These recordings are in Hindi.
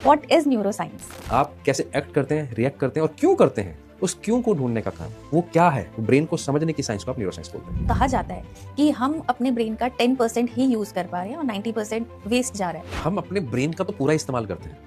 What is neuroscience? आप कैसे एक्ट करते हैं, रिएक्ट करते हैं और क्यों करते हैं, उस क्यों को ढूंढने का काम, वो क्या है, ब्रेन को समझने की साइंस को आप न्यूरोसाइंस बोलते हैं। कहा जाता है कि हम अपने ब्रेन का 10% ही यूज कर पा रहे हैं और 90% वेस्ट जा रहा है। हम अपने ब्रेन का तो पूरा इस्तेमाल करते हैं,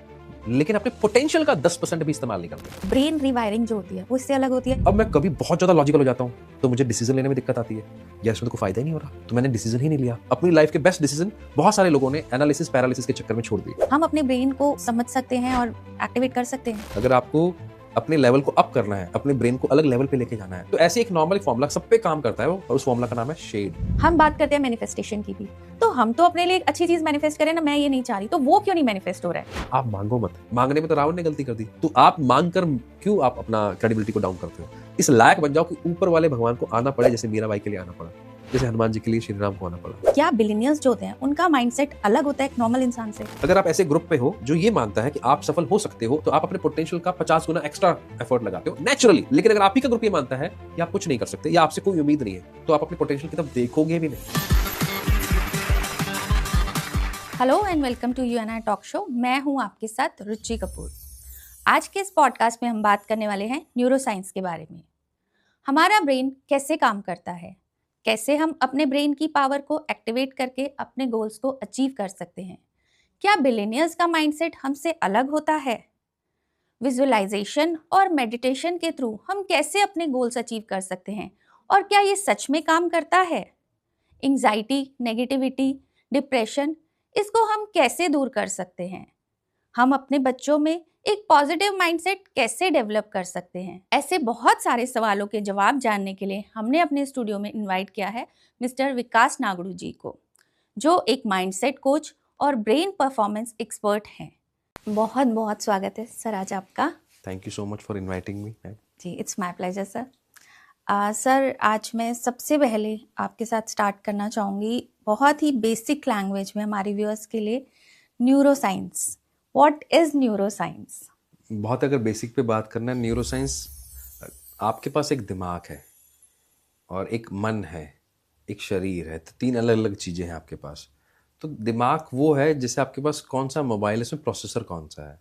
लेकिन अपने पोटेंशियल का 10% भी इस्तेमाल नहीं करते। ब्रेन रिवायरिंग जो होती है वो इससे अलग होती है। अब मैं कभी बहुत ज्यादा लॉजिकल हो जाता हूँ तो मुझे डिसीजन लेने में दिक्कत आती है, या इसमें तो कोई फायदा ही नहीं हो रहा, तो मैंने डिसीजन ही नहीं लिया। अपनी लाइफ के बेस्ट डिसीजन बहुत सारे लोगों ने एनालिसिस पैरालिसिस के चक्कर में छोड़ दिए। हम अपने ब्रेन को समझ सकते हैं और एक्टिवेट कर सकते हैं। अगर आपको अपने लेवल को अप करना है, अपने ब्रेन को अलग लेवल पे लेके जाना है, तो ऐसे एक नॉर्मल फॉर्मूला सब पे काम करता है वो, और उस फॉर्मूला का नाम है शेड। हम बात करते हैं मैनिफेस्टेशन की भी, तो हम तो अपने लिए एक अच्छी चीज मैनिफेस्ट करें ना, मैं ये नहीं चाह रही, तो वो क्यों नहीं मैनिफेस्ट हो रहा है? आप मांगो मत, मांगने में तो रावण ने गलती कर दी, तो आप मांग कर क्यों आप अपना क्रेडिबिलिटी को डाउन करते हो? इस लायक बन जाओ कि ऊपर वाले भगवान को आना पड़े, जैसे मीराबाई के लिए आना पड़ा, जैसे हनुमान जी के लिए श्री राम को आना पड़ा। क्या बिलियनियर्स जो होते हैं उनका माइंडसेट अलग होता है एक नॉर्मल इंसान से? अगर आप ऐसे ग्रुप पे हो जो ये मानता है कि आप सफल हो सकते हो, तो आप अपने पोटेंशियल का 50 गुना एक्स्ट्रा एफर्ट लगाते हो नेचुरली। लेकिन अगर आप ही का ग्रुप ये मानता है कि आप कुछ नहीं कर सकते या आपसे कोई उम्मीद नहीं है, तो आप अपने पोटेंशियल की तरफ देखोगे भी नहीं। Hello and welcome to UNI talk show. मैं हूं आपके साथ रुचि कपूर। आज के इस पॉडकास्ट में हम बात करने वाले हैं न्यूरोसाइंस के बारे में। हमारा ब्रेन कैसे काम करता है, कैसे हम अपने ब्रेन की पावर को एक्टिवेट करके अपने गोल्स को अचीव कर सकते हैं। क्या बिलियनियर्स का माइंडसेट हमसे अलग होता है? विजुअलाइजेशन और मेडिटेशन के थ्रू हम कैसे अपने गोल्स अचीव कर सकते हैं, और क्या ये सच में काम करता है? एंजाइटी, नेगेटिविटी, डिप्रेशन, इसको हम कैसे दूर कर सकते हैं? हम अपने बच्चों में एक पॉजिटिव माइंडसेट कैसे डेवलप कर सकते हैं? ऐसे बहुत सारे सवालों के जवाब जानने के लिए हमने अपने स्टूडियो में इनवाइट किया है मिस्टर विकास नागड़ू जी को, जो एक माइंडसेट कोच और ब्रेन परफॉर्मेंस एक्सपर्ट हैं। बहुत बहुत स्वागत है सर आज आपका। Thank you so much for inviting me. जी, it's my pleasure sir. Sir, आज मैं सबसे पहले आपके साथ स्टार्ट करना चाहूँगी बहुत ही बेसिक लैंग्वेज में हमारे व्यूअर्स के लिए। Neuroscience, what is neuroscience? बहुत अगर बेसिक पे बात करना है, न्यूरोसाइंस, आपके पास एक दिमाग है और एक मन है, एक शरीर है, तो तीन अलग अलग चीज़ें हैं आपके पास। तो दिमाग वो है जैसे आपके पास कौन सा मोबाइल है, इसमें प्रोसेसर कौन सा है,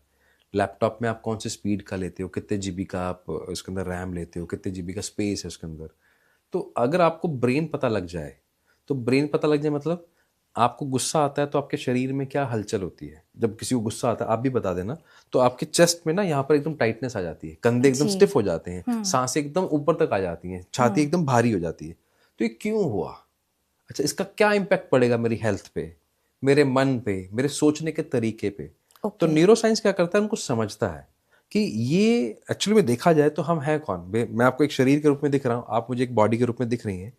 लैपटॉप में आप कौन से स्पीड का लेते हो, कितने जीबी का आप उसके अंदर रैम लेते हो, कितने जीबी का स्पेस है उसके अंदर। तो अगर आपको ब्रेन पता लग जाए, तो ब्रेन पता लग जाए मतलब आपको गुस्सा आता है तो आपके शरीर में क्या हलचल होती है। जब किसी को गुस्सा आता है, आप भी बता देना, तो आपके चेस्ट में ना यहाँ पर एकदम टाइटनेस आ जाती है, कंधे एकदम स्टिफ हो जाते हैं, सांसें एकदम ऊपर तक आ जाती हैं, छाती एकदम भारी हो जाती है। तो ये क्यों हुआ? अच्छा, इसका क्या इम्पैक्ट पड़ेगा मेरी हेल्थ पे, मेरे मन पे, मेरे सोचने के तरीके पे? तो न्यूरोसाइंस क्या करता है, उनको समझता है कि ये एक्चुअली में देखा जाए तो हम हैं कौन। मैं आपको एक शरीर के रूप में दिख रहा हूँ, आप मुझे एक बॉडी के रूप में दिख रही हैं,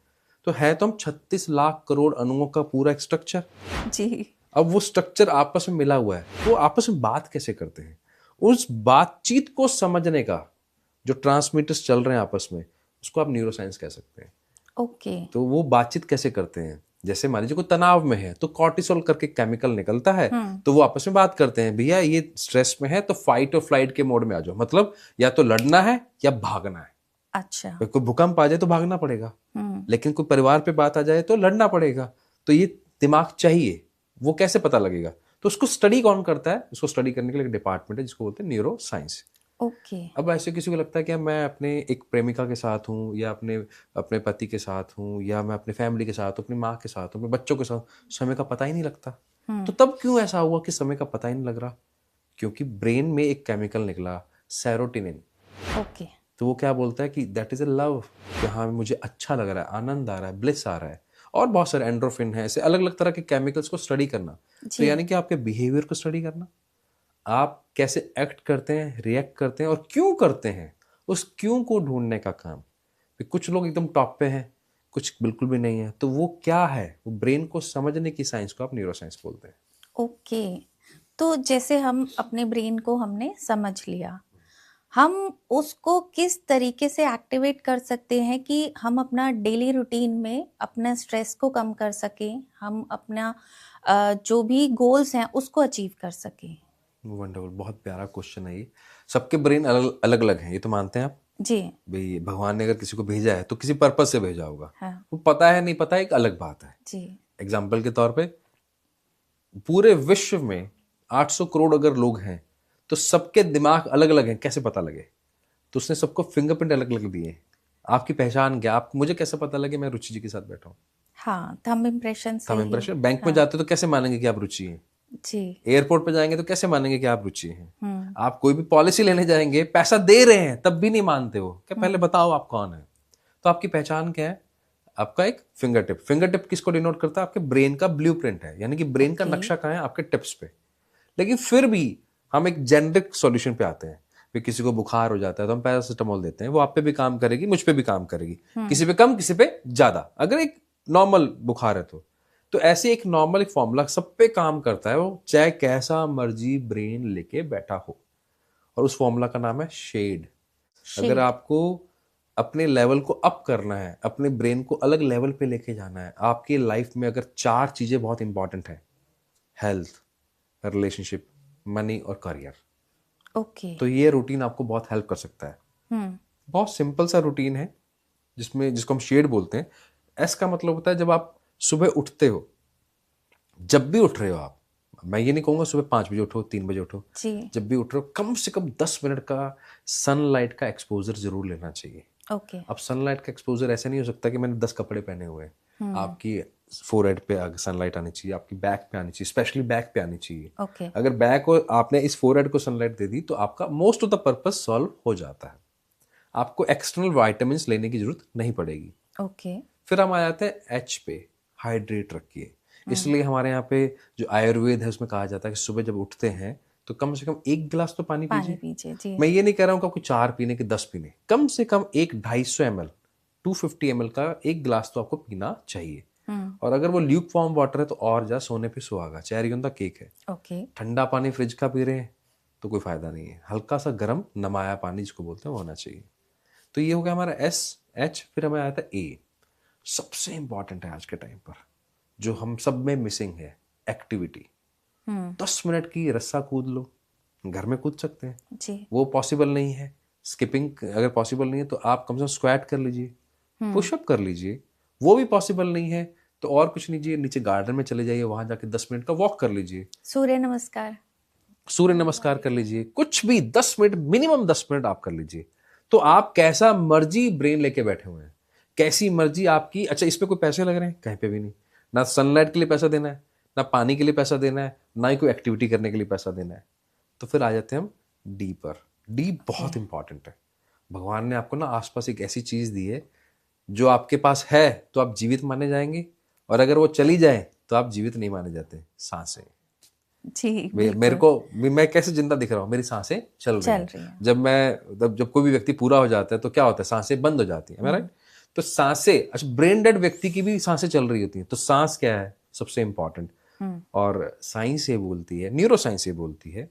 तो है तो हम 36 लाख करोड़ अणुओं का पूरा एक स्ट्रक्चर जी। अब वो स्ट्रक्चर आपस में मिला हुआ है, तो आपस में बात कैसे करते हैं, उस बातचीत को समझने का जो ट्रांसमीटर्स चल रहे हैं आपस में, उसको आप न्यूरोसाइंस कह सकते हैं। ओके। तो वो बातचीत कैसे करते हैं, जैसे मान लीजिए कोई तनाव में है तो कॉर्टिसोल करके केमिकल निकलता है, तो वो आपस में बात करते हैं, भैया ये स्ट्रेस में है तो फाइट और फ्लाइट के मोड में आ जाओ, मतलब या तो लड़ना है या भागना है। अच्छा। कोई भूकंप आ जाए तो भागना पड़ेगा, लेकिन कोई परिवार पे बात आ जाए तो लड़ना पड़ेगा। तो ये दिमाग चाहिए, वो कैसे पता लगेगा? तो उसको स्टडी कौन करता है? उसको स्टडी करने के लिए एक डिपार्टमेंट है जिसको बोलते हैं न्यूरो साइंस। ओके। अब ऐसे किसी को लगता है कि मैं अपने एक प्रेमिका के साथ हूँ, या अपने अपने पति के साथ हूँ, या मैं अपनी फैमिली के साथ हूँ, अपनी माँ के साथ हूँ, अपने बच्चों के साथ, समय का पता ही नहीं लगता। तो तब क्यों ऐसा हुआ कि समय का पता ही नहीं लग रहा? क्योंकि ब्रेन में एक केमिकल निकला, सेरोटोनिन। ओके। तो वो क्या बोलता है कि दैट इज अ लव, कि हाँ मुझे अच्छा लग रहा है, आनंद आ रहा है, ब्लिस आ रहा है। और बहुत सारे एंड्रोफिन है, ऐसे अलग अलग तरह के केमिकल्स को स्टडी करना। तो यानी कि आपके बिहेवियर को स्टडी करना, आप कैसे एक्ट करते हैं, रिएक्ट करते हैं और क्यों करते हैं, उस क्यों को ढूंढने का काम। कुछ लोग एकदम टॉप पे हैं, कुछ बिल्कुल भी नहीं है, तो वो क्या है, वो ब्रेन को समझने की साइंस को आप न्यूरोसाइंस बोलते हैं। ओके। तो जैसे हम अपने ब्रेन को हमने समझ लिया, हम उसको किस तरीके से एक्टिवेट कर सकते हैं कि हम अपना डेली रूटीन में अपना स्ट्रेस को कम कर सकें, हम अपना जो भी गोल्स हैं उसको अचीव कर सकें? वंडरफुल, बहुत प्यारा क्वेश्चन है ये। सबके ब्रेन अलग अलग अलग हैं, ये तो मानते हैं आप जी। भाई। भगवान ने अगर किसी को भेजा है तो किसी पर्पस से भेजा होगा। हाँ। वो पता है नहीं पता है एक अलग बात है। जी। एग्जाम्पल के तौर पे पूरे विश्व में 800 करोड़ अगर लोग हैं, तो सबके दिमाग अलग अलग हैं, कैसे पता लगे? तो उसने सबको फिंगरप्रिंट अलग अलग दिए। आपकी पहचान क्या? आप मुझे कैसे पता लगे मैं रुचि जी के साथ बैठा हूँ? हाँ, थंब इम्प्रेशन से थंब ही। इम्प्रेशन। बैंक में हाँ जाते हो तो कैसे मानेंगे कि आप रुचि हैं? जी। एयरपोर्ट पे जाएंगे तो कैसे मानेंगे कि आप रुचि हैं? हम्म आप कोई भी पॉलिसी लेने जाएंगे, पैसा दे रहे हैं तब भी नहीं मानते हो, क्या पहले हम्म बताओ आप कौन है? तो आपकी पहचान क्या है? आपका एक फिंगर टिप। फिंगर टिप किसको डिनोट करता है? आपके ब्रेन का ब्लूप्रिंट है, यानी कि ब्रेन का ओके। नक्शा कहाँ है? आपके टिप्स पे। लेकिन फिर भी हम एक जेनरिक सॉल्यूशन पे आते हैं। फिर किसी को बुखार हो जाता है तो हम पैरासिटामोल देते हैं, वो आप पे भी काम करेगी, मुझ पे भी काम करेगी, किसी पे कम किसी पे ज्यादा, अगर एक नॉर्मल बुखार है तो ऐसे एक नॉर्मल एक फॉर्मूला सब पे काम करता है, वो चाहे कैसा मर्जी ब्रेन लेके बैठा हो। और उस फॉर्मूला का नाम है शेड। अगर शेड। आपको अपने लेवल को अप करना है, अपने ब्रेन को अलग लेवल पे लेके जाना है, आपकी लाइफ में अगर 4 चीजें बहुत इंपॉर्टेंट है: हेल्थ, रिलेशनशिप, मनी और करियर, ओके। तो ये रूटीन आपको बहुत हेल्प कर सकता है। हम्म बहुत सिंपल सा रूटीन है जिसको हम शेड बोलते हैं। एस का मतलब होता है जब आप सुबह उठते हो, जब भी उठ रहे हो आप, मैं ये नहीं कहूंगा सुबह 5 बजे उठो, 3 बजे उठो, जी। जब भी उठ रहे हो कम से कम 10 मिनट का सनलाइट का एक्सपोजर जरूर लेना चाहिए। ओके। अब सनलाइट का एक्सपोजर ऐसे नहीं हो सकता कि मैंने 10 कपड़े पहने हुए हैं। हम्म आपकी फोरहेड पे सनलाइट आनी चाहिए, आपकी बैक पे आनी चाहिए, स्पेशली बैक पे आनी चाहिए। ओके। अगर बैक और आपने इस फोरहेड को सनलाइट दे दी तो आपका most of the purpose solve हो जाता है। आपको एक्सटर्नल वाइटामिन लेने की जरूरत नहीं पड़ेगी। ओके। फिर हम आ जाते हैं एच पे, हाइड्रेट रखिए। इसलिए हमारे यहाँ पे जो आयुर्वेद है उसमें कहा जाता है कि सुबह जब उठते हैं तो कम से कम 1 गिलास तो पानी पानी पीजिए। पीजिए जी। मैं ये नहीं कह रहा हूँ कि आपको 4 पीने के 10 पीने, कम से कम एक 250 ml 250 ml का 1 गिलास तो आपको पीना चाहिए। हम्म और अगर वो ल्यूक वार्म वाटर है तो और जा, सोने पे सुहागा, चेरी ऑन द केक है। ओके। ठंडा पानी फ्रिज का पी रहे हैं तो कोई फायदा नहीं है, हल्का सा गर्म नमाया पानी जिसको बोलते हैं वो होना चाहिए। तो ये हो गया हमारा एस, एच। फिर हमें आया था ए, सबसे इंपॉर्टेंट है आज के टाइम पर, जो हम सब में मिसिंग है, एक्टिविटी। 10 मिनट की रस्सा कूद लो, घर में कूद सकते हैं, जी। वो पॉसिबल नहीं है। स्किपिंग अगर पॉसिबल नहीं है तो आप कम से कम स्क्वाट कर लीजिए, पुशअप कर लीजिए, वो भी पॉसिबल नहीं है तो और कुछ लीजिए, नीचे गार्डन में चले जाइए, वहां जाके 10 मिनट का वॉक कर लीजिए, सूर्य नमस्कार। सूर्य नमस्कार कर लीजिए, कुछ भी 10 मिनट, मिनिमम 10 मिनट आप कर लीजिए। तो आप कैसा मर्जी ब्रेन लेके बैठे हुए हैं, कैसी मर्जी आपकी। अच्छा, इस पे कोई पैसे लग रहे हैं? कहीं पे भी नहीं। ना सनलाइट के लिए पैसा देना है, ना पानी के लिए पैसा देना है, ना ही कोई एक्टिविटी करने के लिए पैसा देना है। तो फिर आ जाते हैं हम डी पर। डी बहुत इंपॉर्टेंट है। भगवान ने आपको ना आसपास एक ऐसी चीज दी है, जो आपके पास है तो आप जीवित माने जाएंगे, और अगर वो चली जाए तो आप जीवित नहीं माने जाते। सांसें। जी मेरे बिल्कुल। को मैं कैसे जिंदा दिख रहा हूँ? मेरी सांसें चल रही चल हैं। रही है। जब कोई भी व्यक्ति पूरा हो जाता है तो क्या होता है? सांसें बंद हो जाती है, राइट? तो सांसें, अच्छा, ब्रेन डेड व्यक्ति की भी सांसें चल रही होती हैं। तो सांस क्या है? सबसे इंपॉर्टेंट। और साइंस ये बोलती है, न्यूरो साइंस ये बोलती है,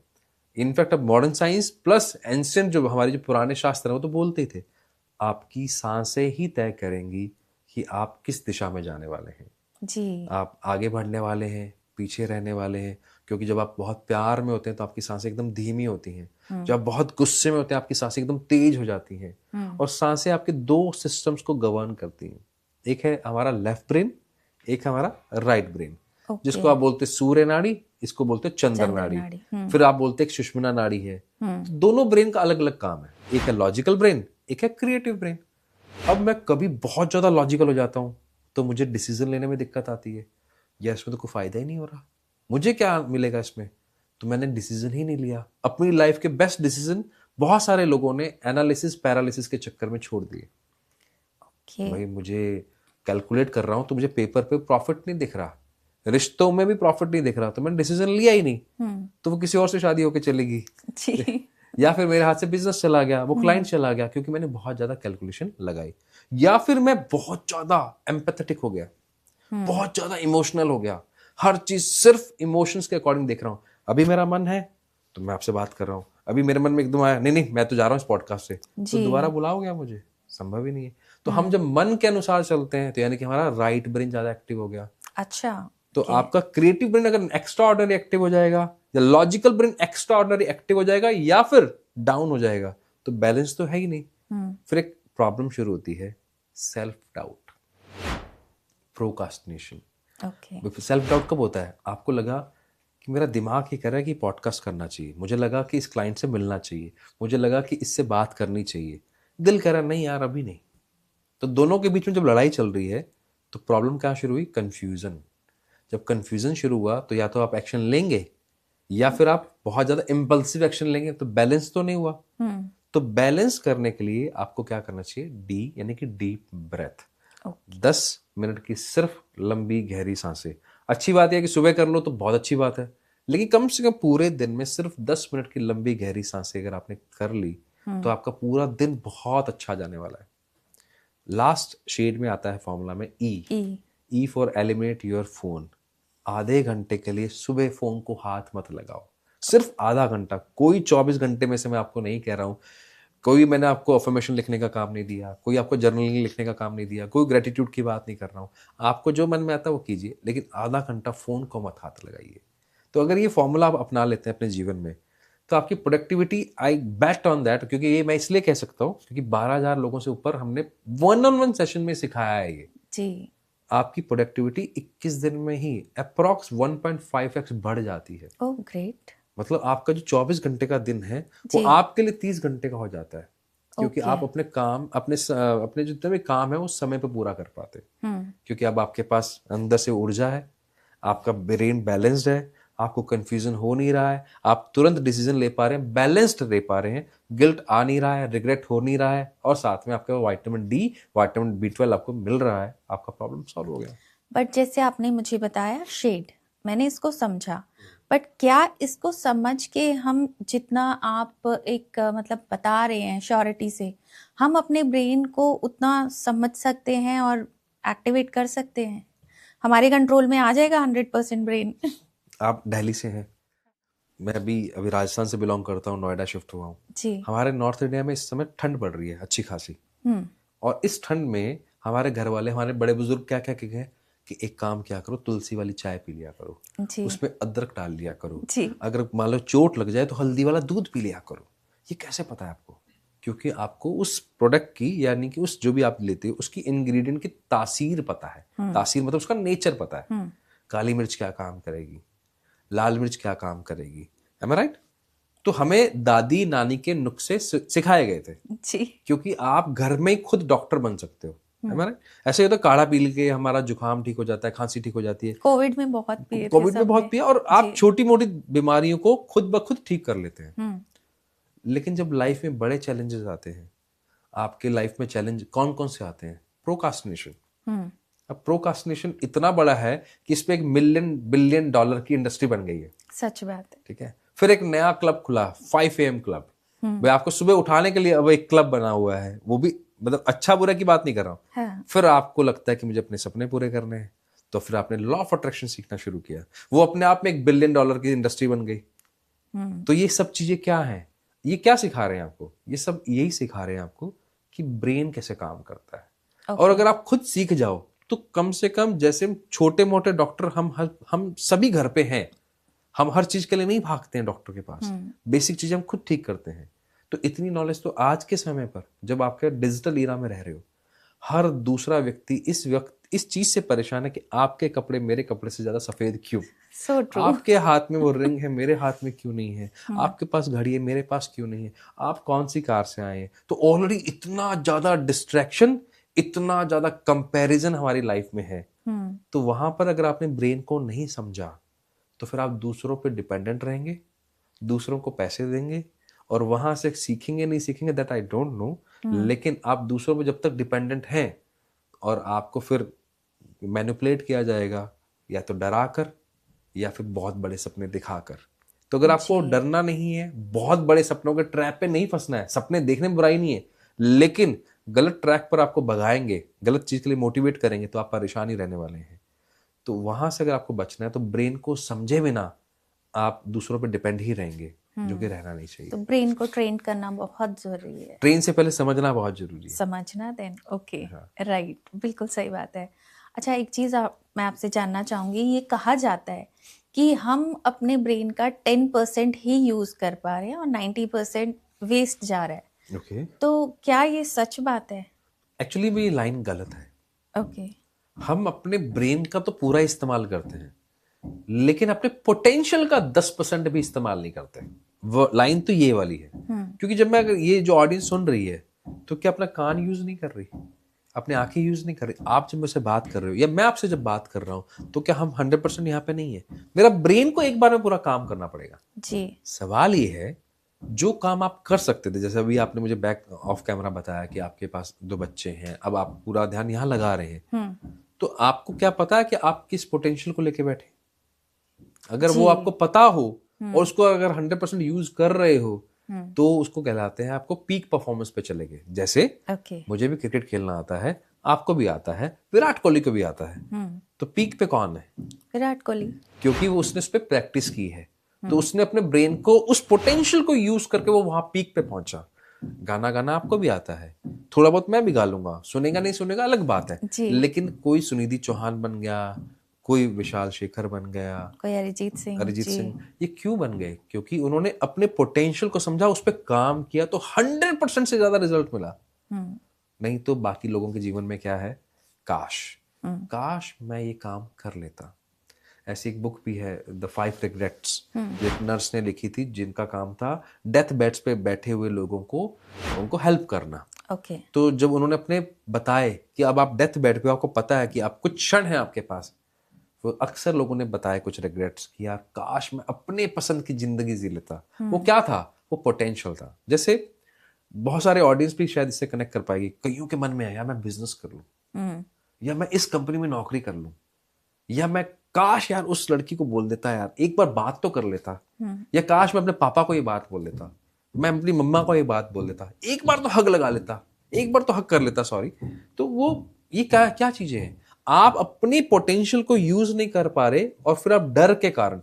इनफैक्ट अब मॉडर्न साइंस प्लस एंशिएंट जो हमारे जो पुराने शास्त्र हैं वो तो बोलते ही थे, आपकी सांसें ही तय करेंगी कि आप किस दिशा में जाने वाले हैं। जी। आप आगे बढ़ने वाले हैं, पीछे रहने वाले हैं। क्योंकि जब आप बहुत प्यार में होते हैं तो आपकी सांसें एकदम धीमी होती हैं। जब आप बहुत गुस्से में होते हैं आपकी सांसें एकदम तेज हो जाती हैं। और सांसें आपके 2 सिस्टम्स को गवर्न करती हैं। एक है हमारा लेफ्ट ब्रेन, एक है हमारा राइट ब्रेन, ओके। जिसको आप बोलते हैं सूर्य नाड़ी, इसको बोलते हैं चंद्र चंद्र नाड़ी। नाड़ी। फिर आप बोलते हैं एक सुषुम्ना नाड़ी है। तो दोनों ब्रेन का अलग अलग काम है, एक है लॉजिकल ब्रेन, एक है क्रिएटिव ब्रेन। अब मैं कभी बहुत ज्यादा लॉजिकल हो जाता हूं तो मुझे डिसीजन लेने में दिक्कत आती है, या इसमें तो कोई फायदा ही नहीं हो रहा, मुझे क्या मिलेगा इसमें, तो मैंने डिसीजन ही नहीं लिया। अपनी लाइफ के बेस्ट डिसीजन बहुत सारे लोगों ने एनालिसिस पैरालिसिस के चक्कर में छोड़ दिए। ओके। भाई मुझे कैलकुलेट कर रहा हूं तो मुझे पेपर पे प्रॉफिट नहीं दिख रहा, रिश्तों में भी प्रॉफिट नहीं दिख रहा, तो मैंने डिसीजन लिया ही नहीं। तो वो किसी और से शादी होकर चलेगी, जी। या फिर मेरे हाथ से बिजनेस चला गया, वो क्लाइंट चला गया, क्योंकि मैंने बहुत ज्यादा कैलकुलेशन लगाई। या फिर मैं बहुत ज्यादा एम्पैथेटिक हो गया, बहुत ज्यादा इमोशनल हो गया, हर चीज सिर्फ इमोशंस के अकॉर्डिंग देख रहा हूं। अभी मेरा मन है तो मैं आपसे बात कर रहा हूं, अभी मेरे मन में एकदम आया नहीं नहीं मैं तो जा रहा हूं इस पॉडकास्ट से, तो जी। दोबारा बुलाओगे आप मुझे? संभव ही नहीं है। तो हम जब मन के अनुसार चलते हैं तो यानी कि हमारा राइट ब्रेन ज्यादा एक्टिव हो गया। अच्छा। तो ओके। आपका क्रिएटिव ब्रेन अगर एक्स्ट्रा ऑर्डिनरी एक्टिव हो जाएगा, या logical brain extra ordinary active हो जाएगा, या फिर डाउन हो जाएगा, तो बैलेंस तो है ही नहीं। फिर एक प्रॉब्लम शुरू होती है, self doubt, procrastination. Okay. Self doubt कब होता है? आपको लगा कि मेरा दिमाग ये कह रहा है कि पॉडकास्ट करना चाहिए, मुझे लगा कि इस क्लाइंट से मिलना चाहिए, मुझे लगा कि इससे बात करनी चाहिए, दिल कह रहा नहीं यार अभी नहीं। तो दोनों के बीच में जब लड़ाई चल रही है तो प्रॉब्लम कहाँ शुरू हुई? कन्फ्यूज़न। जब कन्फ्यूज़न शुरू हुआ तो या तो आप एक्शन लेंगे या फिर आप बहुत ज़्यादा इम्पल्सिव एक्शन लेंगे, तो बैलेंस तो नहीं हुआ। तो बैलेंस करने के लिए आपको क्या करना चाहिए? डी यानी कि डीप ब्रेथ। 10 मिनट की सिर्फ लंबी गहरी सांसें। अच्छी बात यह है कि सुबह कर लो तो बहुत अच्छी बात है, लेकिन कम से कम पूरे दिन में सिर्फ 10 मिनट की लंबी गहरी सांसें अगर आपने कर ली तो आपका पूरा दिन बहुत अच्छा जाने वाला है। लास्ट शेड में आता है फॉर्मूला में E for eliminate your phone. आधे घंटे के लिए सुबह फोन को हाथ मत लगाओ, सिर्फ आधा घंटा। कोई 24 घंटे में से मैं आपको नहीं कह रहा हूं, कोई मैंने आपको अफर्मेशन लिखने का काम नहीं दिया, कोई आपको जर्नलिंग लिखने का काम नहीं दिया, कोई ग्रेटिट्यूड की बात नहीं कर रहा हूं। आपको जो मन में आता है वो कीजिए, लेकिन आधा घंटा फोन को मत हाथ लगाइए। तो अगर ये फॉर्मूला आप अपना लेते हैं अपने जीवन में तो आपकी productivity, I bat on that, क्योंकि ये मैं इसलिए कह सकता हूँ क्योंकि 12,000 लोगों से ऊपर हमने 1-on-1 सेशन में सिखाया है ये जी। आपकी प्रोडक्टिविटी 21 दिन में ही अप्रॉक्स 1.5x बढ़ जाती है। Oh great. मतलब आपका जो 24 घंटे का दिन है वो जी। आपके लिए 30 घंटे का हो जाता है, क्योंकि ओके। आप अपने काम अपने जितने भी काम है वो समय पे पूरा कर पाते हैं, क्योंकि अब आपके पास अंदर से ऊर्जा है, आपका ब्रेन बैलेंस्ड है, आपको कंफ्यूजन हो नहीं रहा है, आप तुरंत डिसीजन ले पा रहे हैं, बैलेंस्ड ले पा रहे हैं, गिल्ट आ नहीं रहा है, रिग्रेट हो नहीं रहा है, और साथ में आपका विटामिन डी, विटामिन B12 आपको मिल रहा है, आपका प्रॉब्लम सॉल्व हो गया। बट जैसे आपने मुझे बताया शेड, मैंने इसको समझा, बट क्या इसको समझ के हम जितना आप एक मतलब बता रहे हैं श्योरिटी से, हम अपने ब्रेन को उतना समझ सकते हैं और एक्टिवेट कर सकते हैं? हमारे कंट्रोल में आ जाएगा 100% ब्रेन? आप दिल्ली से हैं, मैं अभी राजस्थान से बिलोंग करता हूँ, नोएडा शिफ्ट हुआ हूँ जी। हमारे नॉर्थ इंडिया में इस समय ठंड पड़ रही है अच्छी खासी, और इस ठंड में हमारे घर वाले, हमारे बड़े बुजुर्ग क्या क्या कहते हैं कि एक काम क्या करो, तुलसी वाली चाय पी लिया करो, जी। उसमें अदरक डाल लिया करो, जी। अगर मान लो चोट लग जाए तो हल्दी वाला दूध पी लिया करो। ये कैसे पता है आपको? क्योंकि आपको उस प्रोडक्ट की, यानी कि उस जो भी आप लेते हो उसकी इंग्रेडिएंट की तासीर पता है। तासीर मतलब उसका नेचर पता है। काली मिर्च क्या काम करेगी, लाल मिर्च क्या काम करेगी, एम आई राइट? तो हमें दादी नानी के नुस्खे सिखाए गए थे जी। क्योंकि आप घर में ही खुद डॉक्टर बन सकते हो, है ना? ऐसे होता है काढ़ा पी के हमारा जुकाम ठीक हो जाता है, खांसी ठीक हो जाती है। कोविड में बहुत पिए थे कोविड में बहुत सबने। पिया, और आप छोटी मोटी बीमारियों को खुद ब खुद ठीक कर लेते हैं। लेकिन जब लाइफ में बड़े चैलेंजेस आते हैं, आपके लाइफ में चैलेंज कौन कौन से आते हैं? प्रोकास्टिनेशन। अब प्रोकास्टिनेशन इतना बड़ा है कि इस पे $1 बिलियन की इंडस्ट्री बन गई है। सच बात है। ठीक है, फिर एक नया क्लब खुला, 5 AM क्लब। भाई आपको सुबह उठाने के लिए अब एक क्लब बना हुआ है, वो भी मतलब अच्छा बुरा की बात नहीं कर रहा हूँ। हाँ। फिर आपको लगता है कि मुझे अपने सपने पूरे करने हैं, तो फिर आपने लॉ ऑफ अट्रैक्शन सीखना शुरू किया, वो अपने आप में $1 बिलियन की इंडस्ट्री बन गई। तो ये सब चीजें क्या हैं? ये क्या सिखा रहे हैं आपको? ये सब यही सिखा रहे हैं आपको कि ब्रेन कैसे काम करता है। और अगर आप खुद सीख जाओ तो कम से कम, जैसे छोटे मोटे डॉक्टर हम सभी घर पे हैं, हम हर चीज के लिए नहीं भागते हैं डॉक्टर के पास, बेसिक चीजें हम खुद ठीक करते हैं। तो इतनी नॉलेज तो आज के समय पर, जब आपके डिजिटल ईरा में रह रहे हो, हर दूसरा व्यक्ति इस चीज से परेशान है कि आपके कपड़े मेरे कपड़े से ज्यादा सफेद क्यों, So true. आपके हाथ में वो रिंग है मेरे हाथ में क्यों नहीं है, आपके पास घड़ी है मेरे पास क्यों नहीं है, आप कौन सी कार से आए हैं। तो ऑलरेडी इतना ज्यादा डिस्ट्रैक्शन, इतना ज्यादा कंपैरिजन हमारी लाइफ में है। तो वहां पर अगर आपने ब्रेन को नहीं समझा तो फिर आप दूसरों पे डिपेंडेंट रहेंगे, दूसरों को पैसे देंगे, और वहां से सीखेंगे नहीं सीखेंगे दैट आई डोंट नो, लेकिन आप दूसरों पे जब तक डिपेंडेंट हैं और आपको फिर मैनिपुलेट किया जाएगा, या तो डरा कर या फिर बहुत बड़े सपने दिखाकर। तो अगर आपको डरना नहीं है, बहुत बड़े सपनों के ट्रैप पे नहीं फंसना है, सपने देखने में बुराई नहीं है, लेकिन गलत ट्रैक पर आपको भगाएंगे, गलत चीज के लिए मोटिवेट करेंगे तो आप परेशान ही रहने वाले हैं। तो वहां से अगर आपको बचना है तो ब्रेन को समझे बिना आप दूसरों पे डिपेंड ही रहेंगे, जो कि रहना नहीं चाहिए। तो ब्रेन को ट्रेन करना बहुत जरूरी है। ट्रेन से पहले समझना बहुत जरूरी है। समझना देन ओके, राइट, बिल्कुल सही बात है। अच्छा, एक चीज मैं आपसे जानना चाहूंगी, ये कहा जाता है कि हम अपने ब्रेन का 10% ही यूज कर पा रहे हैं और 90% वेस्ट जा रहा है। ओके। तो क्या ये सच बात है? एक्चुअली ये लाइन गलत है। ओके। हम अपने ब्रेन का तो पूरा इस्तेमाल करते हैं, लेकिन अपने पोटेंशियल का 10% भी इस्तेमाल नहीं करते। वो लाइन तो ये वाली है। क्योंकि जब मैं, अगर ये जो ऑडियंस सुन रही है, तो क्या अपना कान यूज नहीं कर रही, अपनी आंखें यूज नहीं कर रही? आप जब मुझसे बात कर रहे हो या मैं आपसे जब बात कर रहा हूं, तो क्या हम 100% यहाँ पे नहीं है? मेरा ब्रेन को एक बार में पूरा काम करना पड़ेगा जी। सवाल ये है, जो काम आप कर सकते थे, जैसे अभी आपने मुझे बैक ऑफ कैमरा बताया कि आपके पास 2 बच्चे हैं, अब आप पूरा ध्यान यहाँ लगा रहे हैं, तो आपको क्या पता है कि आप किस पोटेंशियल को लेके बैठे? अगर वो आपको पता हो और उसको अगर 100% यूज कर रहे हो, तो उसको कहलाते हैं आपको पीक परफॉर्मेंस पे चले गए। जैसे मुझे भी क्रिकेट खेलना आता है, आपको भी आता है, विराट कोहली को भी आता है, तो पीक पे कौन है? विराट कोहली। क्योंकि वो उसने उस पर प्रैक्टिस की है, तो उसने अपने ब्रेन को, उस पोटेंशियल को यूज करके वो वहां पीक पे पहुंचा। गाना गाना आपको भी आता है, थोड़ा बहुत मैं भी गा लूंगा, सुनेगा नहीं सुनेगा अलग बात है, लेकिन कोई सुनिधि चौहान बन गया, कोई विशाल शेखर बन गया, कोई अरिजीत सिंह, ये क्यों बन गए? क्योंकि उन्होंने अपने पोटेंशियल को समझा, उस पर काम किया, तो 100% से ज्यादा रिजल्ट मिला। नहीं तो बाकी लोगों के जीवन में क्या है? काश मैं ये काम कर लेता। ऐसी एक बुक भी है, द 5 रिग्रेट्स, जो एक नर्स ने लिखी थी, जिनका काम था डेथ बेड्स पे बैठे हुए लोगों को, उनको हेल्प करना। तो जब उन्होंने अपने बताए कि अब आप डेथ बेड पे, आपको पता है कि आप कुछ क्षण है आपके पास, वो अक्सर लोगों ने बताया कुछ रिग्रेट्स कि यार काश मैं अपने पसंद की जिंदगी जी लेता। वो क्या था? वो पोटेंशियल था। जैसे बहुत सारे ऑडियंस भी शायद इससे कनेक्ट कर पाएगी, कईयों के मन में है यार मैं बिजनेस कर लूं, या मैं इस कंपनी में नौकरी कर लूं, या मैं काश यार उस लड़की को बोल देता, यार एक बार बात तो कर लेता, या काश मैं अपने पापा को ये बात बोल देता, मैं अपनी मम्मा को ये बात बोल देता, एक बार तो हग लगा लेता, एक बार तो हग कर लेता, सॉरी। तो वो ये क्या क्या चीजें हैं? आप अपनी पोटेंशियल को यूज नहीं कर पा रहे, और फिर आप डर के कारण,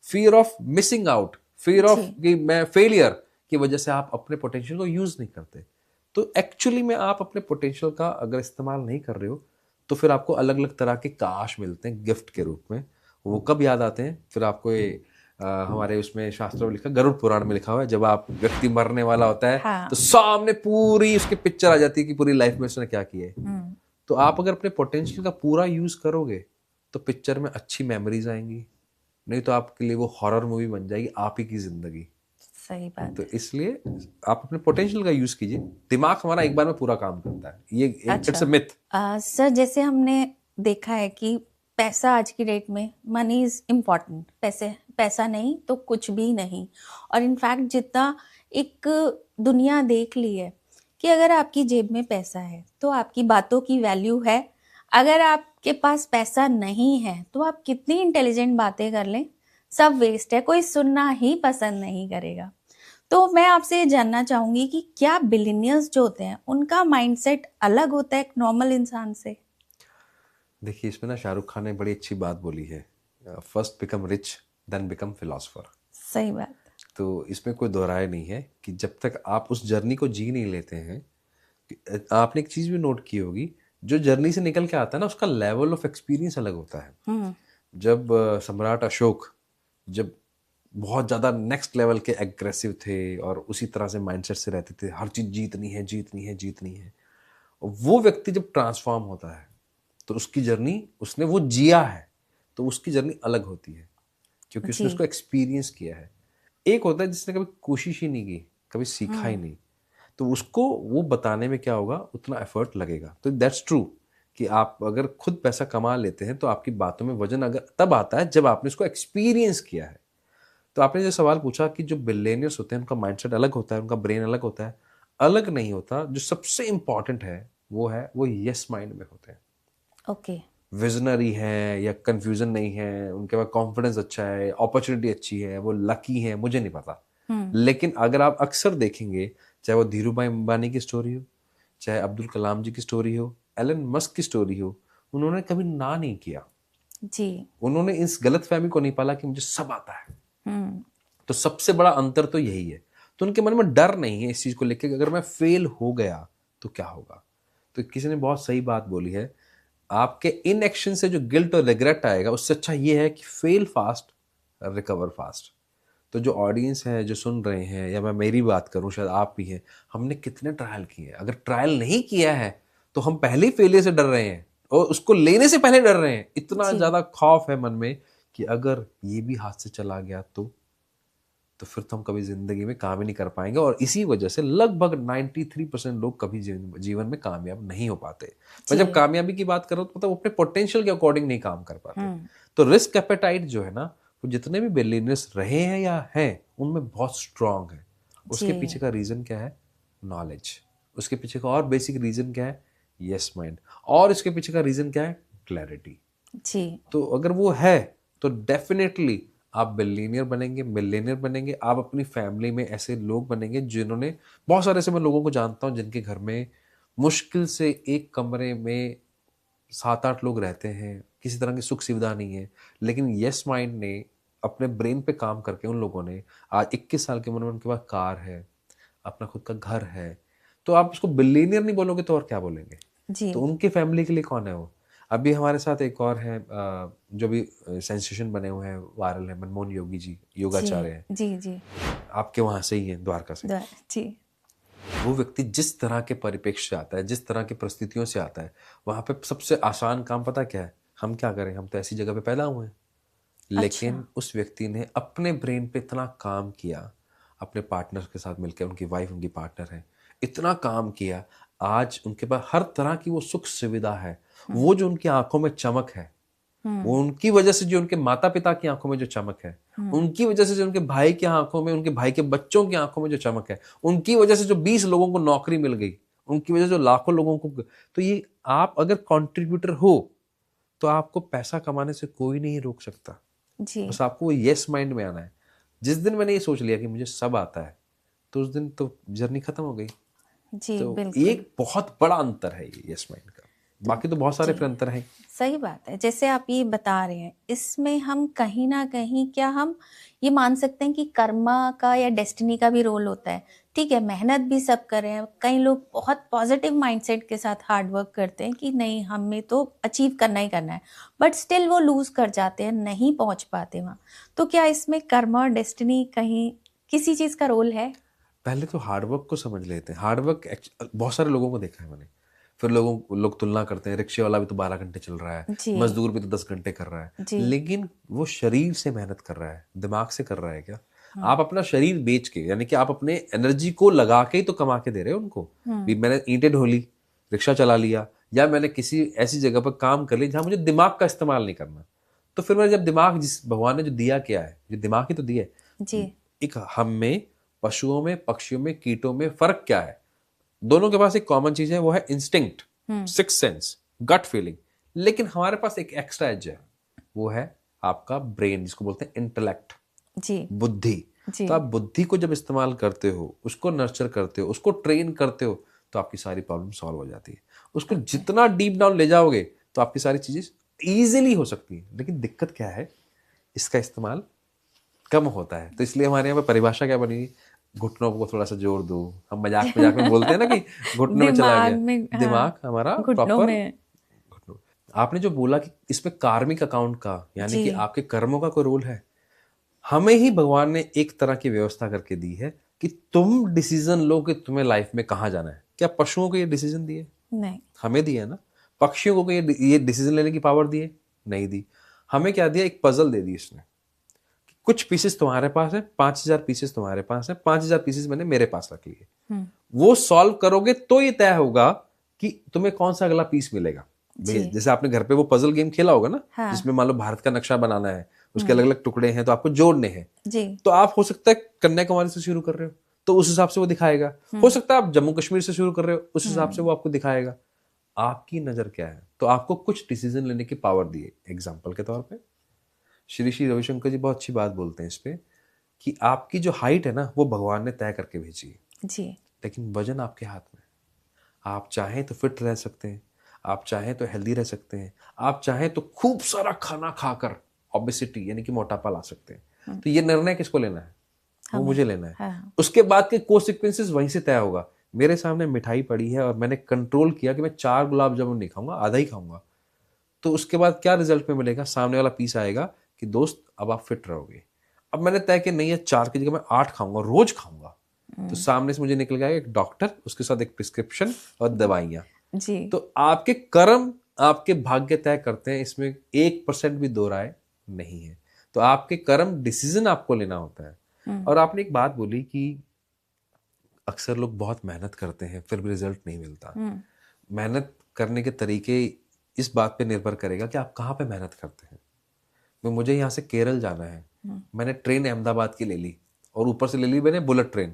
fear of missing out, fear of कि मैं फेलियर की वजह से आप अपने पोटेंशियल को यूज नहीं करते। तो एक्चुअली में आप अपने पोटेंशियल का अगर इस्तेमाल नहीं कर रहे हो, तो फिर आपको अलग अलग तरह के काश मिलते हैं गिफ्ट के रूप में। वो कब याद आते हैं? फिर आपको ये हमारे उसमें शास्त्रों में लिखा, गरुड़ पुराण में लिखा हुआ है, जब आप व्यक्ति मरने वाला होता है, हाँ। तो सामने पूरी उसकी पिक्चर आ जाती है कि पूरी लाइफ में उसने क्या किया है। तो आप अगर अपने पोटेंशियल का पूरा यूज करोगे, तो पिक्चर में अच्छी मेमोरीज आएंगी, नहीं तो आपके लिए वो हॉरर मूवी बन जाएगी, आप ही की जिंदगी। सही बात। तो इसलिए आप अपने पोटेंशियल का यूज कीजिए, दिमाग हमारा एक बार में पूरा काम करता है। ये इट्स अ मिथ। सर, जैसे हमने देखा है कि पैसा आज की डेट में, मनी इज इम्पॉर्टेंट, पैसा नहीं तो कुछ भी नहीं। और इनफैक्ट जितना एक दुनिया देख ली है कि अगर आपकी जेब में पैसा है तो आपकी बातों की वैल्यू है, अगर आपके पास पैसा नहीं है तो आप कितनी इंटेलिजेंट बातें कर लें, सब वेस्ट है, कोई सुनना ही पसंद नहीं करेगा। तो मैं आपसे ये जानना चाहूंगी कि क्या बिलियनियर्स जो होते हैं उनका माइंडसेट अलग होता है एक नॉर्मल इंसान से? देखिए, इसमें ना शाहरुख खान ने बड़ी अच्छी बात बोली है, first become rich then become philosopher. सही बात। तो इसमें कोई दोहराए नहीं है कि जब तक आप उस जर्नी को जी नहीं लेते हैं, आपने एक चीज भी नोट की होगी, जो जर्नी से निकल के आता है ना, उसका लेवल ऑफ एक्सपीरियंस अलग होता है। जब सम्राट अशोक जब बहुत ज्यादा नेक्स्ट लेवल के एग्रेसिव थे और उसी तरह से माइंडसेट से रहते थे, हर चीज जीतनी है जीतनी है जीतनी है, वो व्यक्ति जब ट्रांसफॉर्म होता है तो उसकी जर्नी, उसने वो जिया है तो उसकी जर्नी अलग होती है, क्योंकि उसने उसको एक्सपीरियंस किया है। एक होता है जिसने कभी कोशिश ही नहीं की, कभी सीखा ही नहीं, तो उसको वो बताने में क्या होगा, उतना एफर्ट लगेगा। तो दैट्स ट्रू कि आप अगर खुद पैसा कमा लेते हैं तो आपकी बातों में वजन अगर तब आता है जब आपने उसको एक्सपीरियंस किया है। तो आपने जो सवाल पूछा कि जो बिलियनियर्स होते हैं उनका माइंडसेट अलग होता है, उनका ब्रेन अलग होता है, अलग नहीं होता। जो सबसे इंपॉर्टेंट है वो यस माइंड में होते हैं। ओके। विजनरी है या कंफ्यूजन नहीं है, उनके पास कॉन्फिडेंस अच्छा है, अपॉर्चुनिटी अच्छी है, वो लकी है, मुझे नहीं पता। लेकिन अगर आप अक्सर देखेंगे, चाहे वो धीरू भाई अंबानी की स्टोरी हो, चाहे अब्दुल कलाम जी की स्टोरी हो, एलन मस्क की स्टोरी हो, उन्होंने कभी ना नहीं किया जी। उन्होंने इस गलतफहमी को नहीं पाला कि मुझे सब आता है। तो सबसे बड़ा अंतर तो यही है। तो उनके मन में डर नहीं है इस चीज को लेकर कि अगर मैं फेल हो गया तो क्या होगा। तो किसी ने बहुत सही बात बोली है, आपके इन एक्शन से जो गिल्ट और रिग्रेट आएगा, उससे अच्छा ये है कि फेल फास्ट रिकवर फास्ट। तो जो ऑडियंस है, जो सुन रहे हैं, या मैं मेरी बात करूं, शायद आप भी हैं, हमने कितने ट्रायल किए हैं। अगर ट्रायल नहीं किया है तो हम पहले ही फेलियर से डर रहे हैं, और उसको लेने से पहले डर रहे हैं, इतना जी। ज्यादा खौफ है मन में कि अगर ये भी हाथ से चला गया तो फिर तो हम कभी जिंदगी में काम ही नहीं कर पाएंगे। और इसी वजह से लगभग 93% लोग कभी जीवन में कामयाब नहीं हो पाते। मैं जब कामयाबी की बात कर रहा हूँ तो मतलब अपने पोटेंशियल के अकॉर्डिंग नहीं काम कर पाते। तो रिस्क एपेटाइट जो है ना, वो जितने भी बिलियनर्स रहे हैं या हैं उनमें बहुत स्ट्रांग है। उसके पीछे का रीजन क्या है? नॉलेज। उसके पीछे का और बेसिक रीजन क्या है? Yes mind. और इसके पीछे का रीजन क्या है? क्लैरिटी। जी। तो अगर वो है तो डेफिनेटली आप बिलियनियर बनेंगे, मिलियनियर बनेंगे। आप अपनी फैमिली में ऐसे लोग बनेंगे जिन्होंने, बहुत सारे ऐसे मैं लोगों को जानता हूं जिनके घर में मुश्किल से एक कमरे में 7-8 लोग रहते हैं, किसी तरह की सुख सुविधा नहीं है, लेकिन यस माइंड ने अपने ब्रेन पे काम करके उन लोगों ने आज 21 साल की उम्र में उनके पास कार है, अपना खुद का घर है। तो आप उसको बिलियनियर नहीं बोलोगे तो और क्या बोलेंगे? जी। तो उनकी फैमिली के लिए कौन है वो? अभी हमारे साथ एक और है जो भी सेंसेशन बने हुए हैं, वायरल है, मनमोहन योगी जी, योगाचार्य हैं, जी। जी। आपके वहां से ही हैं, द्वारका से। जी। वो व्यक्ति जिस तरह के परिप्रेक्ष्य से आता है, जिस तरह की परिस्थितियों से आता है, वहां पे सबसे आसान काम पता क्या है? हम क्या करें, हम तो ऐसी जगह पे पैदा हुए हैं। लेकिन उस व्यक्ति ने अपने ब्रेन पे इतना काम किया, अपने पार्टनर के साथ मिलकर, उनकी वाइफ उनकी पार्टनर है, इतना काम किया, आज उनके पास हर तरह की वो सुख सुविधा है। वो जो उनकी आंखों में चमक है, वो उनकी वजह से जो उनके माता पिता की आंखों में जो चमक है, उनकी वजह से जो उनके भाई की आंखों में, उनके भाई के बच्चों की आंखों में जो चमक है, उनकी वजह से जो 20 लोगों को नौकरी मिल गई, उनकी वजह से जो लाखों लोगों को। तो ये आप अगर कंट्रीब्यूटर हो तो आपको पैसा कमाने से कोई नहीं रोक सकता। जी। बस आपको वो यस माइंड में आना है। जिस दिन मैंने ये सोच लिया कि मुझे सब आता है, तो उस दिन तो जर्नी खत्म हो गई। जी, तो बिल्कुल। एक बहुत बड़ा अंतर है ये यस माइंड का। बाकी तो बहुत सारे जी। फिर अंतर है। सही बात है। जैसे आप ये बता रहे हैं, इसमें हम कहीं न कहीं क्या हम ये मान सकते हैं कि कर्मा का या डेस्टिनी का भी रोल होता है। ठीक है, मेहनत भी सब कर रहे हैं। कई लोग बहुत पॉजिटिव माइंडसेट के साथ हार्ड वर्क करते हैं कि नहीं, हमें तो अचीव करना ही करना है, बट स्टिल वो लूज़ कर जाते हैं, नहीं पहुँच पाते वहाँ। तो क्या इसमें कर्मा और डेस्टिनी कहीं किसी चीज़ का रोल है? पहले तो हार्डवर्क को समझ लेते हैं। हार्डवर्क बहुत सारे लोगों को देखा है मैंने। फिर लोग तुलना करते हैं, रिक्शे वाला भी तो 12 घंटे चल रहा है, जी। मजदूर भी तो 10 घंटे कर रहा है। जी। लेकिन वो शरीर से मेहनत कर रहा है, दिमाग से कर रहा है क्या? आप अपना शरीर बेच के, यानी कि आप अपने एनर्जी को लगा के ही तो कमा के दे रहे हो उनको। भी मैंने ईंटें ढो ली, रिक्शा चला लिया, या मैंने किसी ऐसी जगह पर काम कर लिया जहां मुझे दिमाग का इस्तेमाल नहीं करना। तो फिर मैंने जब दिमाग, जिस भगवान ने जो दिया क्या है, जो दिमाग ही तो दिया है। जी। एक हम में, पशुओं में, पक्षियों में, कीटों में फर्क क्या है? दोनों के पास एक कॉमन चीज है, वो है instinct, six sense, gut feeling. लेकिन हमारे पास एक एक्स्ट्रा एज है, वो है आपका ब्रेन, जिसको बोलते हैं इंटेलेक्ट, जी। बुद्धि। जी। तो आप बुद्धि को जब इस्तेमाल करते हो, उसको नर्चर करते हो, उसको ट्रेन करते हो, तो आपकी सारी प्रॉब्लम सॉल्व हो जाती है। उसको जितना डीप डाउन ले जाओगे तो आपकी सारी चीजें इजीली हो सकती है। लेकिन दिक्कत क्या है, इसका इस्तेमाल कम होता है। तो इसलिए हमारे यहाँ पे परिभाषा क्या बनी, घुटनों को थोड़ा सा जोर दो। हम मजाक मजाक में बोलते हैं ना कि घुटनों में चला दिमाग गया, में, हाँ, दिमाग हमारा घुटनों प्रॉपर में। घुटनों। आपने जो बोला कि इसमें कार्मिक अकाउंट का, यानी जी। कि आपके कर्मों का कोई रोल है, हमें ही भगवान ने एक तरह की व्यवस्था करके दी है कि तुम डिसीजन लो कि तुम्हें लाइफ में कहाँ जाना है। क्या पशुओं को ये डिसीजन दिए? नहीं। हमें दिया है ना। पक्षियों को ये डिसीजन लेने की पावर दी है? नहीं दी। हमें क्या दिया? एक पजल दे दी इसने। कुछ पीसेस तुम्हारे पास है, 5000 पीसेस तुम्हारे पास है, 5000 पीसेस मैंने मेरे पास रख लिए। वो सॉल्व करोगे तो ये तय होगा कि तुम्हें कौन सा अगला पीस मिलेगा। जैसे आपने घर पे वो पजल गेम खेला होगा ना, हाँ। जिसमें मान लो भारत का नक्शा बनाना है, उसके अलग अलग टुकड़े हैं, तो आपको जोड़ने हैं। जी। तो आप हो सकता है कन्याकुमारी से शुरू कर रहे हो, तो उस हिसाब से वो दिखाएगा। हो सकता है आप जम्मू कश्मीर से शुरू कर रहे हो, उस हिसाब से वो आपको दिखाएगा। आपकी नजर क्या है? तो आपको कुछ डिसीजन लेने की पावर दी है। एग्जाम्पल के तौर पर श्री श्री रविशंकर जी बहुत अच्छी बात बोलते हैं इस पे, कि आपकी जो हाइट है ना, वो भगवान ने तय करके भेजी है। जी। लेकिन वजन आपके हाथ में। आप चाहें तो फिट रह सकते हैं, आप चाहें तो हेल्दी रह सकते हैं, आप चाहें तो खूब सारा खाना खाकर ओबेसिटी यानी कि मोटापा ला सकते हैं। तो ये निर्णय किसको लेना है? वो मुझे लेना है। हाँ। उसके बाद के कोसिक्वेंसेस वहीं से तय होगा। मेरे सामने मिठाई पड़ी है और मैंने कंट्रोल किया कि मैं 4 गुलाब जामुन नहीं खाऊंगा, आधा ही खाऊंगा। तो उसके बाद क्या रिजल्ट में मिलेगा? सामने वाला पीस आएगा कि दोस्त अब आप फिट रहोगे। अब मैंने तय किया नहीं है, 4 की जगह मैं 8 खाऊंगा, रोज खाऊंगा। तो सामने से मुझे निकल गया एक डॉक्टर, उसके साथ एक प्रिस्क्रिप्शन और दवाइयां। जी। तो आपके कर्म आपके भाग्य तय करते हैं, इसमें 1% भी दो राय नहीं है। तो आपके कर्म डिसीजन आपको लेना होता है। और आपने एक बात बोली कि अक्सर लोग बहुत मेहनत करते हैं फिर भी रिजल्ट नहीं मिलता। मेहनत करने के तरीके इस बात पे निर्भर करेगा कि आप कहाँ पे मेहनत करते हैं। मुझे यहाँ से केरल जाना है, मैंने ट्रेन अहमदाबाद की ले ली और ऊपर से ले ली मैंने बुलेट ट्रेन।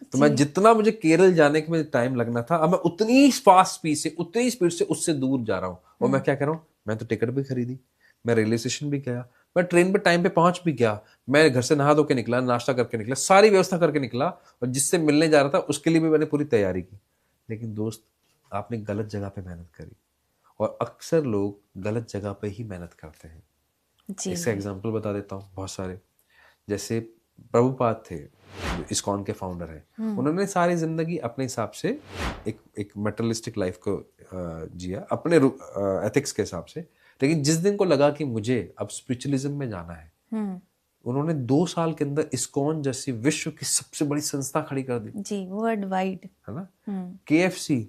तो मैं जितना मुझे केरल जाने के में टाइम लगना था, अब मैं उतनी फास्ट स्पीड से, उतनी स्पीड से उससे दूर जा रहा हूँ। और मैं क्या कर रहा हूँ, मैं तो टिकट भी खरीदी, मैं रेलवे स्टेशन भी गया, मैं ट्रेन पे टाइम पे पहुंच भी गया, मैं घर से नहा धो के निकला, नाश्ता करके निकला, सारी व्यवस्था करके निकला, और जिससे मिलने जा रहा था उसके लिए भी मैंने पूरी तैयारी की। लेकिन दोस्त, आपने गलत जगह पे मेहनत करी। और अक्सर लोग गलत जगह पे ही मेहनत करते हैं। इसका एग्जाम्पल बता देता हूँ, बहुत सारे। जैसे प्रभुपाद थे, इस्कॉन के फाउंडर हैं, उन्होंने सारी जिंदगी अपने हिसाब से एक मटेरियलिस्टिक लाइफ को जिया, अपने एथिक्स के हिसाब से। लेकिन जिस दिन को लगा कि मुझे अब स्पिरिचुअलिज्म में जाना है, उन्होंने 2 साल के अंदर इस्कॉन जैसी विश्व की सबसे बड़ी संस्था खड़ी कर दी जी, वर्ल्ड वाइड, है ना। KFC,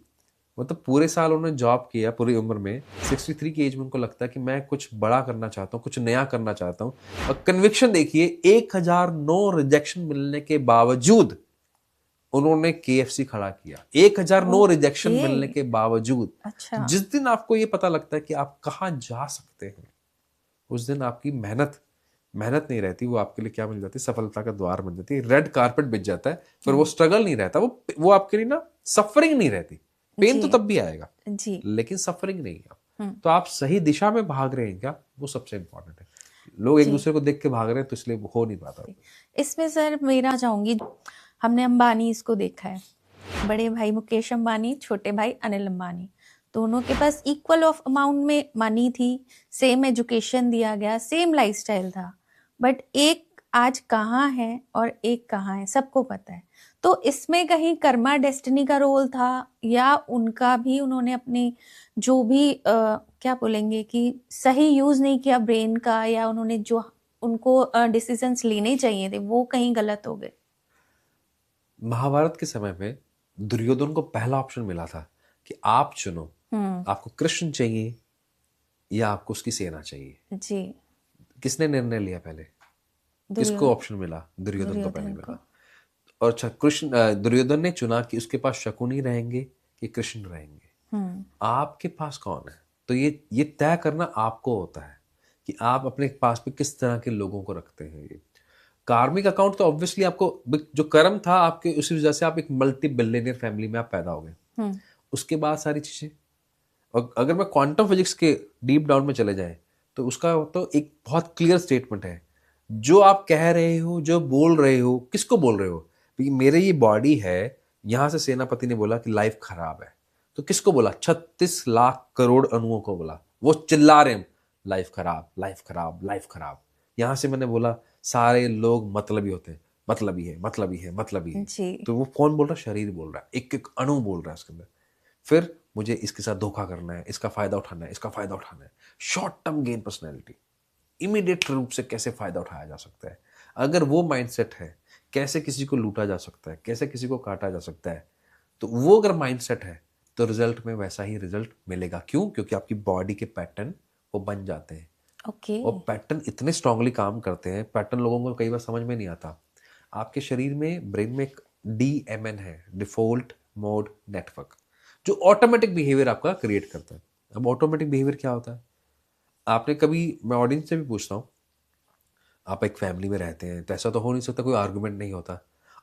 मतलब पूरे साल उन्होंने जॉब किया, पूरी उम्र में 63 की एज में उनको लगता है कि मैं कुछ बड़ा करना चाहता हूँ, कुछ नया करना चाहता हूँ। और कन्विक्शन देखिए, 1009 रिजेक्शन मिलने के बावजूद उन्होंने KFC खड़ा किया। 1009 रिजेक्शन मिलने के बावजूद। अच्छा। जिस दिन आपको ये पता लगता है कि आप कहाँ जा सकते हैं, उस दिन आपकी मेहनत नहीं रहती, वो आपके लिए क्या मिल जाती है, सफलता का द्वार बन जाती है, रेड कारपेट बिछ जाता है। फिर वो स्ट्रगल नहीं रहता, वो आपके लिए ना सफरिंग नहीं रहती। पेन तो तब भी आएगा जी, लेकिन सफरिंग नहीं है। तो आप सही दिशा में भाग रहे हैं क्या, वो सबसे इंपॉर्टेंट है। लोग एक दूसरे को देख के भाग रहे हैं, तो इसलिए हो नहीं पाता। इसमें सर मेरा चाहूंगी, हमने अंबानी इसको देखा है, बड़े भाई मुकेश अंबानी, छोटे भाई अनिल अंबानी, दोनों के पास इक्वल ऑफ अमाउंट में मनी थी, सेम एजुकेशन दिया गया, सेम लाइफस्टाइल था, बट एक आज कहाँ है और एक कहाँ है सबको पता है। तो इसमें कहीं कर्मा डेस्टिनी का रोल था, या उनका भी उन्होंने अपनी जो भी क्या बोलेंगे कि सही यूज नहीं किया ब्रेन का, या उन्होंने जो उनको डिसीजंस लेने चाहिए थे वो कहीं गलत हो गए। महाभारत के समय में दुर्योधन को पहला ऑप्शन मिला था कि आप चुनो, आपको कृष्ण चाहिए या आपको उसकी सेना चाहिए। जी, किसने निर्णय लिया पहले, किसको ऑप्शन मिला? दुर्योधन को पहले मिला। और अच्छा, दुर्योधन ने चुना कि उसके पास शकुनी रहेंगे कि कृष्ण रहेंगे। आपके पास कौन है? तो ये तय करना आपको होता है कि आप अपने पास पे किस तरह के लोगों को रखते हैं। ये कार्मिक अकाउंट तो ऑब्वियसली आपको, जो कर्म था आपके, उसी वजह से आप एक मल्टी बिलियनियर फैमिली में आप पैदा हो गए। उसके बाद सारी चीजें, और अगर मैं क्वांटम फिजिक्स के डीप डाउन में चले जाए तो उसका तो एक बहुत क्लियर स्टेटमेंट है। जो आप कह रहे हो, जो बोल रहे हो, किसको बोल रहे हो? मेरे ये बॉडी है, यहां से सेनापति ने बोला कि लाइफ खराब है, तो किसको बोला? 36 लाख करोड़ अणुओं को बोला। वो चिल्ला रहे हैं, लाइफ खराब, लाइफ खराब, लाइफ खराब। यहां से मैंने बोला सारे लोग मतलबी होते हैं, मतलबी है, मतलबी है, मतलबी है। तो वो कौन बोल रहा है? शरीर बोल रहा है, एक एक अणु बोल रहा है उसके अंदर। फिर मुझे इसके साथ धोखा करना है, इसका फायदा उठाना है, इसका फायदा उठाना है। Short term gain personality, immediate रूप से कैसे फायदा उठाया जा सकता है, अगर वो माइंडसेट है, कैसे किसी को लूटा जा सकता है, कैसे किसी को काटा जा सकता है, तो वो अगर माइंडसेट है तो रिजल्ट में वैसा ही रिजल्ट मिलेगा। क्यों? क्योंकि आपकी बॉडी के पैटर्न वो बन जाते हैं। और पैटर्न इतने स्ट्रांगली काम करते हैं, पैटर्न लोगों को कई बार समझ में नहीं आता। आपके शरीर में, ब्रेन में एक DMN है, डिफॉल्ट मोड नेटवर्क, जो ऑटोमेटिक बिहेवियर आपका क्रिएट करता है। अब ऑटोमेटिक बिहेवियर क्या होता है? आपने कभी, मैं ऑडियंस से भी पूछता हूँ, आप एक फैमिली में रहते हैं तो ऐसा तो हो नहीं सकता कोई आर्गुमेंट नहीं होता।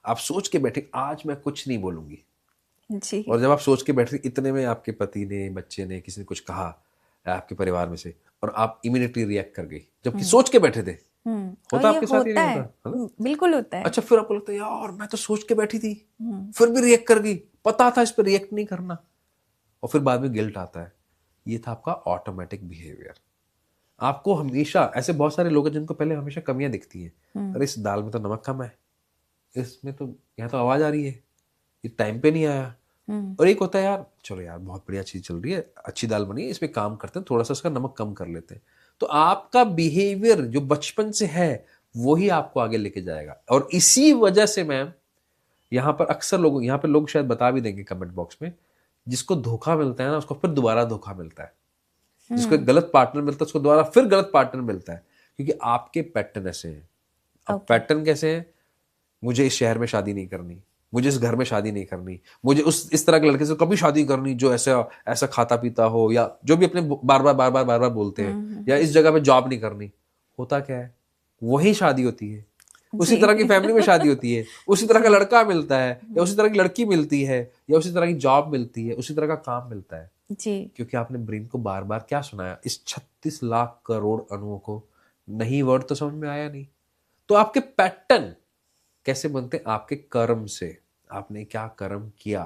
आप सोच के बैठे आज मैं कुछ नहीं बोलूंगी जी, और जब आप सोच के बैठे इतने में आपके पति ने, बच्चे ने, किसी ने कुछ कहा आपके परिवार में से, और आप इमीडिएटली रिएक्ट कर गई जबकि सोच के बैठे थे। होता आपके साथ? नहीं होता? बिल्कुल होता है। अच्छा, फिर आपको लगता है यार मैं तो सोच के बैठी थी, फिर भी रिएक्ट कर गई, पता था इस पर रिएक्ट नहीं करना, और फिर बाद में गिल्ट आता है। ये था आपका ऑटोमेटिक बिहेवियर। आपको हमेशा, ऐसे बहुत सारे लोग हैं जिनको पहले हमेशा कमियां दिखती हैं। अरे इस दाल में तो नमक कम है, इसमें तो, यहाँ तो आवाज आ रही है, ये टाइम पे नहीं आया। और एक होता है यार, चलो यार बहुत बढ़िया चीज चल रही है, अच्छी दाल बनी है, इसमें काम करते हैं, थोड़ा सा इसका नमक कम कर लेते हैं। तो आपका बिहेवियर जो बचपन से है वही आपको आगे लेके जाएगा। और इसी वजह से मैम, यहाँ पर अक्सर लोग, यहाँ पर लोग शायद बता भी देंगे कमेंट बॉक्स में, जिसको धोखा मिलता है ना उसको फिर दोबारा धोखा मिलता है। जिसको एक गलत पार्टनर मिलता है उसको दोबारा फिर गलत पार्टनर मिलता है, क्योंकि आपके पैटर्न ऐसे हैं। अब पैटर्न कैसे हैं? मुझे इस शहर में शादी नहीं करनी, मुझे इस घर में शादी नहीं करनी, मुझे इस तरह के लड़के से कभी शादी करनी जो ऐसा ऐसा खाता पीता हो, या जो भी अपने बार बार बोलते हैं, या इस जगह पे जॉब नहीं करनी। होता क्या है, वही शादी होती है, उसी तरह की फैमिली में शादी होती है, उसी तरह का लड़का मिलता है, या उसी तरह की लड़की मिलती है, या उसी तरह की जॉब मिलती है, उसी तरह का काम मिलता है जी। क्योंकि आपने ब्रेन को बार बार क्या सुनाया, इस 36 लाख करोड़ अणुओं को नहीं वर्ड तो समझ में आया नहीं। तो आपके पैटर्न कैसे बनते? आपके कर्म से। आपने क्या कर्म किया,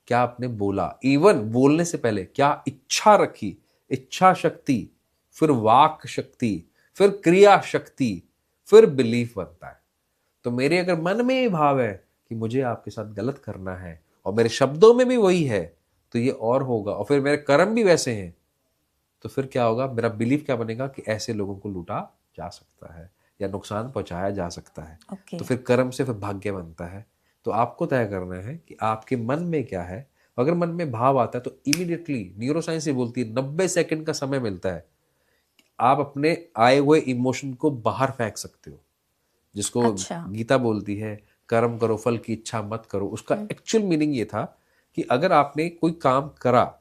क्या आपने बोला, इवन बोलने से पहले क्या इच्छा रखी, इच्छा शक्ति, फिर वाक शक्ति, फिर क्रिया शक्ति, फिर बिलीफ बनता है। तो मेरे अगर मन में ये भाव है कि मुझे आपके साथ गलत करना है और मेरे शब्दों में भी वही है, तो ये और होगा, और फिर मेरे कर्म भी वैसे हैं, तो फिर क्या होगा, मेरा बिलीफ क्या बनेगा कि ऐसे लोगों को लूटा जा सकता है या नुकसान पहुंचाया जा सकता है। तो फिर कर्म से फिर भाग्य बनता है। तो आपको तय करना है कि आपके मन में क्या है। अगर मन में भाव आता है तो इमीडिएटली न्यूरोसाइंस ये बोलती है 90 सेकंड का समय मिलता है, आप अपने आए हुए इमोशन को बाहर फेंक सकते हो, जिसको अच्छा। गीता बोलती है कर्म करो फल की इच्छा मत करो। उसका एक्चुअल मीनिंग ये था कि अगर आपने कोई काम करा,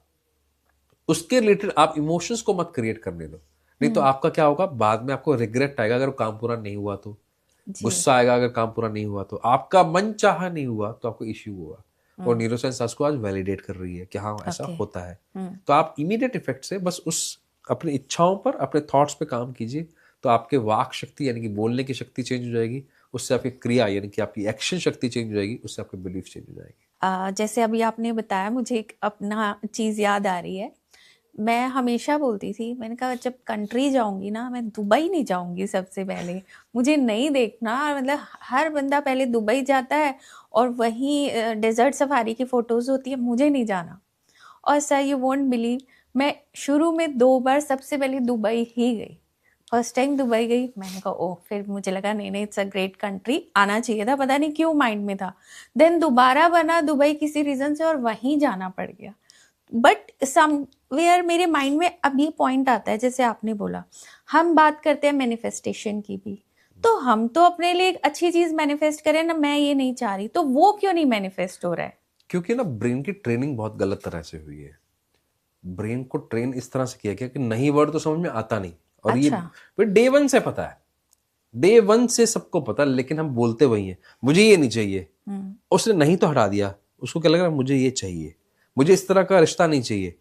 उसके रिलेटेड आप इमोशंस को मत क्रिएट करने दो, नहीं तो आपका क्या होगा, बाद में आपको रिग्रेट आएगा अगर काम पूरा नहीं हुआ तो, गुस्सा आएगा अगर काम पूरा नहीं हुआ तो, आपका मन चाहा नहीं हुआ तो आपको इश्यू हुआ। और न्यूरोसाइंस उसको आज वैलिडेट कर रही है कि हाँ ऐसा होता है। तो आप इमीडिएट इफेक्ट से बस उस अपनी इच्छाओं पर, अपने थॉट्स पे काम कीजिए, तो आपके वाक शक्ति यानी कि बोलने की शक्ति चेंज हो जाएगी, उससे आपकी क्रिया यानी कि आपकी एक्शन शक्ति चेंज हो जाएगी, उससे आपकी बिलीफ चेंज हो जाएगी। जैसे अभी आपने बताया, मुझे एक अपना चीज़ याद आ रही है। मैं हमेशा बोलती थी, मैंने कहा जब कंट्री जाऊंगी ना, मैं दुबई नहीं जाऊंगी सबसे पहले, मुझे नहीं देखना। मतलब हर बंदा पहले दुबई जाता है और वहीं डेजर्ट सफारी की फोटोज होती है, मुझे नहीं जाना। और सर यू वोंट बिलीव, मैं शुरू में 2 बार सबसे पहले दुबई ही गई। फर्स्ट टाइम दुबई गई, मैंने कहा ओह, फिर मुझे लगा नहीं नहीं इट्स अ ग्रेट कंट्री, आना चाहिए था, पता नहीं क्यों माइंड में था। देन दोबारा बना दुबई किसी रीजन से और वहीं जाना पड़ गया। बट समवेयर मेरे माइंड में अब ये पॉइंट आता है, जैसे आपने बोला हम बात करते हैं मैनिफेस्टेशन की भी, तो हम तो अपने लिए एक अच्छी चीज मैनिफेस्ट करें ना, मैं ये नहीं चाह रही, तो वो क्यों नहीं मैनिफेस्ट हो रहा है? क्योंकि ना ब्रेन की ट्रेनिंग बहुत गलत तरह से हुई है। ब्रेन को ट्रेन इस तरह से किया गया कि नहीं वर्ड तो समझ में आता नहीं, और ये फिर डे वन से पता है, डे वन से सबको पता, लेकिन हम बोलते वही हैं, मुझे ये नहीं चाहिए। उसने नहीं तो हटा दिया, उसको क्या लग रहा है, मुझे ये चाहिए, मुझे इस तरह का रिश्ता नहीं चाहिए,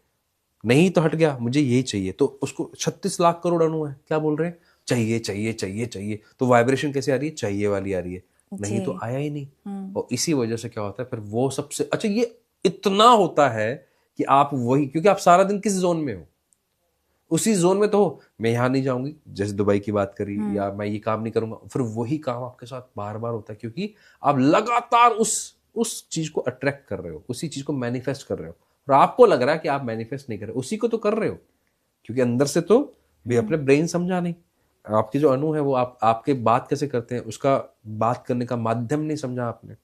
नहीं तो हट गया, मुझे यही चाहिए। तो उसको 36 लाख करोड़ अणु है, क्या बोल रहे हैं, चाहिए चाहिए चाहिए चाहिए। तो वाइब्रेशन कैसे आ रही है, चाहिए वाली आ रही है, नहीं तो आया ही नहीं। और इसी वजह से क्या होता है, फिर वो सबसे अच्छा ये इतना होता है कि आप वही, क्योंकि आप सारा दिन किस जोन में हो, उसी जोन में तो हो, मैं यहाँ नहीं जाऊंगी, जैसे दुबई की बात करी, या मैं ये काम नहीं करूंगा, फिर वही काम आपके साथ बार बार होता है, क्योंकि आप लगातार उस चीज को अट्रैक्ट कर रहे हो, उसी चीज को मैनिफेस्ट कर रहे हो, और आपको लग रहा है कि आप मैनिफेस्ट नहीं कर रहे, उसी को तो कर रहे हो, क्योंकि अंदर से तो भी अपने ब्रेन समझा नहीं, आपके जो अणु है वो आपके बात कैसे करते हैं, उसका बात करने का माध्यम नहीं समझा आपने।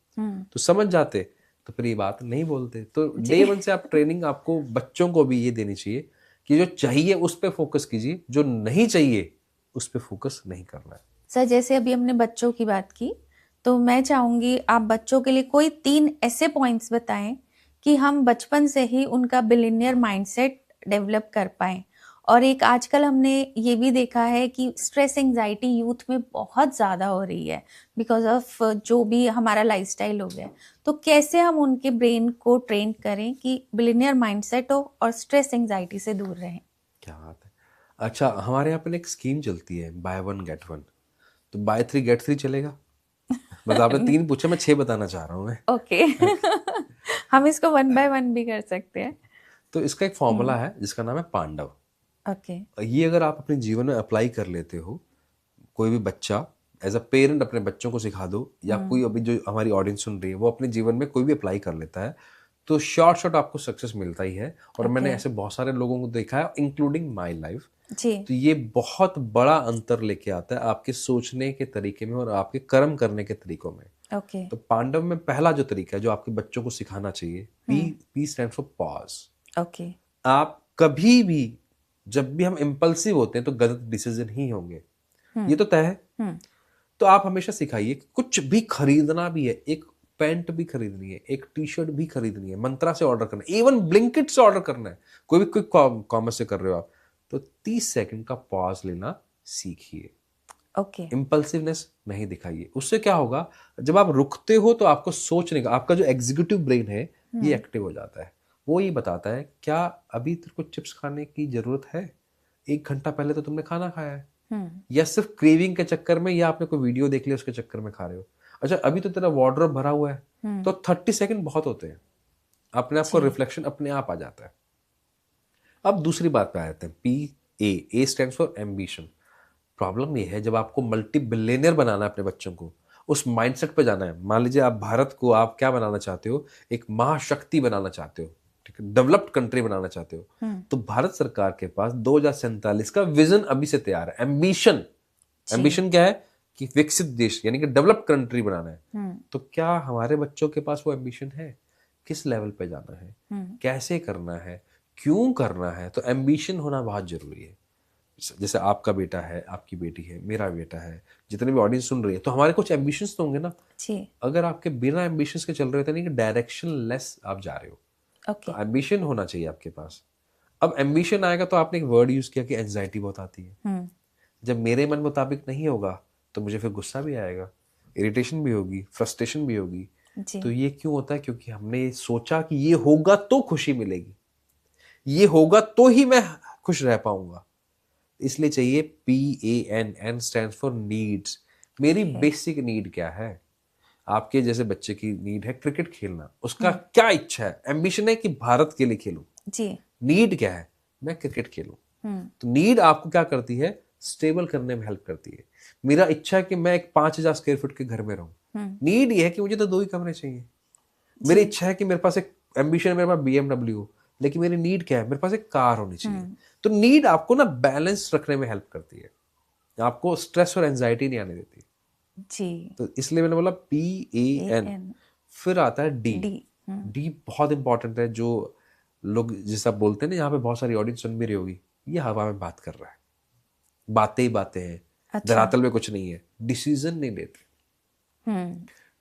तो समझ जाते तो फिर ये बात नहीं बोलते। तो डे वन से आप ट्रेनिंग, आपको बच्चों को भी ये देनी चाहिए कि जो चाहिए उस पर फोकस कीजिए, जो नहीं चाहिए उस पर फोकस नहीं करना है। सर जैसे अभी हमने बच्चों की बात की, तो मैं चाहूंगी आप बच्चों के लिए कोई 3 ऐसे पॉइंट्स बताएं कि हम बचपन से ही उनका बिलियनियर माइंडसेट डेवलप कर पाएं। और एक आजकल हमने ये भी देखा है कि स्ट्रेस एंजाइटी यूथ में बहुत ज़्यादा हो रही है बिकॉज ऑफ जो भी हमारा लाइफस्टाइल हो गया। तो कैसे हम उनके ब्रेन को ट्रेन करें कि बिलियनियर माइंडसेट हो और स्ट्रेस एंजाइटी से दूर रहें? क्या बात है। अच्छा, हमारे यहाँ पे एक स्कीम चलती है, बाय 1 गेट 1, तो बाय 3 गेट 3 चलेगा? मतलब आपने 3 पूछा, मैं 6 बताना चाह रहा हूँ मैं। ओके हम इसको 1 बाय 1 भी कर सकते हैं। तो इसका एक फॉर्मूला है जिसका नाम है पांडव। ओके। ये अगर आप अपने जीवन में अप्लाई कर लेते हो, कोई भी बच्चा एज अ पेरेंट अपने बच्चों को सिखा दो, या कोई अभी जो हमारी ऑडियंस सुन रही है वो अपने जीवन में कोई भी अप्लाई कर लेता है, तो शॉर्ट आपको सक्सेस मिलता ही है। और मैंने ऐसे बहुत सारे लोगों को देखा है, इंक्लूडिंग माई लाइफ। तो ये बहुत बड़ा अंतर लेके आता है आपके सोचने के तरीके में और आपके कर्म करने के तरीकों में। तो पांडव में पहला जो तरीका है जो आपके बच्चों को सिखाना चाहिए, पी स्टैंड्स फॉर पॉज। आप कभी भी जब भी हम इम्पल्सिव होते हैं तो गलत डिसीजन ही होंगे, ये तो तय है। तो आप हमेशा सिखाइए कि कुछ भी खरीदना भी है, एक पैंट भी खरीदनी है, एक टी शर्ट भी खरीदनी है, मंत्रा से ऑर्डर करना है, इवन ब्लिंकिट से ऑर्डर करना है, कोई भी क्विक कॉमर्स से कर रहे हो आप, तो 30 सेकंड का पॉज लेना सीखिए। ओके। इंपल्सिवनेस नहीं दिखाइए। उससे क्या होगा, जब आप रुकते हो तो आपको सोचने का, आपका जो एग्जीक्यूटिव ब्रेन है ये एक्टिव हो जाता है। वो ये बताता है क्या अभी तेरे को चिप्स खाने की जरूरत है, 1 घंटा पहले तो तुमने खाना खाया है, या सिर्फ क्रेविंग के चक्कर में, या आपने कोई वीडियो देख लिया उसके चक्कर में खा रहे हो। अच्छा अभी तो तेरा वार्डरोब भरा हुआ है, तो 30 सेकंड बहुत होते हैं, अपने आप को रिफ्लेक्शन अपने आप आ जाता है। अब दूसरी बात पे आ जाते हैं, ए स्टैंड्स फॉर एम्बिशन। प्रॉब्लम ये है जब आपको मल्टी बिलियनियर बनाना है अपने बच्चों को, उस माइंडसेट पे जाना है। मान लीजिए आप भारत को आप क्या बनाना चाहते हो, एक महाशक्ति बनाना चाहते हो, ठीक है, डेवलप्ड कंट्री बनाना चाहते हो, तो भारत सरकार के पास 2047 का विजन अभी से तैयार है। एम्बिशन, एम्बिशन क्या है कि विकसित देश यानी कि डेवलप्ड कंट्री बनाना है। तो क्या हमारे बच्चों के पास वो एम्बिशन है? किस लेवल पे जाना है, कैसे करना है, क्यों करना है? तो एम्बिशन होना बहुत जरूरी है। जैसे आपका बेटा है, आपकी बेटी है, मेरा बेटा है, जितने भी ऑडियंस सुन रही है, तो हमारे कुछ एम्बिशंस तो होंगे ना जी। अगर आपके बिना एम्बिशंस के चल रहे होते नहीं कि डायरेक्शन लेस आप जा रहे हो, ओके। तो एम्बिशन होना चाहिए आपके पास। अब एम्बिशन आएगा तो आपने एक वर्ड यूज किया कि एंजाइटी बहुत आती है। जब मेरे मन मुताबिक नहीं होगा तो मुझे फिर गुस्सा भी आएगा, इरिटेशन भी होगी, फ्रस्ट्रेशन भी होगी। जी। तो ये क्यों होता है? क्योंकि हमने ये सोचा कि ये होगा तो खुशी मिलेगी, ये होगा तो ही मैं खुश रह पाऊंगा। इसलिए चाहिए PAN, N stand for needs. मेरी बेसिक नीड क्या है? आपके जैसे बच्चे की नीड है क्रिकेट खेलना, उसका क्या इच्छा है? एम्बिशन है कि भारत के लिए खेलूं। जी। नीड क्या है? मैं क्रिकेट खेलूं। तो नीड आपको क्या करती है? स्टेबल करने में हेल्प करती है। मेरा इच्छा है कि मैं एक 5000 स्क्वायर फीट के घर में रहूं। नीड ये है कि मुझे तो 2 ही कमरे चाहिए। मेरी इच्छा है कि मेरे पास एक एम्बिशन है, मेरे पास BMW हो, लेकिन मेरी नीड क्या है? मेरे पास एक कार होनी चाहिए। तो नीड आपको ना बैलेंस रखने में हेल्प करती है, आपको स्ट्रेस और एंजाइटी नहीं आने देती। जी। तो इसलिए मैंने बोला PAN। फिर आता है D। डी बहुत इंपॉर्टेंट है। जो लोग जैसे आप बोलते हैं ना, यहाँ पे बहुत सारी ऑडियंस सुन भी रही होगी, ये हवा में बात कर रहा है, बातें ही बातें हैं, अच्छा। धरातल में कुछ नहीं है, डिसीजन नहीं लेते।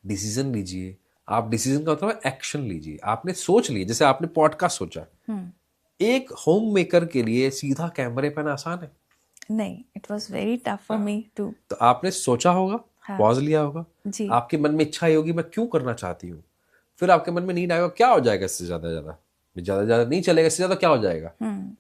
डिसीजन लीजिए। आप डिसीजन का मतलब एक्शन लीजिए। आपने सोच लिया, जैसे आपने पॉडकास्ट सोचा, एक होम मेकर के लिए सीधा कैमरे पे आना आसान है? नहीं, it was very tough for me too. तो आपने सोचा होगा, पॉज लिया होगा, जी। आपके मन में इच्छा होगी मैं क्यों करना चाहती हूँ, फिर आपके मन में नीड आएगा क्या हो जाएगा इससे ज्यादा ज्यादा, ज्यादा ज्यादा नहीं चलेगा, इससे ज्यादा क्या हो जाएगा,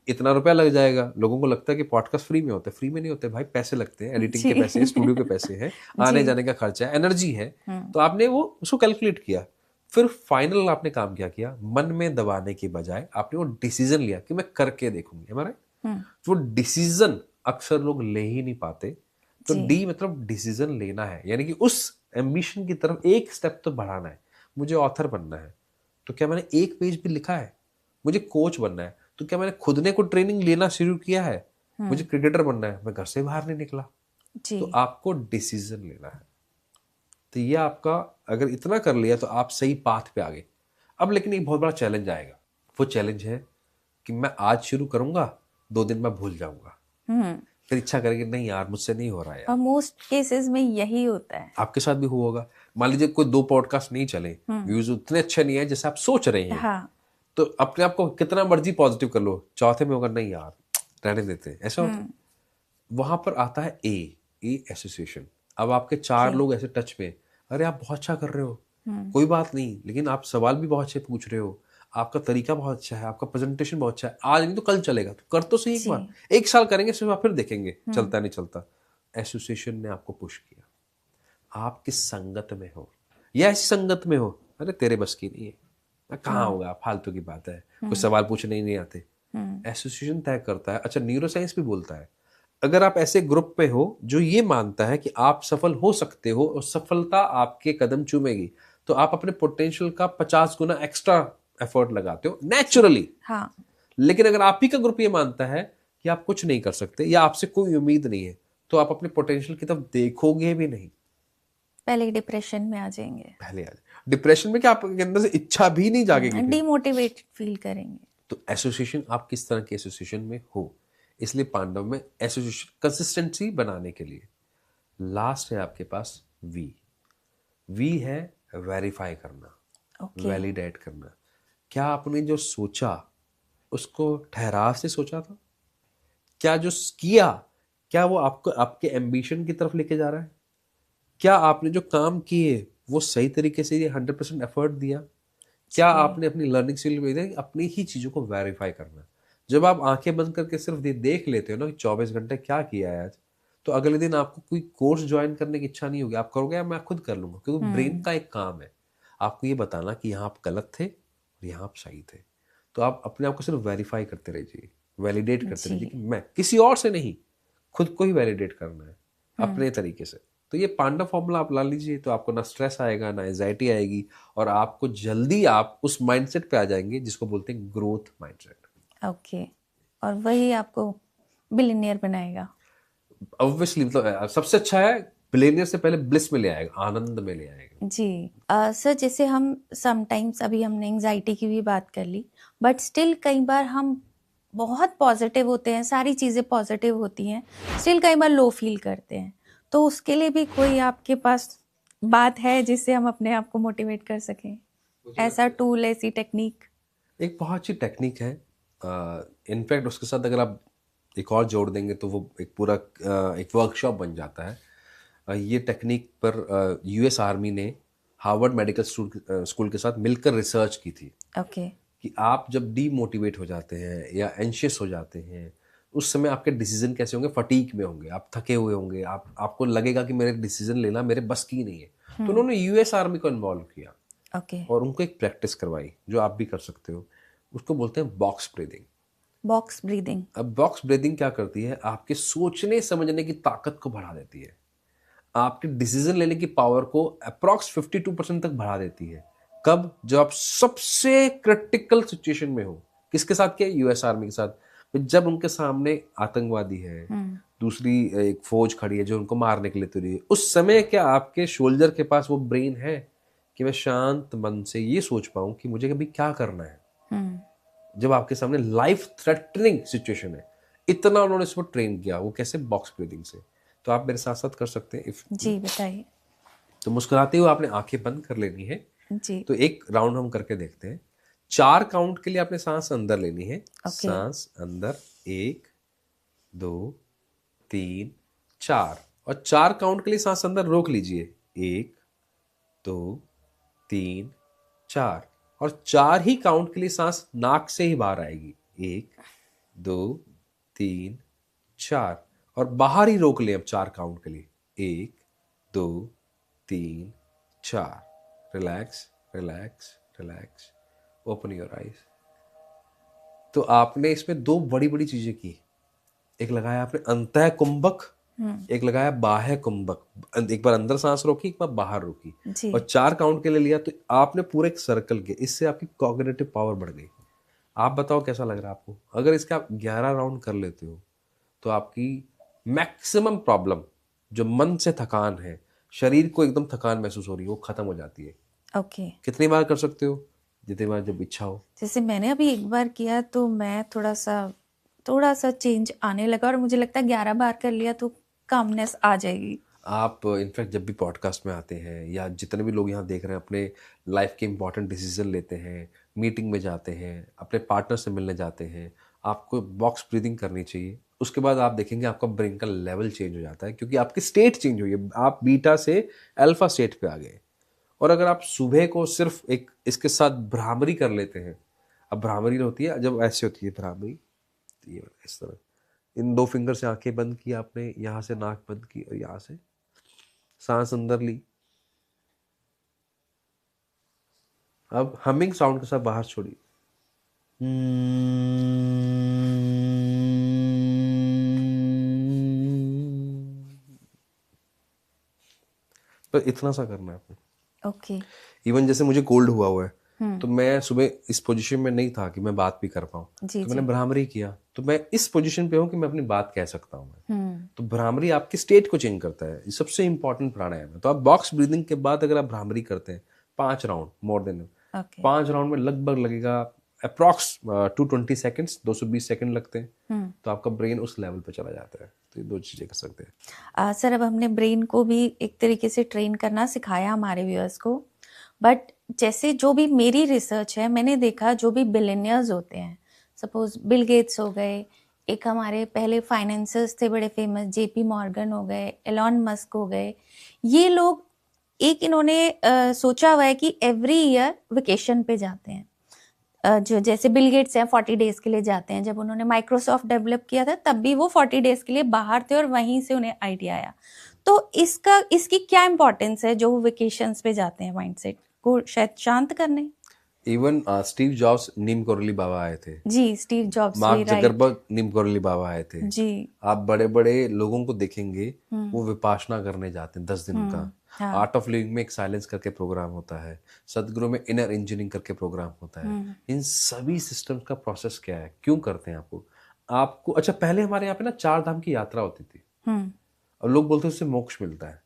इतना रुपया लग जाएगा। लोगों को लगता है कि पॉडकास्ट फ्री में होते हैं, फ्री में नहीं होते भाई, पैसे लगते हैं, एडिटिंग के पैसे हैं, स्टूडियो के पैसे हैं, आने जाने का खर्चा है, एनर्जी है। तो आपने वो उसको कैलकुलेट किया, फिर फाइनल आपने काम क्या किया, मन में दबाने की बजाय आपने वो डिसीजन लिया कि मैं करके देखूंगी। हमारे वो डिसीजन अक्सर लोग ले ही नहीं पाते। तो D मतलब डिसीजन लेना है, यानी कि उस एम्बिशन की तरफ एक स्टेप तो बढ़ाना है। मुझे ऑथर बनना है, तो क्या मैंने एक पेज भी लिखा है? मुझे कोच बनना है, तो क्या मैंने खुद ने को ट्रेनिंग लेना शुरू किया है? मुझे क्रिकेटर बनना है, मैं घर से बाहर नहीं निकला। तो आपको डिसीजन लेना है। तो ये आपका अगर इतना कर लिया तो आप सही पाथ पे आ गए। अब लेकिन एक बहुत बड़ा चैलेंज आएगा। वो चैलेंज है कि मैं आज शुरू करूंगा, 2 दिन में भूल जाऊंगा, फिर इच्छा करेगी नहीं यार मुझसे नहीं हो रहा यार। और मोस्ट केसेस में यही होता है। आपके साथ भी हुआ होगा। मान लीजिए कोई 2 पॉडकास्ट नहीं चले, व्यूज उतने अच्छे नहीं है जैसे आप सोच रहे हैं, हाँ। तो अपने आप को कितना मर्जी पॉजिटिव कर लो, चौथे में होगा नहीं यार रहने देते हैं, ऐसा होता है। वहां पर आता है ए एसोसिएशन। अब आपके 4 लोग ऐसे टच में, अरे आप बहुत अच्छा कर रहे हो, कोई बात नहीं, लेकिन आप सवाल भी बहुत अच्छे पूछ रहे हो, आपका तरीका बहुत अच्छा है, आपका प्रेजेंटेशन बहुत अच्छा है, आज नहीं तो कल चलेगा, तो कर तो सही एक बार, 1 साल करेंगे फिर देखेंगे चलता नहीं चलता। एसोसिएशन ने आपको पुश किया। आप किस संगत में हो, या ऐसी संगत में हो अरे तेरे बस की नहीं है, कहाँ होगा, फालतू की बात है, कोई सवाल पूछने ही नहीं आते। एसोसिएशन तय करता है। अच्छा न्यूरो साइंस भी बोलता है, अगर आप ऐसे ग्रुप पे हो जो ये मानता है कि आप सफल हो सकते हो और सफलता आपके कदम चूमेगी, तो आप अपने पोटेंशियल का 50 गुना एक्स्ट्रा एफर्ट लगाते हो नेचुरली। हाँ। लेकिन अगर आप ही का ग्रुप ये मानता है कि आप कुछ नहीं कर सकते या आपसे कोई उम्मीद नहीं है, तो आप अपने पोटेंशियल की तरफ देखोगे भी नहीं, पहले डिप्रेशन में आ जाएंगे। पहले आ जाए डिप्रेशन में, क्या आपके अंदर से इच्छा भी नहीं जागेगी, डिमोटिवेटेड फील करेंगे। तो एसोसिएशन, आप किस तरह के एसोसिएशन में हो, इसलिए पांडव में एसोसिएशन कंसिस्टेंसी बनाने के लिए। लास्ट है आपके पास वी। वी है वेरीफाई करना, ओके। वैलिडेट करना। क्या आपने जो सोचा उसको ठहराव से सोचा था? क्या जो किया, क्या वो आपको आपके एम्बिशन की तरफ लेके जा रहा है? क्या आपने जो काम किए वो सही तरीके से ये 100% एफर्ट दिया? क्या जी। आपने अपनी लर्निंग स्किल में अपनी ही चीजों को वेरीफाई करना? जब आप आंखें बंद करके सिर्फ ये देख लेते हो ना कि 24 घंटे क्या किया है आज, तो अगले दिन आपको कोई कोर्स ज्वाइन करने की इच्छा नहीं होगी। आप करोगे यार मैं खुद कर लूंगा, क्योंकि ब्रेन का एक काम है आपको ये बताना कि यहाँ आप गलत थे और यहाँ आप सही थे। तो आप अपने आप को सिर्फ वेरीफाई करते रहिए, वैलिडेट करते रहिए कि जी। मैं किसी और से नहीं, खुद को ही वैलिडेट करना है अपने तरीके से। तो ये पांडव फॉर्मूला आप ला लीजिए, तो आपको ना स्ट्रेस आएगा ना एंजाइटी आएगी, और आपको जल्दी आप उस माइंडसेट पे आ जाएंगे जिसको बोलते हैं ग्रोथ माइंडसेट। ओके। और वही आपको बिलियनियर बनाएगा। ऑब्वियसली मतलब सबसे अच्छा है बिलियनियर से पहले ब्लिस में ले आएगा, आनंद में ले आएगा। जी। सर जैसे हम समटाइम्स, अभी हमने एंजाइटी की भी बात कर ली, बट स्टिल कई बार हम बहुत पॉजिटिव होते हैं, सारी चीज़ें पॉजिटिव होती हैं, स्टिल कई बार लो फील करते हैं। तो उसके लिए भी कोई आपके पास बात है जिससे हम अपने आप को मोटिवेट कर सकें? ऐसा टूल, ऐसी टेक्निक? एक बहुत अच्छी टेक्निक है। इनफैक्ट उसके साथ अगर आप एक और जोड़ देंगे तो वो एक पूरा एक वर्कशॉप बन जाता है। ये टेक्निक पर यूएस आर्मी ने हार्वर्ड मेडिकल स्कूल के साथ मिलकर रिसर्च की थी ओके। कि आप जब डीमोटिवेट हो जाते हैं या एंशियस हो जाते हैं, उस समय आपके डिसीजन कैसे होंगे? फटीक में होंगे, आप थके हुए होंगे, आपको लगेगा कि मेरे डिसीजन लेना मेरे बस की नहीं है। तो उन्होंने यूएस आर्मी को इन्वॉल्व किया ओके। और उनको एक प्रैक्टिस करवाई जो आप भी कर सकते हो। उसको बोलते हैं बॉक्स ब्रीदिंग। Box breathing. अब बॉक्स ब्रीदिंग क्या करती है? आपके सोचने समझने की ताकत को बढ़ा देती है, आपके डिसीजन लेने की पावर को अप्रॉक्स 52% तक बढ़ा देती है। कब? जब आप सबसे क्रिटिकल सिचुएशन में हो। किसके साथ? के यूएस आर्मी के साथ। जब उनके सामने आतंकवादी है, दूसरी एक फौज खड़ी है जो उनको मारने के लिए तुरी है, उस समय क्या आपके सोल्जर के पास वो ब्रेन है कि मैं शांत मन से ये सोच पाऊं कि मुझे अभी क्या करना है? जब आपके सामने लाइफ थ्रेटनिंग सिचुएशन है, इतना उन्होंने इसको ट्रेन किया। वो कैसे? बॉक्स ब्रीदिंग से। तो आप मेरे साथ साथ कर सकते हैं। जी बताइए। तो मुस्कुराते हुए आपने आंखें बंद कर लेनी है। जी। तो एक राउंड हम करके देखते हैं। 4 काउंट के लिए आपने सांस अंदर लेनी है। ओके। सांस अंदर, 1 2 3 4, और 4 काउंट के लिए सांस अंदर रोक लीजिए। 1 2 3 4, और 4 ही काउंट के लिए सांस नाक से ही बाहर आएगी। 1 2 3 4, और बाहर ही रोक लें अब 4 काउंट के लिए। 1 2 3 4। Relax relax relax, open your eyes. तो आपने इसमें 2 बड़ी बड़ी चीजें की। एक लगाया आपने अंतः कुंभक, एक लगाया बाह्य कुंभक। एक बार अंदर सांस रोकी, एक बार बाहर रोकी, जी। और 4 काउंट के लिए लिया। तो आपने पूरे एक सर्कल के, इससे आपकी कॉग्निटिव पावर बढ़ गई। आप बताओ कैसा लग रहा है आपको? अगर इसका आप 11 राउंड कर लेते हो तो आपकी मैक्सिमम प्रॉब्लम, जो मन से थकान है, शरीर को एकदम थकान महसूस हो रही है, वो खत्म हो जाती है। ओके। कितनी बार कर सकते हो? जितनी बार जब इच्छा हो। जैसे मैंने अभी एक बार किया तो मैं थोड़ा सा चेंज आने लगा, और मुझे लगता है 11 बार कर लिया तो कामनेस आ जाएगी। आप इनफैक्ट जब भी पॉडकास्ट में आते हैं या जितने भी लोग यहाँ देख रहे हैं, अपने लाइफ के इंपॉर्टेंट डिसीजन लेते हैं, मीटिंग में जाते हैं, अपने पार्टनर से मिलने जाते हैं, आपको बॉक्स ब्रीदिंग करनी चाहिए। उसके बाद आप देखेंगे आपका ब्रेन का लेवल चेंज हो जाता है, क्योंकि आपकी स्टेट चेंज हुई है। आप बीटा से अल्फा स्टेट पे आ गए। और अगर आप सुबह को सिर्फ एक इसके साथ भ्रामरी कर लेते हैं। अब भ्रामरी होती है जब ऐसे होती है भ्रामरी, तो ये इस तरह इन 2 फिंगर से आंखें बंद की आपने, यहाँ से नाक बंद की और यहाँ से सांस अंदर ली। अब हमिंग साउंड के साथ बाहर छोड़ी। तो इतना सा करना है आपको। ओके। इवन जैसे मुझे कोल्ड हुआ है, तो मैं सुबह इस पोजीशन में नहीं था कि मैं बात भी कर पाऊँ, जी। तो मैंने जी। भ्रामरी किया, तो मैं इस पोजीशन पे हूँ कि मैं अपनी बात कह सकता हूँ मैं। तो भ्रामरी आपकी स्टेट को चेंज करता है। ये सबसे इंपॉर्टेंट प्राणायाम है। तो आप बॉक्स ब्रीदिंग के बाद अगर आप भ्रामरी करते हैं 5 round, more than okay. 5 round में लगभग लगेगा अप्रॉक्स 220 सेकेंड्स, 220 सेकंड लगते हैं, तो आपका ब्रेन उस लेवल पे चला जाता है। तो ये 2 चीज़ें कर सकते हैं। सर, अब हमने ब्रेन को भी एक तरीके से ट्रेन करना सिखाया हमारे व्यूअर्स को, बट जैसे जो भी मेरी रिसर्च है, मैंने देखा जो भी बिलियनियर्स होते हैं, सपोज बिल गेट्स हो गए, एक हमारे पहले फाइनेंसर्स थे बड़े फेमस, जेपी मॉर्गन हो गए, एलॉन मस्क हो गए, ये लोग एक इन्होंने सोचा हुआ है कि एवरी ईयर वेकेशन पे जाते हैं। जो जैसे बिल गेट्स हैं 40 डेज के लिए जाते हैं। जब उन्होंने माइक्रोसॉफ्ट डेवलप किया था तब भी वो 40 डेज के लिए बाहर थे और वहीं से उन्हें आइडिया आया। तो इसकी क्या इंपॉर्टेंस है जो वो वेकेशंस पे जाते हैं माइंडसेट को शायद शांत करने? इवन स्टीव जॉब्स नीम कोरली बाबा आए थे, जी, स्टीव जॉब्स भी, मार्क राइट। जकरबर्ग नीम कोरली बाबा आए थे। जी। आप बड़े बड़े लोगों को देखेंगे वो विपाशना करने जाते हैं 10 दिन का। हाँ। आर्ट ऑफ लिविंग में एक साइलेंस करके प्रोग्राम होता है, सदगुरु में इनर इंजीनियरिंग करके प्रोग्राम होता है। इन सभी सिस्टम्स का प्रोसेस क्या है, क्यों करते हैं आपको अच्छा, पहले हमारे यहाँ पे ना 4 धाम की यात्रा होती थी और लोग बोलते हैं उससे मोक्ष मिलता है।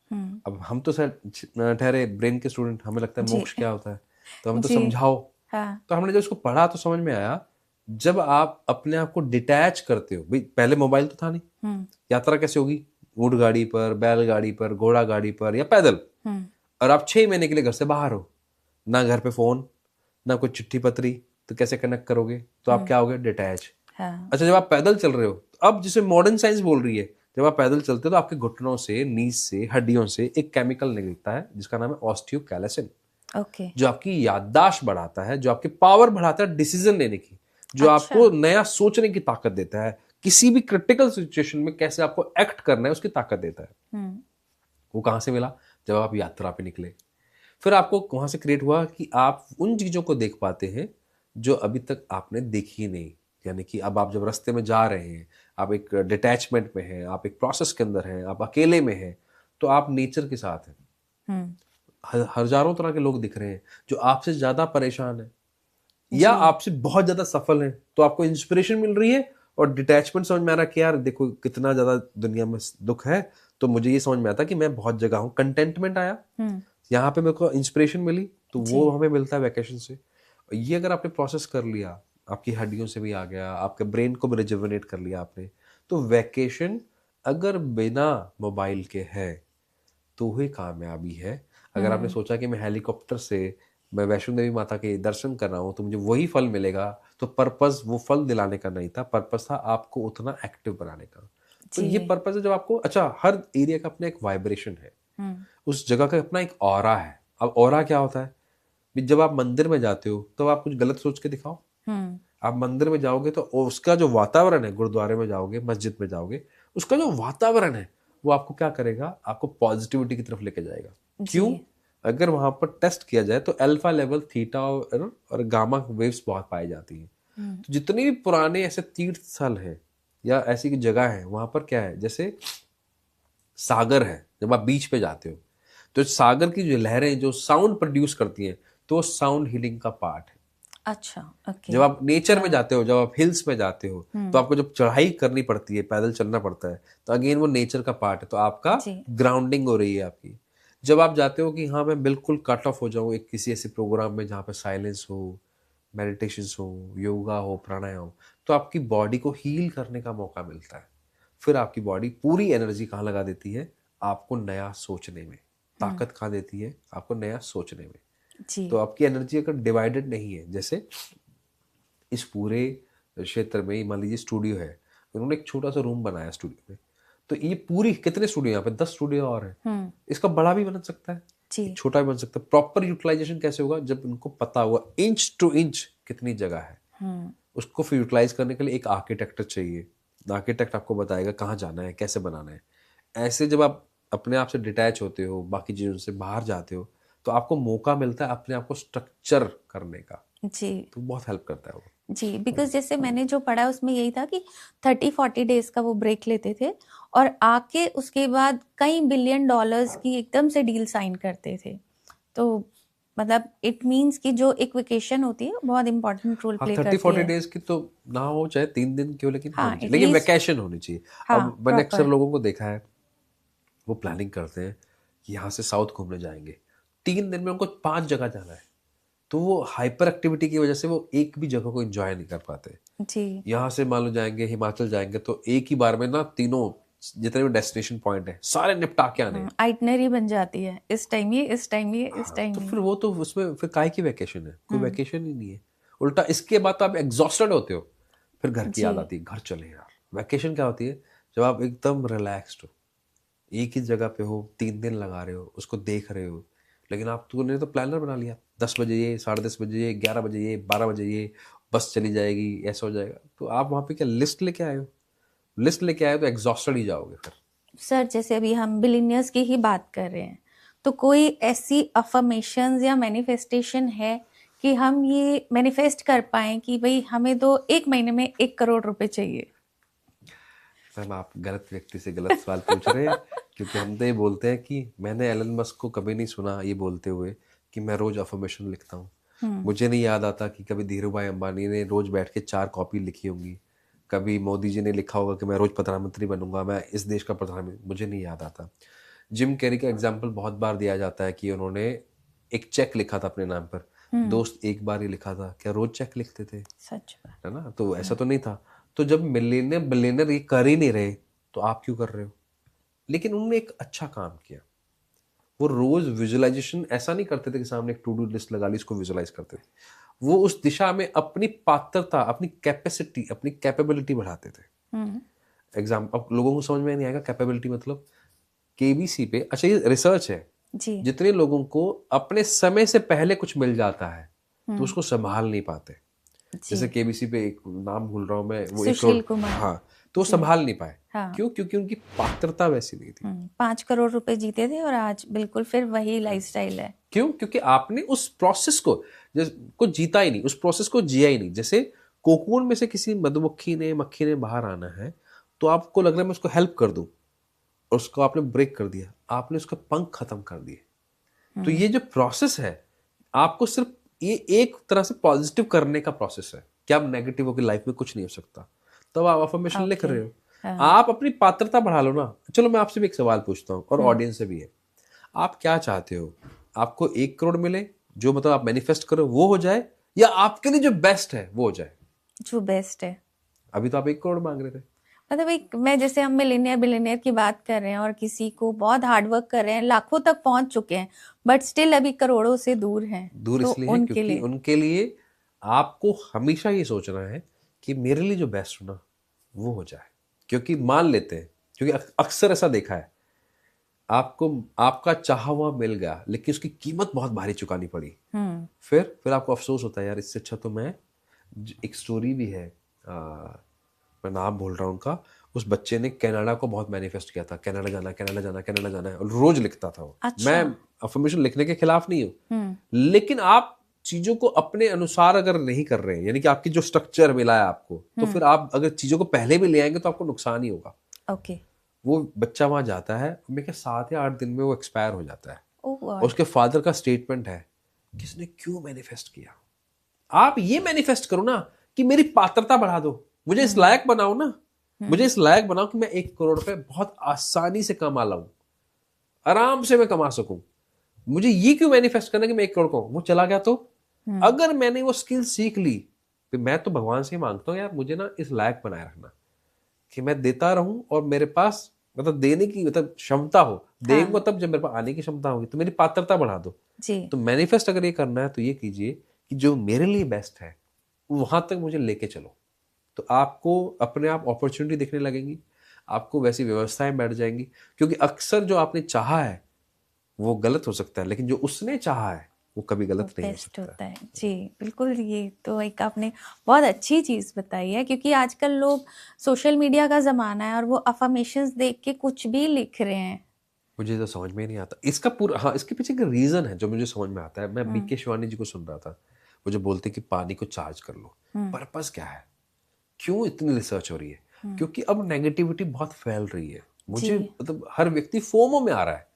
अब हम तो शायद ठहरे ब्रेन के स्टूडेंट, हमें लगता है मोक्ष क्या होता है, तो हमें तो समझाओ। हाँ। तो हमने जब उसको पढ़ा तो समझ में आया, जब आप अपने आप को डिटैच करते हो, भाई पहले मोबाइल तो था नहीं, यात्रा कैसे होगी, ऊंट गाड़ी पर, बैलगाड़ी पर, घोड़ा गाड़ी पर या पैदल, और आप 6 महीने के लिए घर से बाहर हो, ना घर पे फोन, ना कोई चिट्ठी पत्री, तो कैसे कनेक्ट करोगे? तो आप क्या हो गए, डिटैच। हाँ। अच्छा, जब आप पैदल चल रहे हो, तो अब जिसे मॉडर्न साइंस बोल रही है, जब आप पैदल चलते हो तो आपके घुटनों से, नीज से, हड्डियों से एक केमिकल निकलता है जिसका नाम है ऑस्टियोकैलेसिन, ओके। जो आपकी याददाश्त बढ़ाता है, जो आपकी पावर बढ़ाता है डिसीजन लेने की, जो अच्छा। आपको नया सोचने की ताकत देता है, किसी भी क्रिटिकल सिचुएशन में कैसे आपको एक्ट करना है उसकी ताकत देता है। वो कहां से मिला? जब आप यात्रा पे निकले, फिर आपको वहां से क्रिएट हुआ कि आप उन चीजों को देख पाते हैं जो अभी तक आपने देखी नहीं। यानी कि अब आप जब रास्ते में जा रहे हैं, आप एक डिटैचमेंट में हैं, आप एक प्रोसेस के अंदर हैं, आप अकेले में हैं, तो आप नेचर के साथ हैं। हजारों तरह के लोग दिख रहे हैं जो आपसे ज्यादा परेशान है या आपसे बहुत ज्यादा सफल हैं, तो आपको इंस्पिरेशन मिल रही है और डिटैचमेंट समझ में आ रहा है कि यार देखो कितना ज्यादा दुनिया में दुख है, तो मुझे ये समझ में आता कि मैं बहुत जगह हूँ, कंटेंटमेंट आया, यहाँ पे मेरे को इंस्पिरेशन मिली, तो वो हमें मिलता है वैकेशन से। ये अगर आपने प्रोसेस कर लिया, आपकी हड्डियों से भी आ गया, आपके ब्रेन को भी रिजुविनेट कर लिया आपने, तो वैकेशन अगर बिना मोबाइल के है तो ही कामयाबी है। अगर आपने सोचा कि मैं हेलीकॉप्टर से मैं वैष्णो देवी माता के दर्शन कर रहा हूँ तो मुझे वही फल मिलेगा, तो पर्पस वो फल दिलाने का नहीं था, पर्पस था आपको उतना एक्टिव बनाने का। तो ये पर्पस है। जब आपको अच्छा, हर एरिया का अपना एक वाइब्रेशन है, उस जगह का अपना एक ऑरा है। अब ऑरा क्या होता है? जब आप मंदिर में जाते हो तो आप कुछ गलत सोच के दिखाओ, आप मंदिर में जाओगे तो उसका जो वातावरण है, गुरुद्वारे में जाओगे, मस्जिद में जाओगे, उसका जो वातावरण है वो आपको क्या करेगा, आपको पॉजिटिविटी की तरफ लेके जाएगा। क्यों? अगर वहां पर टेस्ट किया जाए तो अल्फा लेवल, थीटा और गामा वेव्स बहुत पाई जाती हैं। तो जितने भी पुराने ऐसे तीर्थ स्थल हैं या ऐसी जगह है, वहां पर क्या है, जैसे सागर है, जब आप बीच पे जाते हो तो सागर की जो लहरें जो साउंड प्रोड्यूस करती हैं, तो वो साउंड हीलिंग का पार्ट है। अच्छा, ओके। जब आप नेचर में जाते हो, जब आप हिल्स में जाते हो, तो आपको जब चढ़ाई करनी पड़ती है, पैदल चलना पड़ता है, तो अगेन वो नेचर का पार्ट है, तो आपका ग्राउंडिंग हो रही है आपकी। जब आप जाते हो कि हाँ मैं बिल्कुल कट ऑफ हो जाऊं एक किसी ऐसे प्रोग्राम में जहाँ पे साइलेंस हो, मेडिटेशन हो, योगा हो, प्राणायाम हो, तो आपकी बॉडी को हील करने का मौका मिलता है। फिर आपकी बॉडी पूरी एनर्जी कहाँ लगा देती है? आपको नया सोचने में। ताकत कहाँ देती है? आपको नया सोचने में। तो आपकी एनर्जी अगर डिवाइडेड नहीं है, जैसे इस पूरे क्षेत्र में मान लीजिए स्टूडियो है, उन्होंने एक छोटा सा रूम बनाया स्टूडियो में, तो ये पूरी कितने स्टूडियो, यहाँ पे 10 स्टूडियो और है, इसका बड़ा भी बन सकता है, छोटा भी बन सकता है। प्रॉपर यूटिलाइजेशन कैसे होगा? जब उनको पता होगा इंच टू इंच कितनी जगह है, उसको फिर यूटिलाइज करने के लिए एक आर्किटेक्ट चाहिए। आर्किटेक्ट आपको बताएगा कहाँ जाना है, कैसे बनाना है। ऐसे जब आप अपने आप से डिटैच होते हो, बाकी चीजों से बाहर जाते हो, तो आपको मौका मिलता है अपने आप को स्ट्रक्चर करने का। तो बहुत हेल्प करता है वो। जी, बिकॉज जैसे मैंने जो पढ़ा उसमें यही था कि 30-40 डेज का वो ब्रेक लेते थे और आके उसके बाद कई बिलियन डॉलर्स की एकदम से डील साइन करते थे। तो मतलब इट मींस कि जो एक वेकेशन होती है बहुत इंपॉर्टेंट रोल प्ले करती है। 30-40 डेज की तो ना हो, चाहे 3 दिन की हो, लेकिन वैकेशन होनी चाहिए। अब मैंने अक्सर लोगों को देखा है, वो प्लानिंग करते हैं कि यहाँ से साउथ घूमने जाएंगे, 3 दिन में उनको 5 जगह जाना है, तो वो हाइपर एक्टिविटी की वजह से वो एक भी जगह को एंजॉय नहीं कर पाते। जी। यहाँ से मान लो जाएंगे हिमाचल जाएंगे तो एक ही बार में ना तीनों जितने भी डेस्टिनेशन पॉइंट है सारे निपटा के आने हैं। आइटनरी बन जाती है, इस टाइम ये, इस टाइम ये, इस हाँ, टाइम तो ये। फिर वो तो उसमें फिर काय की वैकेशन है, कोई वैकेशन ही नहीं है। उल्टा इसके बाद तो आप एग्जॉस्टेड होते हो, फिर घर की जी। याद आती है, घर चले यार। वैकेशन क्या होती है? जब आप एकदम रिलैक्स्ड हो, एक ही जगह पे हो, 3 दिन लगा रहे हो, उसको देख रहे हो। लेकिन आप तूने तो प्लानर बना लिया, 10 बजे ये, 10:30 बजे ये, 11 बजे ये, 12 बजे ये, बस चली जाएगी, ऐसा हो जाएगा। तो आप वहाँ पे क्या लिस्ट लेके आए हो? लिस्ट लेके आए हो तो एग्जॉस्टेड ही जाओगे फिर। सर जैसे अभी हम बिलीनियर्स की ही बात कर रहे हैं, तो कोई ऐसी अफर्मेशंस या मैनिफेस्टेशन है कि हम ये मैनिफेस्ट कर पाएं कि भाई हमें तो 1 महीने में 1 करोड़ रुपए चाहिए? मैम आप गलत व्यक्ति से गलत सवाल पूछ रहे हैं, क्योंकि हम तो ये बोलते हैं कि मैंने एलन मस्क को कभी नहीं सुना ये बोलते हुए कि मैं रोज अफर्मेशन लिखता हूँ। मुझे नहीं याद आता कि कभी धीरू भाई अंबानी ने रोज बैठ के 4 कॉपी लिखी होंगी, कभी मोदी जी ने लिखा होगा कि मैं रोज प्रधानमंत्री बनूंगा, मैं इस देश का प्रधानमंत्री, मुझे नहीं याद आता। जिम कैरी का एग्जाम्पल बहुत बार दिया जाता है कि उन्होंने एक चेक लिखा था अपने नाम पर। दोस्त एक बार ही लिखा था, क्या रोज चेक लिखते थे? सच बात। है ना? तो ऐसा तो नहीं था। तो जब मिलियनियर बिलियनियर ये कर ही नहीं रहे तो आप क्यों कर रहे हो? लेकिन उन्होंने एक अच्छा काम किया, वो रोज विजुअलाइजेशन ऐसा नहीं करते थे कि सामने एक टू डू लिस्ट लगा ली, इसको विजुअलाइज करते थे। वो उस दिशा में अपनी पात्रता, अपनी कैपेसिटी, अपनी कैपेबिलिटी बढ़ाते थे। अब लोगों को समझ में नहीं आएगा कैपेबिलिटी मतलब। केबीसी पे, अच्छा ये रिसर्च है, जी। जितने लोगों को अपने समय से पहले कुछ मिल जाता है तो उसको संभाल नहीं पाते। जैसे जी। केबीसी पे एक नाम भूल रहा हूँ मैं, वो 1 सुशील करोड़, कुमार। हाँ, तो वो जी। संभाल नहीं पाए। हाँ। क्यों? क्योंकि उनकी पात्रता वैसी नहीं थी। 5 करोड़ रुपए जीते थे और आज बिल्कुल फिर वही लाइफस्टाइल है। क्यों? क्योंकि आपने उस प्रोसेस को जीता ही नहीं, उस प्रोसेस को जिया ही नहीं। जैसे कोकून में से किसी मधुमक्खी ने, मक्खी ने बाहर आना है, तो आपको लग रहा है मैं उसको हेल्प कर दूं, और उसको आपने ब्रेक कर दिया, आपने उसका पंख खत्म कर दिए। तो ये जो प्रोसेस है, आपको सिर्फ ये एक तरह से पॉजिटिव करने का प्रोसेस है कि आप नेगेटिव हो कि लाइफ में कुछ नहीं हो सकता। तब आप अफर्मेशन लिख रहे हो। आप अपनी पात्रता बढ़ा लो ना। चलो मैं आपसे भी एक सवाल पूछता हूँ, और ऑडियंस से भी है, आप क्या चाहते हो? आपको 1 करोड़ मिले, जो मतलब आप मैनिफेस्ट करो वो हो जाए, या आपके लिए जो बेस्ट है वो हो जाए? जो बेस्ट है। अभी तो आप 1 करोड़ मांग रहे थे। मतलब एक, मैं जैसे हम मिलेनियर बिलियनियर की बात कर रहे हैं और किसी को बहुत हार्डवर्क कर रहे हैं, लाखों तक पहुंच चुके हैं, बट स्टिल अभी करोड़ों से दूर हैं, दूर तो इसलिए है उनके क्योंकि लिए उनके लिए आपको हमेशा ये सोचना है कि मेरे लिए जो बेस्ट हो ना वो हो जाए। क्योंकि मान लेते हैं, क्योंकि अक्सर ऐसा देखा है, आपको आपका चाहा हुआ मिल गया लेकिन उसकी कीमत बहुत भारी चुकानी पड़ी। फिर आपको अफसोस होता है, यार इससे अच्छा तो मैं, एक स्टोरी भी है, मैं नाम भूल रहा हूँ उनका, उस बच्चे ने कनाडा को बहुत मैनिफेस्ट किया था, कनाडा जाना, कनाडा जाना, कनाडा जाना है, और रोज लिखता था वो। अच्छा। मैं अफर्मेशन लिखने के खिलाफ नहीं हूँ, लेकिन आप चीजों को अपने अनुसार अगर नहीं कर रहे हैं, यानी कि आपकी जो स्ट्रक्चर मिला है आपको, तो फिर आप अगर चीजों को पहले भी ले आएंगे तो आपको नुकसान ही होगा। ओके। वो बच्चा वहां जाता है, मैं क्या 7 या 8 दिन में वो एक्सपायर हो जाता है। ओह और गॉड। उसके फादर का स्टेटमेंट है, किसने क्यों मैनिफेस्ट किया? आप ये मैनिफेस्ट करो ना कि मेरी पात्रता बढ़ा दो, मुझे इस लायक बनाओ ना, मुझे इस लायक बनाओ कि मैं 1 करोड़ रुपए बहुत आसानी से कमा लाऊं, आराम से मैं कमा सकूं। मुझे ये क्यों मैनिफेस्ट करना कि मैं 1 करोड़ को, वो चला गया तो? अगर मैंने वो स्किल सीख ली, फिर मैं तो भगवान से मांगता हूँ, यार मुझे ना इस लायक बनाए रखना कि मैं देता रहूं, और मेरे पास मतलब देने की मतलब क्षमता हो। देंगे तब जब मेरे पास आने की क्षमता होगी, तो मेरी पात्रता बढ़ा दो। जी। तो मैनिफेस्ट अगर ये करना है तो ये कीजिए कि जो मेरे लिए बेस्ट है वहां तक मुझे लेके चलो। तो आपको अपने आप अपॉर्चुनिटी दिखने लगेंगी, आपको वैसी व्यवस्थाएं बैठ जाएंगी। क्योंकि अक्सर जो आपने चाहा है वो गलत हो सकता है, लेकिन जो उसने चाहा है वो कभी गलत नहीं हो बेस्ट सकता। होता है। जी बिल्कुल, ये तो एक आपने बहुत अच्छी चीज़ बताई है, क्योंकि आजकल लोग, सोशल मीडिया का ज़माना है और वो अफर्मेशंस देख के कुछ भी लिख रहे हैं। मुझे तो समझ में ही नहीं आता इसका पूरा, हाँ इसके पीछे एक रीजन है जो मुझे समझ में आता है। मैं बीके शिवानी जी को सुन रहा था, वो जो बोलते हैं कि पानी को चार्ज कर लो। पर्पस क्या है? क्यों इतनी रिसर्च हो रही है? क्योंकि अब नेगेटिविटी बहुत फैल रही है। मुझे मतलब हर व्यक्ति फोमो में आ रहा है,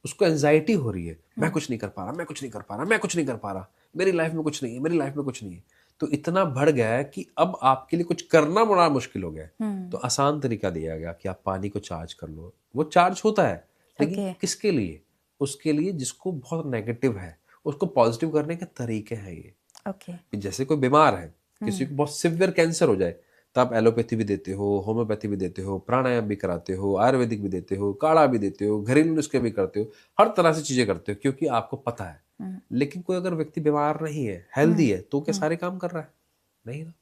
उसको एंजाइटी हो रही है, मैं कुछ नहीं कर पा रहा, मैं कुछ नहीं कर पा रहा, मैं कुछ नहीं कर पा रहा, मेरी लाइफ में कुछ नहीं है, मेरी लाइफ में कुछ नहीं है। तो इतना बढ़ गया है कि अब आपके लिए कुछ करना बड़ा मुश्किल हो गया है। तो आसान तरीका दिया गया कि आप पानी को चार्ज कर लो। वो चार्ज होता है, लेकिन किसके लिए? उसके लिए जिसको बहुत नेगेटिव है, उसको पॉजिटिव करने के तरीके हैं ये। ओके। कि जैसे कोई बीमार है, किसी को बहुत सिवियर कैंसर हो जाए, तो आप एलोपैथी भी देते हो, होम्योपैथी भी देते हो, प्राणायाम भी कराते हो, आयुर्वेदिक भी देते हो, काढ़ा भी देते हो, घरेलू नुस्खे भी करते हो, हर तरह से चीजें करते हो क्योंकि आपको पता है। लेकिन कोई अगर व्यक्ति बीमार नहीं है, हेल्दी है, तो क्या सारे काम कर रहा है? नहीं ना।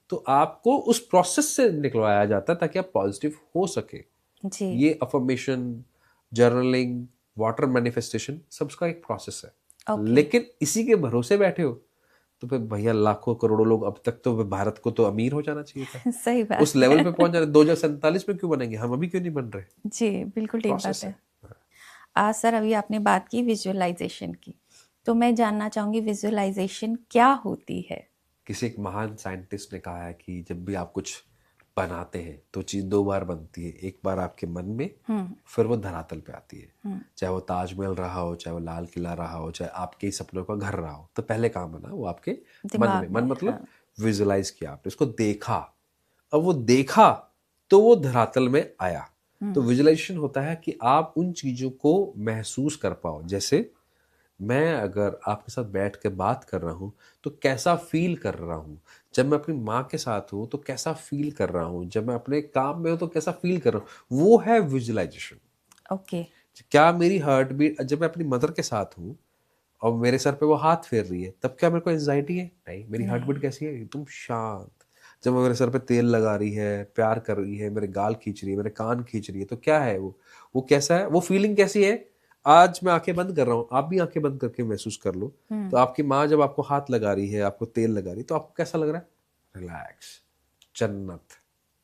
तो आपको उस प्रोसेस से निकलवाया जाता है ताकि आप पॉजिटिव हो सके। जी। ये अफर्मेशन, जर्नलिंग, वाटर मैनिफेस्टेशन, सबका एक प्रोसेस है। Okay. लेकिन इसी के भरोसे बैठे हो तो फिर भैया लाखों करोड़ों लोग, अब तक तो भारत को तो अमीर हो जाना चाहिए था। सही बात उस लेवल पे पहुंच जाने, 2047 में क्यों बनेंगे हम, अभी क्यों नहीं बन रहे? जी, बिल्कुल ठीक बात प्रोसेस है। है। आज सर अभी आपने बात की विजुअलाइजेशन की, तो मैं जानना चाहूंगी विजुअलाइजेशन क्या होती है? किसी एक महान साइंटिस्ट ने कहा है कि जब भी आप कुछ बनाते हैं तो चीज दो बार बनती है, एक बार आपके मन में, फिर वो धरातल पे आती है। चाहे वो ताजमहल रहा हो, चाहे वो लाल किला रहा हो, चाहे आपके ही सपनों का घर रहा हो, तो पहले कहाँ बना? वो आपके मन दिमाग में। मन में, मतलब हाँ। विजुलाइज किया आपने, उसको देखा। अब वो देखा तो वो धरातल में आया। तो विजुलाइजेशन होता है कि आप उन चीजों को महसूस कर पाओ। जैसे मैं अगर आपके साथ बैठ के बात कर रहा हूँ तो कैसा फील कर रहा हूँ, जब मैं अपनी माँ के साथ हूँ तो कैसा फील कर रहा हूँ, जब मैं अपने काम में हूँ तो कैसा फील कर रहा हूँ, वो है विजुअलाइजेशन। ओके। क्या मेरी हार्ट बीट, जब मैं अपनी मदर के साथ हूँ और मेरे सर पे वो हाथ फेर रही है, तब क्या मेरे को एंजाइटी है? नहीं। मेरी हार्ट बीट कैसी है? एकदम शांत। जब वो मेरे सर पे तेल लगा रही है, प्यार कर रही है, मेरे गाल खींच रही है, मेरे कान खींच रही है, तो क्या है वो कैसा है? वो फीलिंग कैसी है? आज मैं आंखें बंद कर रहा हूँ, आप भी आंखें बंद करके महसूस कर लो। तो आपकी माँ जब आपको हाथ लगा रही है, आपको तेल लगा रही है, तो आपको कैसा लग रहा है? रिलैक्स, जन्नत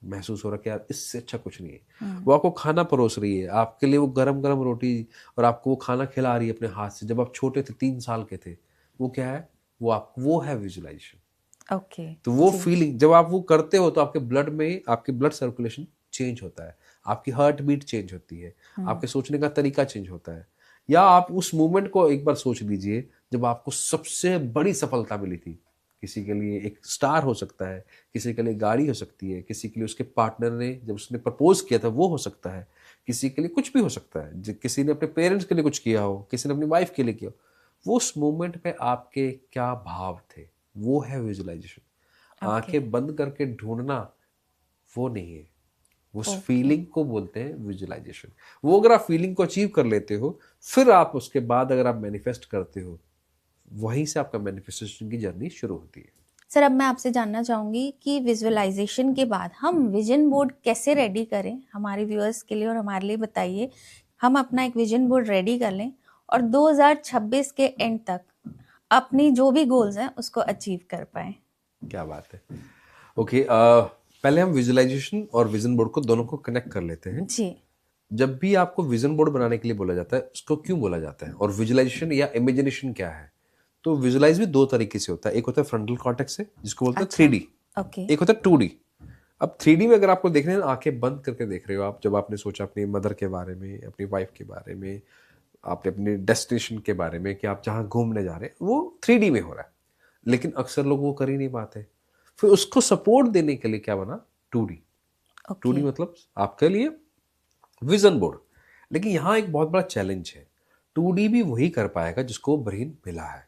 महसूस हो रहा है कि यार इससे अच्छा कुछ नहीं है। वो आपको खाना परोस रही है, आपके लिए वो गरम गरम रोटी, और आपको वो खाना खिला रही है अपने हाथ से, जब आप छोटे थे, 3 साल के थे। वो क्या है? वो है विजुअलाइजेशन। ओके। तो वो जी। फीलिंग जब आप वो करते हो तो आपके ब्लड में, आपके ब्लड सर्कुलेशन चेंज होता है, आपकी हार्ट बीट चेंज होती है, आपके सोचने का तरीका चेंज होता है। या आप उस मोमेंट को एक बार सोच लीजिए जब आपको सबसे बड़ी सफलता मिली थी। किसी के लिए एक स्टार हो सकता है, किसी के लिए गाड़ी हो सकती है, किसी के लिए उसके पार्टनर ने जब उसने प्रपोज किया था वो हो सकता है, किसी के लिए कुछ भी हो सकता है, किसी ने अपने पेरेंट्स के लिए कुछ किया हो, किसी ने अपनी वाइफ के लिए किया हो। वो उस मोमेंट पे आपके क्या भाव थे, वो है विजुअलाइजेशन। ओके। आंखें बंद करके ढूंढना वो नहीं है, उस ओके। फीलिंग को बोलते हैं विजुअलाइजेशन। वो अगर आप फीलिंग को अचीव कर लेते हो, फिर आप उसके बाद अगर आप मैनिफेस्ट करते हो, वहीं से आपका मैनिफेस्टेशन की जर्नी शुरू होती है। सर अब मैं आपसे जानना चाहूंगी कि विजुअलाइजेशन के बाद हम विजन बोर्ड कैसे रेडी करें हमारे व्यूअर्स के लिए, और हमारे लिए बताइए हम अपना एक विजन बोर्ड रेडी कर लें और 2026 के एंड तक अपनी जो भी गोल्स हैं उसको अचीव कर पाए। क्या बात है। ओके, पहले हम विजुअलाइजेशन और विजन बोर्ड को दोनों को कनेक्ट कर लेते हैं। जी। जब भी आपको विजन बोर्ड बनाने के लिए बोला जाता है, उसको क्यों बोला जाता है, और विजुअलाइजेशन या इमेजिनेशन क्या है? तो विजुअलाइज भी दो तरीके से होता है। एक होता है फ्रंटल कॉर्टेक्स से, जिसको बोलते हैं अच्छा। 3D। ओके। एक होता है 2D। अब 3D में अगर आपको देखना है, आंखें बंद करके देख रहे हो आप, जब आपने सोचा अपनी मदर के बारे में, अपनी वाइफ के बारे में, आपने अपने डेस्टिनेशन के बारे में कि आप जहाँ घूमने जा रहे हैं, वो 3D में हो रहा है। लेकिन अक्सर लोग वो कर ही नहीं पाते। फिर उसको सपोर्ट देने के लिए क्या बना? 2D। ओके। 2D मतलब आपके लिए विजन बोर्ड। लेकिन यहाँ एक बहुत बड़ा चैलेंज है, 2D भी वही कर पाएगा जिसको ब्रेन मिला है।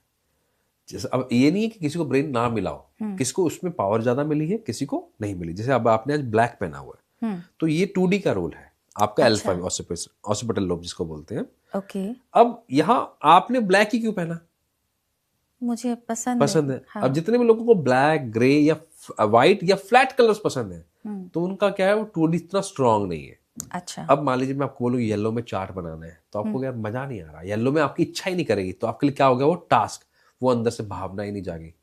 जैसे अब ये नहीं है कि किसी को ब्रेन ना मिला हो, किसी को उसमें पावर ज्यादा मिली है, किसी को नहीं मिली। जैसे अब आपने आज ब्लैक पहना हुआ है, तो ये 2D का रोल है आपका, अच्छा। अल्फा ऑसिपिटल लोब जिसको बोलते हैं। ओके। अब यहाँ आपने ब्लैक ही क्यों पहना? मुझे पसंद है। पसंद है। हाँ। अब जितने भी लोगों को ब्लैक, ग्रे या व्हाइट या फ्लैट कलर्स पसंद है, तो उनका क्या है, वो 2D इतना स्ट्रांग नहीं है। अच्छा। अब मान लीजिए मैं आपको बोलूँ येलो में चार्ट बनाना है, तो आपको यार मजा नहीं आ रहा, येलो में आपकी इच्छा ही नहीं करेगी, तो आपके लिए क्या हो गया? वो टास्क, वो अंदर से भावना ही नहीं जागी।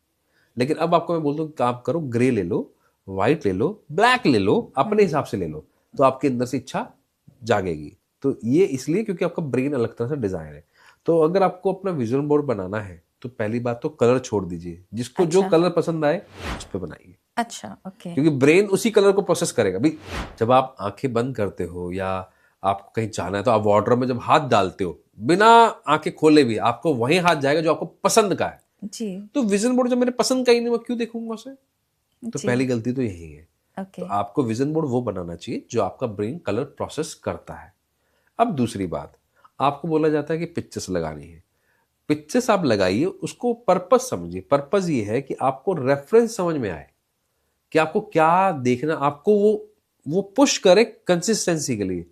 लेकिन अब आपको मैं बोल दूं काम करो, ग्रे ले लो, व्हाइट ले लो, ब्लैक ले लो, अपने हिसाब से ले लो, तो आपके अंदर से इच्छा जागेगी। तो ये इसलिए क्योंकि आपका ब्रेन अलग तरह से डिजाइन है। तो अगर आपको अपना विजुअल बोर्ड बनाना है तो पहली बात तो कलर छोड़ दीजिए, जिसको जो अच्छा। कलर पसंद आए उस पर बनाइए, अच्छा। ओके। क्योंकि ब्रेन उसी कलर को प्रोसेस करेगा भाई। जब आप आंखें बंद करते हो या आपको कहीं जाना है, तो आप वार्डरोब में जब हाथ डालते हो, बिना आंखें खोले भी आपको वहीं हाथ जाएगा जो आपको पसंद का है। जी। तो विजन बोर्ड जब मेरे पसंद का ही नहीं, मैं क्यों देखूंगा उसे? तो जी। पहली गलती तो यही है। तो ओके। आपको विजन बोर्ड वो बनाना चाहिए जो आपका ब्रेन कलर प्रोसेस करता है। अब दूसरी बात, आपको बोला जाता है कि पिक्चर्स लगानी है। पिक्चर्स आप लगाइए, उसको पर्पस समझिए। पर्पस ये है कि आपको रेफरेंस समझ में आए कि आपको क्या देखना, आपको वो पुश करे कंसिस्टेंसी के लिए।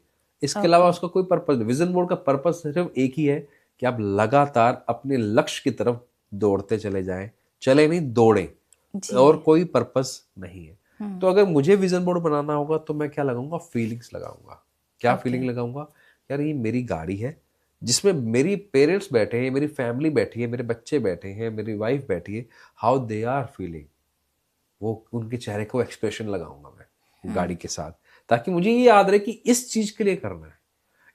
इसके अलावा ओके। उसका कोई पर्पस नहीं। विजन बोर्ड का पर्पस सिर्फ एक ही है कि आप लगातार अपने लक्ष्य की तरफ दौड़ते चले जाएं, चले नहीं दौड़े, जी। और कोई पर्पस नहीं है। तो हम्म। अगर मुझे विजन बोर्ड बनाना होगा तो मैं क्या लगाऊंगा? फीलिंग्स लगाऊंगा। क्या ओके। फीलिंग लगाऊंगा? यार ये मेरी गाड़ी है जिसमें मेरी पेरेंट्स बैठे हैं, मेरी फैमिली बैठी है, मेरे बच्चे बैठे हैं, मेरी वाइफ बैठी है, हाउ दे आर फीलिंग, वो उनके चेहरे को एक्सप्रेशन लगाऊंगा मैं गाड़ी हम्म। के साथ, ताकि मुझे ये याद रहे कि इस चीज के लिए करना है।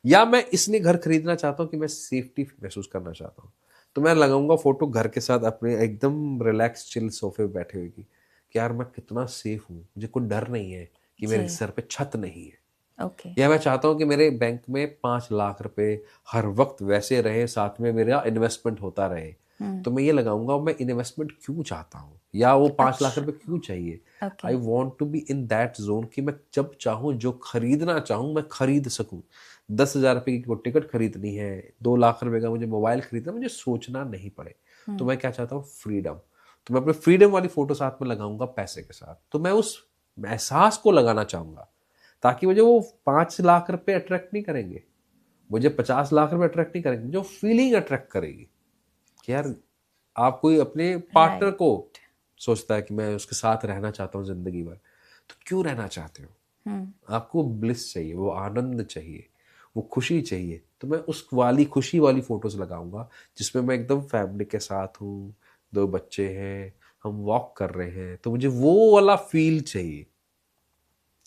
या मैं इसलिए घर खरीदना चाहता हूँ कि मैं सेफ्टी महसूस करना चाहता हूँ, तो मैं लगाऊंगा फोटो घर के साथ अपने एकदम रिलैक्स चिल सोफे पे बैठे हुए की, कि यार मैं कितना सेफ हूँ, मुझे कोई डर नहीं है कि जी। मेरे सर पे छत नहीं है। ओके। या मैं चाहता हूँ कि मेरे बैंक में 5 लाख रुपए हर वक्त वैसे रहे, साथ में मेरा इन्वेस्टमेंट होता रहे। हम्म। तो मैं ये लगाऊंगा, मैं इन्वेस्टमेंट क्यों चाहता हूँ, या वो 5 लाख रुपए अच्छा। क्यों चाहिए। Okay. I want to be in that zone कि मैं जब चाहूँ जो खरीदना चाहूँ मैं खरीद सकूँ। 10,000 रुपए की कोई टिकट खरीदनी है, 2 लाख रुपए का मुझे मोबाइल खरीदना, मुझे सोचना नहीं पड़े। तो हम्म। मैं क्या चाहता हूँ? फ्रीडम। तो मैं अपने फ्रीडम वाली फोटो साथ में लगाऊंगा पैसे के साथ। तो मैं उस एहसास को लगाना चाहूंगा, ताकि मुझे वो 5 लाख रुपए अट्रैक्ट नहीं करेंगे, मुझे 50 लाख रुपए अट्रैक्ट नहीं करेंगे, जो फीलिंग अट्रैक्ट करेगी कि यार आप कोई अपने पार्टनर राइट। को सोचता है कि मैं उसके साथ रहना चाहता हूँ जिंदगी भर, तो क्यों रहना चाहते हो? हम्म। आपको ब्लिस चाहिए, वो आनंद चाहिए, वो खुशी चाहिए। तो मैं उस वाली खुशी वाली फोटोज लगाऊंगा जिसमें मैं एकदम फैमिली के साथ हूँ, 2 बच्चे हैं, हम वॉक कर रहे हैं, तो मुझे वो वाला फील चाहिए।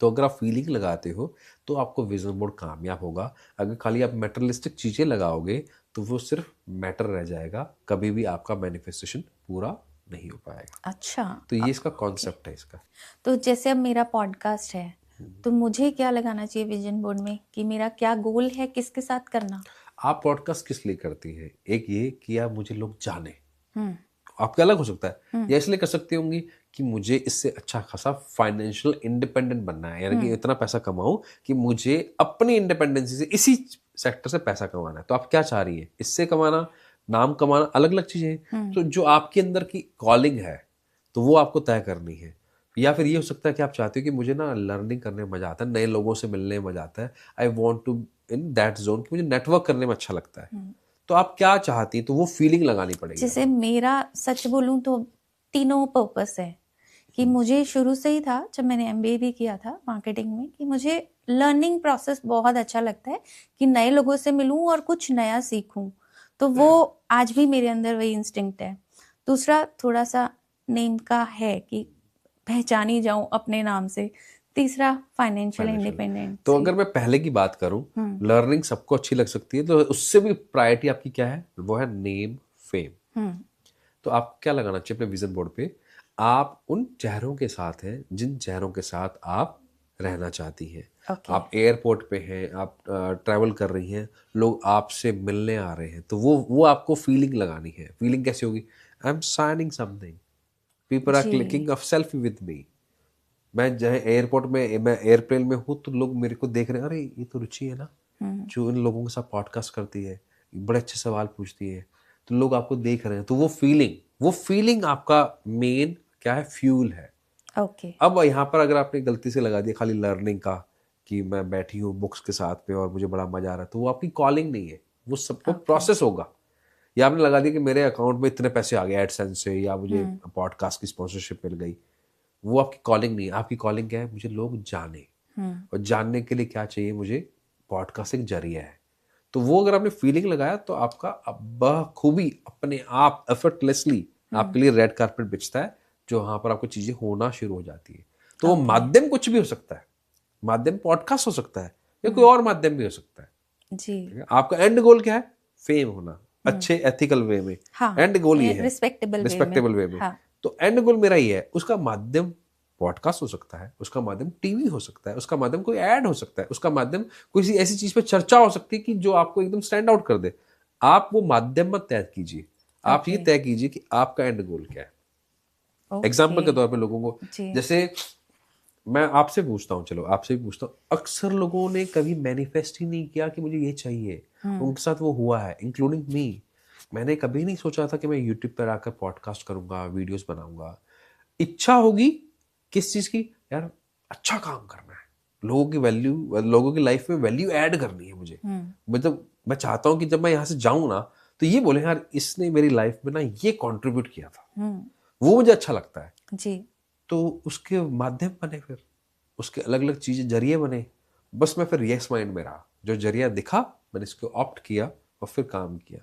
तो अगर आप फीलिंग लगाते हो तो आपको विजन बोर्ड कामयाब होगा। अगर खाली आप मेटरलिस्टिक चीजें लगाओगे तो वो सिर्फ मैटर रह जाएगा, कभी भी आपका मैनिफेस्टेशन पूरा नहीं हो पाएगा। अच्छा। तो ये इसका ओके। कॉन्सेप्ट है इसका। तो जैसे अब मेरा पॉडकास्ट है, तो मुझे क्या लगाना चाहिए विजन बोर्ड में कि मेरा क्या गोल है, किसके साथ करना? आप पॉडकास्ट किस लिए करती हैं? एक ये कि आप मुझे लोग जाने, हम्म। आपका अलग हो सकता है, हम्म। या इसलिए कर सकती होंगी कि मुझे इससे अच्छा खासा फाइनेंशियल इंडिपेंडेंट बनना है, यानी कि हम्म। इतना पैसा कमाऊं कि मुझे अपनी इंडिपेंडेंसी से इसी सेक्टर से पैसा कमाना है। तो आप क्या चाह रही हैं? इससे कमाना, नाम कमाना, अलग अलग चीजें हैं। हम्म। तो जो आपके अंदर की कॉलिंग है तो वो आपको तय करनी है। या फिर ये हो सकता है कि आप चाहते हो कि मुझे ना लर्निंग करने में मजा आता है, नए लोगों से मिलने में मजा आता है, I want to in that zone, कि मुझे नेटवर्क करने में अच्छा लगता है। हम्म। तो आप क्या चाहती हैं, तो वो फीलिंग लगानी पड़ेगी जैसे आपको। मेरा सच बोलूं तो तीनों पर्पस है कि मुझे शुरू से ही था, जब मैंने एमबीए भी किया था मार्केटिंग में, कि मुझे लर्निंग प्रोसेस बहुत अच्छा लगता है कि नए लोगों से मिलूं और कुछ नया सीखूं। तो वो आज भी मेरे अंदर वही इंस्टिंक्ट है। दूसरा थोड़ा सा नेम का है कि पहचानी जाऊं अपने नाम से। तीसरा फाइनेंशियल फाइनेंशियल। तो इंडिपेंडेंसी। अगर मैं पहले की बात करूं, हम्म। लर्निंग सबको अच्छी लग सकती है, तो उससे भी प्रायोरिटी आपकी क्या है? वो है नेम, फेम। हम्म। तो आपको क्या लगाना चाहिए अपने विजन बोर्ड पे? आप उन चेहरों के साथ हैं जिन चेहरों के साथ आप रहना चाहती हैं। ओके। आप एयरपोर्ट पे हैं, आप ट्रैवल कर रही हैं, लोग आपसे मिलने आ रहे हैं, तो वो आपको फीलिंग लगानी है। फीलिंग कैसे होगी? I am signing something, people R G. Clicking of selfie with me. मैं चाहे एयरपोर्ट में, मैं एयरप्लेन में हूँ, तो लोग मेरे को देख रहे हैं, अरे ये तो रुचि है ना, हम्म। जो इन लोगों के साथ पॉडकास्ट करती है, बड़े अच्छे सवाल पूछती है, तो लोग आपको देख रहे हैं। तो वो फीलिंग आपका मेन क्या है? फ्यूल है। ओके। अब यहाँ पर अगर आपने गलती से लगा दिया खाली लर्निंग का, कि मैं बैठी हूँ बुक्स के साथ में और मुझे बड़ा मजा आ रहा है, तो वो आपकी कॉलिंग नहीं है, वो सबको ओके। प्रोसेस होगा। या आपने लगा दिया कि मेरे अकाउंट में इतने पैसे आ गए एडसेंस से, या मुझे हम्म। पॉडकास्ट की स्पॉन्सरशिप मिल गई, वो आपकी कॉलिंग नहीं है। आपकी कॉलिंग क्या है? मुझे लोग जाने, हम्म। और जानने के लिए क्या चाहिए मुझे? पॉडकास्ट एक जरिया है। तो वो अगर आपने फीलिंग लगाया तो आपका अब बखूबी अपने आप एफर्टलेसली हम्म। आपके लिए रेड कारपेट बिछता है, जो वहां पर आपको चीजें होना शुरू हो जाती है। तो वो ओके। माध्यम कुछ भी हो सकता है, माध्यम पॉडकास्ट हो सकता है, या कोई हम्म। और माध्यम भी हो सकता है। जी। ठीक है? आपका एंड गोल क्या है? फेम होना, हम्म। अच्छे एथिकल वे में। हाँ, एंड गोल ये है, रिस्पेक्टेबल वे में। रिस्पेक्टेबल वे में। हाँ। तो एंड गोल मेरा ये है। उसका माध्यम पॉडकास्ट हो सकता है, उसका माध्यम टीवी हो सकता है, उसका माध्यम कोई ऐड हो सकता है, उसका माध्यम कोई ऐसी चीज पे चर्चा हो सकती है कि जो आपको एकदम स्टैंड आउट कर दे। आप वो माध्यम मत तय कीजिए, आप ये ओके। तय कीजिए कि आपका एंड गोल क्या है। ओके। एग्जाम्पल के तौर पे लोगों को, जी। जैसे मैं आपसे पूछता हूँ, चलो आपसे भी पूछता हूँ, अक्सर लोगों ने कभी मैनिफेस्ट ही नहीं किया कि मुझे ये चाहिए, हम्म। उनके साथ वो हुआ है, इंक्लूडिंग मी। मैंने कभी नहीं सोचा था कि मैं यूट्यूब पर आकर पॉडकास्ट करूंगा, वीडियोस बनाऊंगा। इच्छा होगी किस चीज़ की, यार अच्छा काम करना है, लोगों की वैल्यू, लोगों की लाइफ में वैल्यू ऐड करनी है मुझे। मतलब मैं चाहता हूँ कि जब मैं यहाँ से जाऊँ ना, तो ये बोले यार इसने मेरी लाइफ में ना ये कंट्रीब्यूट किया था, वो मुझे अच्छा लगता है। जी। तो उसके माध्यम बने, फिर उसके अलग अलग चीजें जरिए बने। बस मैं फिर यस माइंड में रहा, जो जरिया दिखा मैंने इसको ऑप्ट किया और फिर काम किया।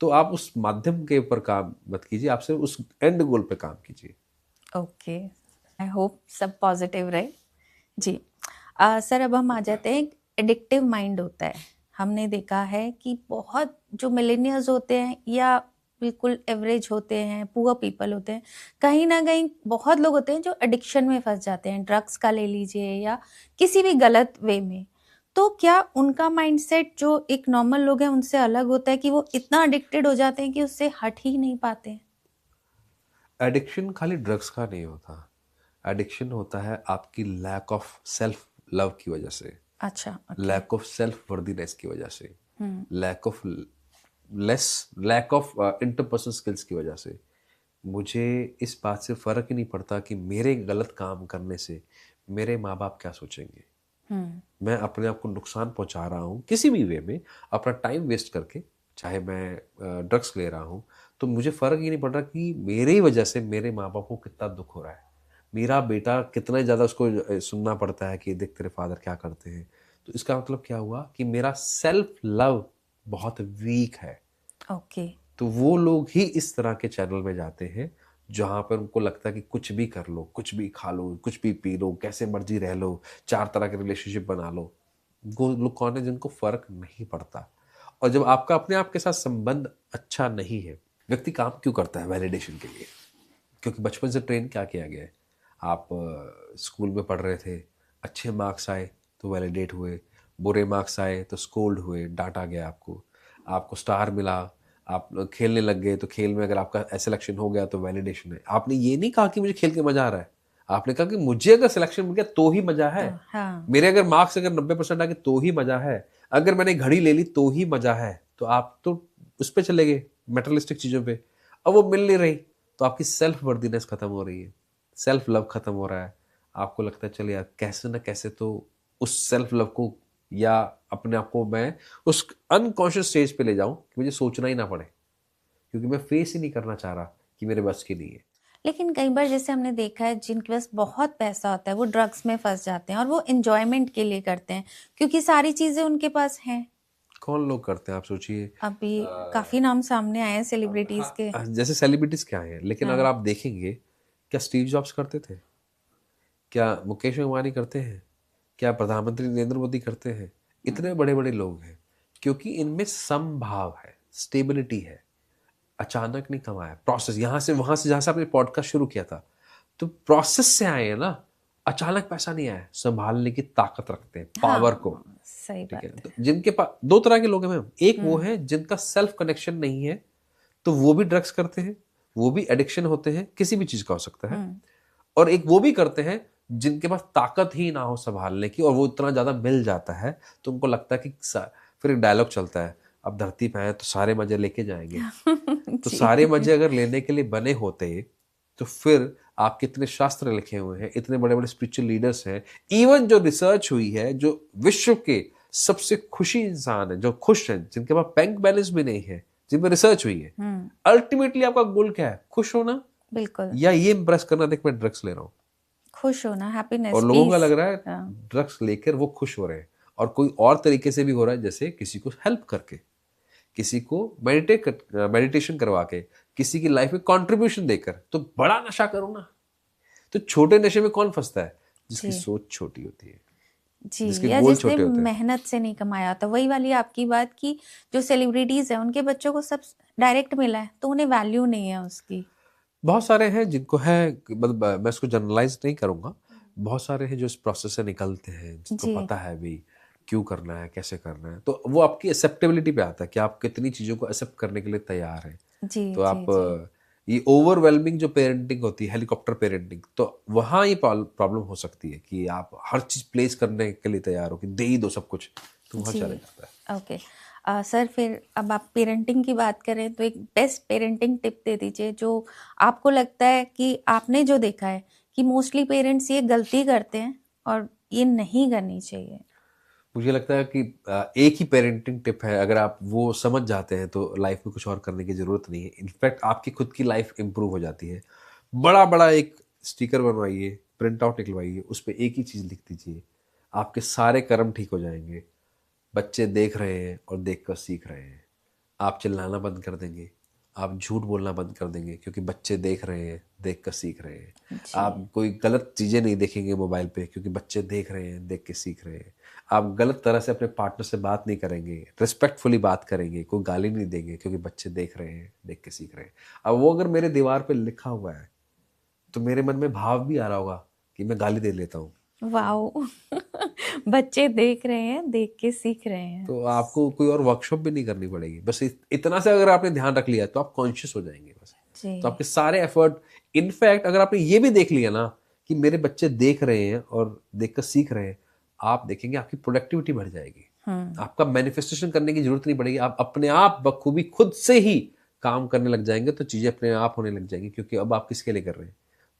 तो आप उस माध्यम के ऊपर काम मत कीजिए, आप सिर्फ उस एंड गोल पे काम कीजिए। ओके, आई होप सब पॉजिटिव रहे। जी। सर, अब हम आ जाते हैं, एडिक्टिव माइंड होता है। हमने देखा है कि बहुत जो मिलेनियल्स होते हैं या बिल्कुल एवरेज होते हैं, पुअर पीपल होते हैं, कहीं ना कहीं बहुत लोग होते हैं जो एडिक्शन में फंस जाते हैं, ड्रग्स का ले लीजिए या किसी भी गलत वे में। तो क्या उनका माइंडसेट जो एक नॉर्मल लोग हैं उनसे अलग होता है कि वो इतना एडिक्टेड हो जाते हैं कि उससे हट ही नहीं पाते? एडिक्शन खाली ड्रग्स का नहीं होता, एडिक्शन होता है आपकी लैक ऑफ सेल्फ लव की वजह से, अच्छा, okay. Lack of self worthiness की वजह से, लैक ऑफ इंटरपर्सनल स्किल्स की वजह से। मुझे इस बात से फर्क ही नहीं पड़ता कि मेरे गलत काम करने से मेरे माँ बाप क्या सोचेंगे। मैं अपने आप को नुकसान पहुंचा रहा हूँ किसी भी वे में, अपना टाइम वेस्ट करके, चाहे मैं ड्रग्स ले रहा हूँ, तो मुझे फर्क ही नहीं पड़ रहा कि मेरी वजह से मेरे माँ बाप को कितना दुख हो रहा है, मेरा बेटा कितना ज़्यादा उसको सुनना पड़ता है कि देख तेरे फादर क्या करते हैं। तो इसका मतलब क्या हुआ कि मेरा सेल्फ लव बहुत वीक है। ओके। तो वो लोग ही इस तरह के चैनल में जाते हैं जहां पर उनको लगता है कि कुछ भी कर लो, कुछ भी खा लो, कुछ भी पी लो, कैसे मर्जी रह लो, 4 तरह के रिलेशनशिप बना लो। वो लोग कौन है जिनको फर्क नहीं पड़ता। और जब आपका अपने आप के साथ संबंध अच्छा नहीं है, व्यक्ति काम क्यों करता है? वैलिडेशन के लिए। क्योंकि बचपन से ट्रेन क्या किया गया है, आप स्कूल में पढ़ रहे थे, अच्छे मार्क्स आए तो वैलिडेट हुए, बुरे मार्क्स आए तो स्कोल्ड हुए, डांटा गया आपको, आपको स्टार मिला, आप खेलने लग गए तो खेल में अगर आपका सिलेक्शन हो गया तो वैलिडेशन है। आपने ये नहीं कहा कि मुझे खेल के मजा आ रहा है, आपने कहा कि मुझे अगर सिलेक्शन मिल गया तो ही मजा है, तो हाँ। मेरे अगर मार्क्स अगर 90% आ गए तो ही मजा है, अगर मैंने घड़ी ले ली तो ही मजा है। तो आप तो उस पर चले गए, मेटलिस्टिक चीजों पे। अब वो मिल नहीं रही तो आपकी सेल्फ वर्दीनेस खत्म हो रही है, सेल्फ लव खत्म हो रहा है। आपको लगता है चल यार कैसे ना कैसे तो उस सेल्फ लव को या अपने आप को मैं उस अनकॉन्शियस स्टेज पे ले जाऊं कि मुझे सोचना ही ना पड़े, क्योंकि मैं फेस ही नहीं करना चाह रहा कि मेरे बस की नहीं है। लेकिन कई बार जैसे हमने देखा है जिनके पास बहुत पैसा होता है वो ड्रग्स में फंस जाते हैं और वो एंजॉयमेंट के लिए करते हैं क्योंकि सारी चीजें उनके पास हैं। कौन लोग करते हैं आप सोचिए। अभी काफी नाम सामने आए हैं सेलिब्रिटीज के। जैसे सेलिब्रिटीज क्या है, लेकिन अगर हाँ। आप देखेंगे, क्या स्टीव जॉब्स करते थे? क्या मुकेश अंबानी करते हैं? क्या प्रधानमंत्री नरेंद्र मोदी करते हैं? इतने बड़े बड़े लोग हैं क्योंकि इनमें समभाव है, स्टेबिलिटी है। अचानक नहीं कमाया, प्रोसेस, यहाँ से वहां से, जहां से आपने पॉडकास्ट शुरू किया था, तो प्रोसेस से आए हैं ना, अचानक पैसा नहीं आया, संभालने की ताकत रखते हैं, पावर को। हाँ, सही ठीक है, बात तो जिनके पास दो तरह के लोग हैं मैम, एक वो है जिनका सेल्फ कनेक्शन नहीं है, तो वो भी ड्रग्स करते हैं, वो भी एडिक्शन होते हैं, किसी भी चीज का हो सकता है। और एक वो भी करते हैं जिनके पास ताकत ही ना हो संभालने की, और वो इतना ज्यादा मिल जाता है तो उनको लगता है कि फिर एक डायलॉग चलता है, अब धरती पे आए तो सारे मजे लेके जाएंगे। तो जी। सारे मजे अगर लेने के लिए बने होते तो फिर आप कितने शास्त्र लिखे हुए हैं, इतने बड़े बड़े स्पिरिचुअल लीडर्स हैं, इवन जो रिसर्च हुई है, जो विश्व के सबसे खुशी इंसान है, जो खुश है, जिनके पास बैंक बैलेंस भी नहीं है, जिन पर रिसर्च हुई है, अल्टीमेटली आपका गोल क्या है? खुश होना बिल्कुल। या ये इंप्रेस करना देख मैं ड्रग्स ले रहा हूँ? खुश होना, हैप्पीनेस, और लोगों का पीस। लग रहा है ड्रग्स लेकर वो खुश हो रहे हैं, और कोई और तरीके से भी हो रहा है, जैसे किसी को हेल्प करके, किसी को मेडिटेशन करवा के, किसी की लाइफ में कंट्रीब्यूशन देकर। तो बड़ा नशा करो ना। तो छोटे नशे में कौन फंसता है? जिसकी जी। सोच छोटी होती है, जी, जिसके या गोल जिसने छोटे होते हैं। मेहनत से नहीं कमाया था। वही वाली आपकी बात की जो सेलिब्रिटीज है उनके बच्चों को सब डायरेक्ट मिला है तो उन्हें वैल्यू नहीं है उसकी। बहुत सारे हैं जिनको है, मतलब मैं इसको जनरलाइज नहीं करूंगा, बहुत सारे हैं जो इस प्रोसेस से निकलते हैं, जिनको जी। पता है भी क्यों करना है, कैसे करना है। तो वो आपकी एक्सेप्टेबिलिटी पे आता है कि आप कितनी चीज़ों को एक्सेप्ट करने के लिए तैयार हैं। जी। तो जी। आप जी। ये ओवरवेलमिंग जो पेरेंटिंग होती है, हेलीकॉप्टर पेरेंटिंग, तो वहाँ ये प्रॉब्लम हो सकती है कि आप हर चीज़ प्लेस करने के लिए तैयार हो कि दे ही दो सब कुछ, तो वहाँ जी। चले जाता है। ओके। सर फिर अब आप पेरेंटिंग की बात करें तो एक बेस्ट पेरेंटिंग टिप दे दीजिए जो आपको लगता है कि आपने जो देखा है कि मोस्टली पेरेंट्स ये गलती करते हैं और ये नहीं करनी चाहिए। मुझे लगता है कि एक ही पेरेंटिंग टिप है, अगर आप वो समझ जाते हैं तो लाइफ में कुछ और करने की ज़रूरत नहीं है। इनफैक्ट आपकी खुद की लाइफ इम्प्रूव हो जाती है। बड़ा बड़ा एक स्टिकर बनवाइए, प्रिंट आउट निकलवाइए, उस पर एक ही चीज़ लिख दीजिए, आपके सारे कर्म ठीक हो जाएंगे। बच्चे देख रहे हैं और देख कर सीख रहे हैं। आप चिल्लाना बंद कर देंगे, आप झूठ बोलना बंद कर देंगे, क्योंकि बच्चे देख रहे हैं, देख कर सीख रहे हैं। जी। आप कोई गलत चीज़ें नहीं देखेंगे मोबाइल पे, क्योंकि बच्चे देख रहे हैं, देख के सीख रहे हैं। आप गलत तरह से अपने पार्टनर से बात नहीं करेंगे, रिस्पेक्टफुली बात करेंगे, कोई गाली नहीं देंगे, क्योंकि बच्चे देख रहे हैं, देख के सीख रहे हैं। अब वो अगर मेरे दीवार पे लिखा हुआ है तो मेरे मन में भाव भी आ रहा होगा कि मैं गाली दे लेता हूँ। वाओ बच्चे देख रहे हैं, देख के सीख रहे हैं। तो आपको कोई और वर्कशॉप भी नहीं करनी पड़ेगी, बस इतना से अगर आपने ध्यान रख लिया तो आप कॉन्शियस हो जाएंगे बस। जी। तो आपके सारे एफर्ट, इनफैक्ट अगर आपने ये भी देख लिया ना कि मेरे बच्चे देख रहे हैं और देखकर सीख रहे हैं, आप देखेंगे आपकी प्रोडक्टिविटी बढ़ जाएगी। आपका मैनिफेस्टेशन करने की जरूरत नहीं पड़ेगी, आप अपने आप बखूबी खुद से ही काम करने लग जाएंगे, तो चीजें अपने आप होने लग जाएंगी। क्योंकि अब आप किसके लिए कर रहे हैं?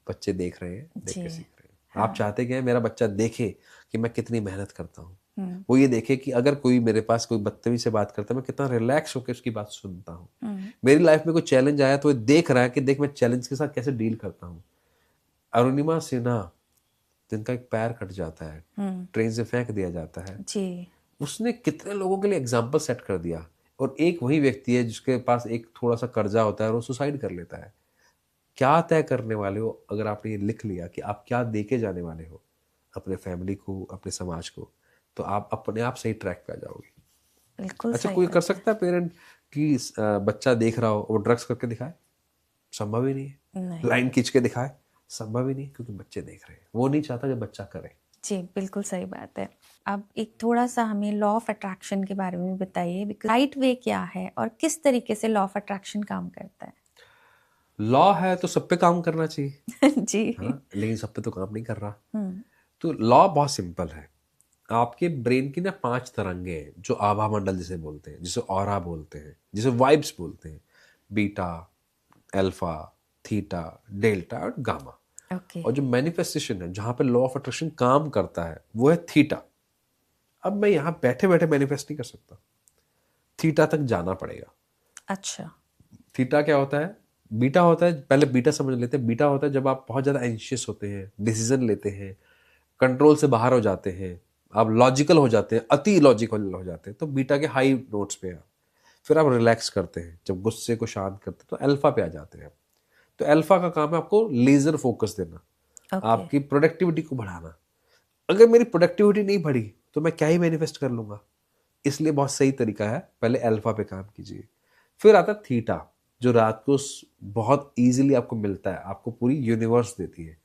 बच्चे देख रहे हैं, देख के जी। सीख रहे हैं। आप चाहते क्या है? मेरा बच्चा देखे कि मैं कितनी मेहनत करता हूँ। हम्म। वो ये देखे कि अगर कोई मेरे पास कोई बदतमीज से बात करता है, मैं कितना रिलैक्स होकर उसकी बात सुनता हूँ। मेरी लाइफ में कोई चैलेंज आया तो वो देख रहा है कि देख मैं चैलेंज के साथ कैसे डील करता हूँ। अरुणिमा सिन्हा, जिनका एक पैर कट जाता है, ट्रेन से फेंक दिया जाता है, जी। उसने कितने लोगों के लिए एग्जाम्पल सेट कर दिया। और एक वही व्यक्ति है जिसके पास एक थोड़ा सा कर्जा होता है और वो सुसाइड कर लेता है। क्या तय करने वाले हो? अगर आपने ये लिख लिया कि आप क्या दे के जाने वाले हो अपने फैमिली को, अपने समाज को, तो आप अपने आप सही ट्रैक पे आ जाओगे। बिल्कुल अच्छा, सही कोई कर बात है। सकता है पेरेंट कि बच्चा देख रहा हो वो ड्रग्स करके दिखाए? संभव ही नहीं है। नहीं। लाइन खींच के दिखाए? संभव ही नहीं, क्योंकि बच्चे देख रहे हैं। वो नहीं चाहता जब बच्चा करे। जी बिल्कुल सही बात है। अब एक थोड़ा सा हमें लॉ ऑफ अट्रैक्शन के बारे में बताइए, बिकॉज राइट वे क्या है और किस तरीके से लॉ ऑफ अट्रैक्शन काम करता है। लॉ है तो सब पे काम करना चाहिए। जी। हाँ, लेकिन सब पे तो काम नहीं कर रहा। तो लॉ बहुत सिंपल है। आपके ब्रेन की ना 5 तरंगे हैं, जो आभा मंडल जिसे बोलते हैं, जिसे ऑरा बोलते हैं, जिसे वाइब्स बोलते हैं। बीटा, अल्फा, थीटा, डेल्टा और गामा। ओके। और जो मैनिफेस्टेशन है, जहां पे लॉ ऑफ अट्रैक्शन काम करता है, वो है थीटा। अब मैं यहां बैठे बैठे मैनिफेस्ट नहीं कर सकता, थीटा तक जाना पड़ेगा। अच्छा। थीटा क्या होता है? बीटा होता है, पहले बीटा समझ लेते हैं। बीटा होता है जब आप बहुत ज़्यादा एंशियस होते हैं, डिसीजन लेते हैं, कंट्रोल से बाहर हो जाते हैं, आप लॉजिकल हो जाते हैं, अति लॉजिकल हो जाते हैं, तो बीटा के हाई नोट्स पे आप फिर आप रिलैक्स करते हैं, जब गुस्से को शांत करते हैं तो अल्फा पे आ जाते हैं। तो अल्फा का काम है आपको लेजर फोकस देना, ओके। आपकी प्रोडक्टिविटी को बढ़ाना। अगर मेरी प्रोडक्टिविटी नहीं बढ़ी तो मैं क्या ही मैनिफेस्ट कर लूंगा। इसलिए बहुत सही तरीका है, पहले अल्फा पे काम कीजिए। फिर आता है थीटा, जो रात को बहुत इजीली आपको मिलता है, आपको पूरी यूनिवर्स देती है।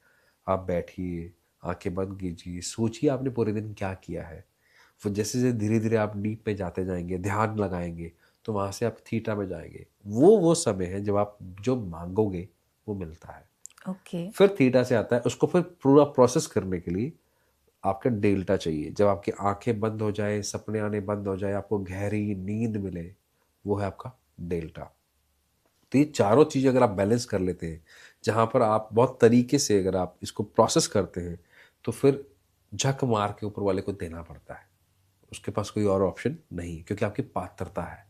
आप बैठिए, आंखें बंद कीजिए, सोचिए आपने पूरे दिन क्या किया है। फिर जैसे जैसे धीरे धीरे आप डीप में जाते जाएंगे, ध्यान लगाएंगे, तो वहां से आप थीटा में जाएंगे। वो समय है जब आप जो मांगोगे वो मिलता है। ओके। फिर थीटा से आता है, उसको फिर पूरा प्रोसेस करने के लिए आपका डेल्टा चाहिए। जब आपकी आंखें बंद हो जाए, सपने आने बंद हो जाए, आपको गहरी नींद मिले, वो है आपका डेल्टा। तो ये चारों चीज़ अगर आप बैलेंस कर लेते हैं, जहाँ पर आप बहुत तरीके से अगर आप इसको प्रोसेस करते हैं, तो फिर झक मार के ऊपर वाले को देना पड़ता है। उसके पास कोई और ऑप्शन नहीं, क्योंकि आपकी पात्रता है,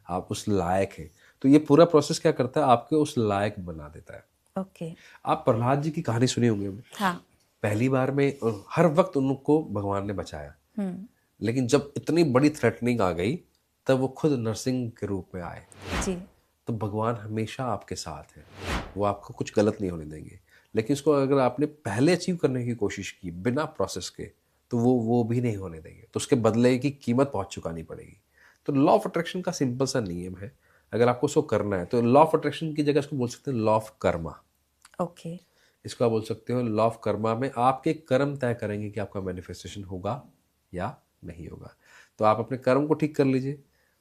आप उस लायक हैं। तो ये पूरा प्रोसेस क्या करता है? आपके उस लायक बना देता है। ओके। आप प्रहलाद जी की कहानी सुनी होंगी हमने। हाँ। पहली बार में हर वक्त उनको भगवान ने बचाया, लेकिन जब इतनी बड़ी थ्रेटनिंग आ गई, तब वो खुद नरसिंह के रूप में आए। जी। तो भगवान हमेशा आपके साथ है, वो आपको कुछ गलत नहीं होने देंगे। लेकिन इसको अगर आपने पहले अचीव करने की कोशिश की बिना प्रोसेस के, तो वो भी नहीं होने देंगे, तो उसके बदले की कीमत बहुत चुकानी पड़ेगी। तो लॉ ऑफ अट्रैक्शन का सिंपल सा नियम है, अगर आपको उसको करना है तो लॉ ऑफ अट्रैक्शन की जगह इसको बोल सकते हैं लॉ ऑफ कर्मा। ओके। इसको आप बोल सकते हो लॉ ऑफ कर्मा में आपके कर्म तय करेंगे कि आपका मैनिफेस्टेशन होगा या नहीं होगा। तो आप अपने कर्म को ठीक कर लीजिए,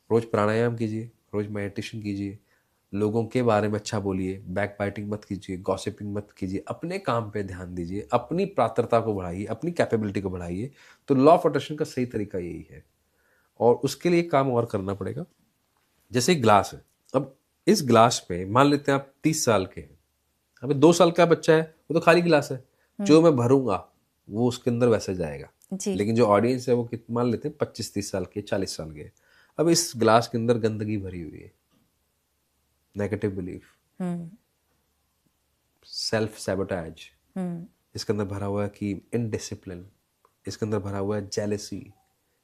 रोज प्राणायाम कीजिए, रोज मेडिटेशन कीजिए, लोगों के बारे में अच्छा बोलिए, बैक बाइटिंग मत कीजिए, गॉसिपिंग मत कीजिए, अपने काम पे ध्यान दीजिए, अपनी पात्रता को बढ़ाइए, अपनी कैपेबिलिटी को बढ़ाइए। तो लॉ ऑफ अट्रैक्शन का सही तरीका यही है। और उसके लिए एक काम और करना पड़ेगा। जैसे एक ग्लास है, अब इस ग्लास में मान लेते हैं आप 30 साल के हैं, अभी 2 साल का बच्चा है, वो तो खाली गिलास है, जो मैं भरूंगा वो उसके अंदर वैसे जाएगा। जी। लेकिन जो ऑडियंस है वो मान लेते हैं 25-30 साल के, 40 साल के। अब इस ग्लास के अंदर गंदगी भरी हुई है, नेगेटिव बिलीफ, सेल्फ सैबोटेज, इसके अंदर भरा हुआ है कि इनडिसिप्लिन, इसके अंदर भरा हुआ है जेलेसी,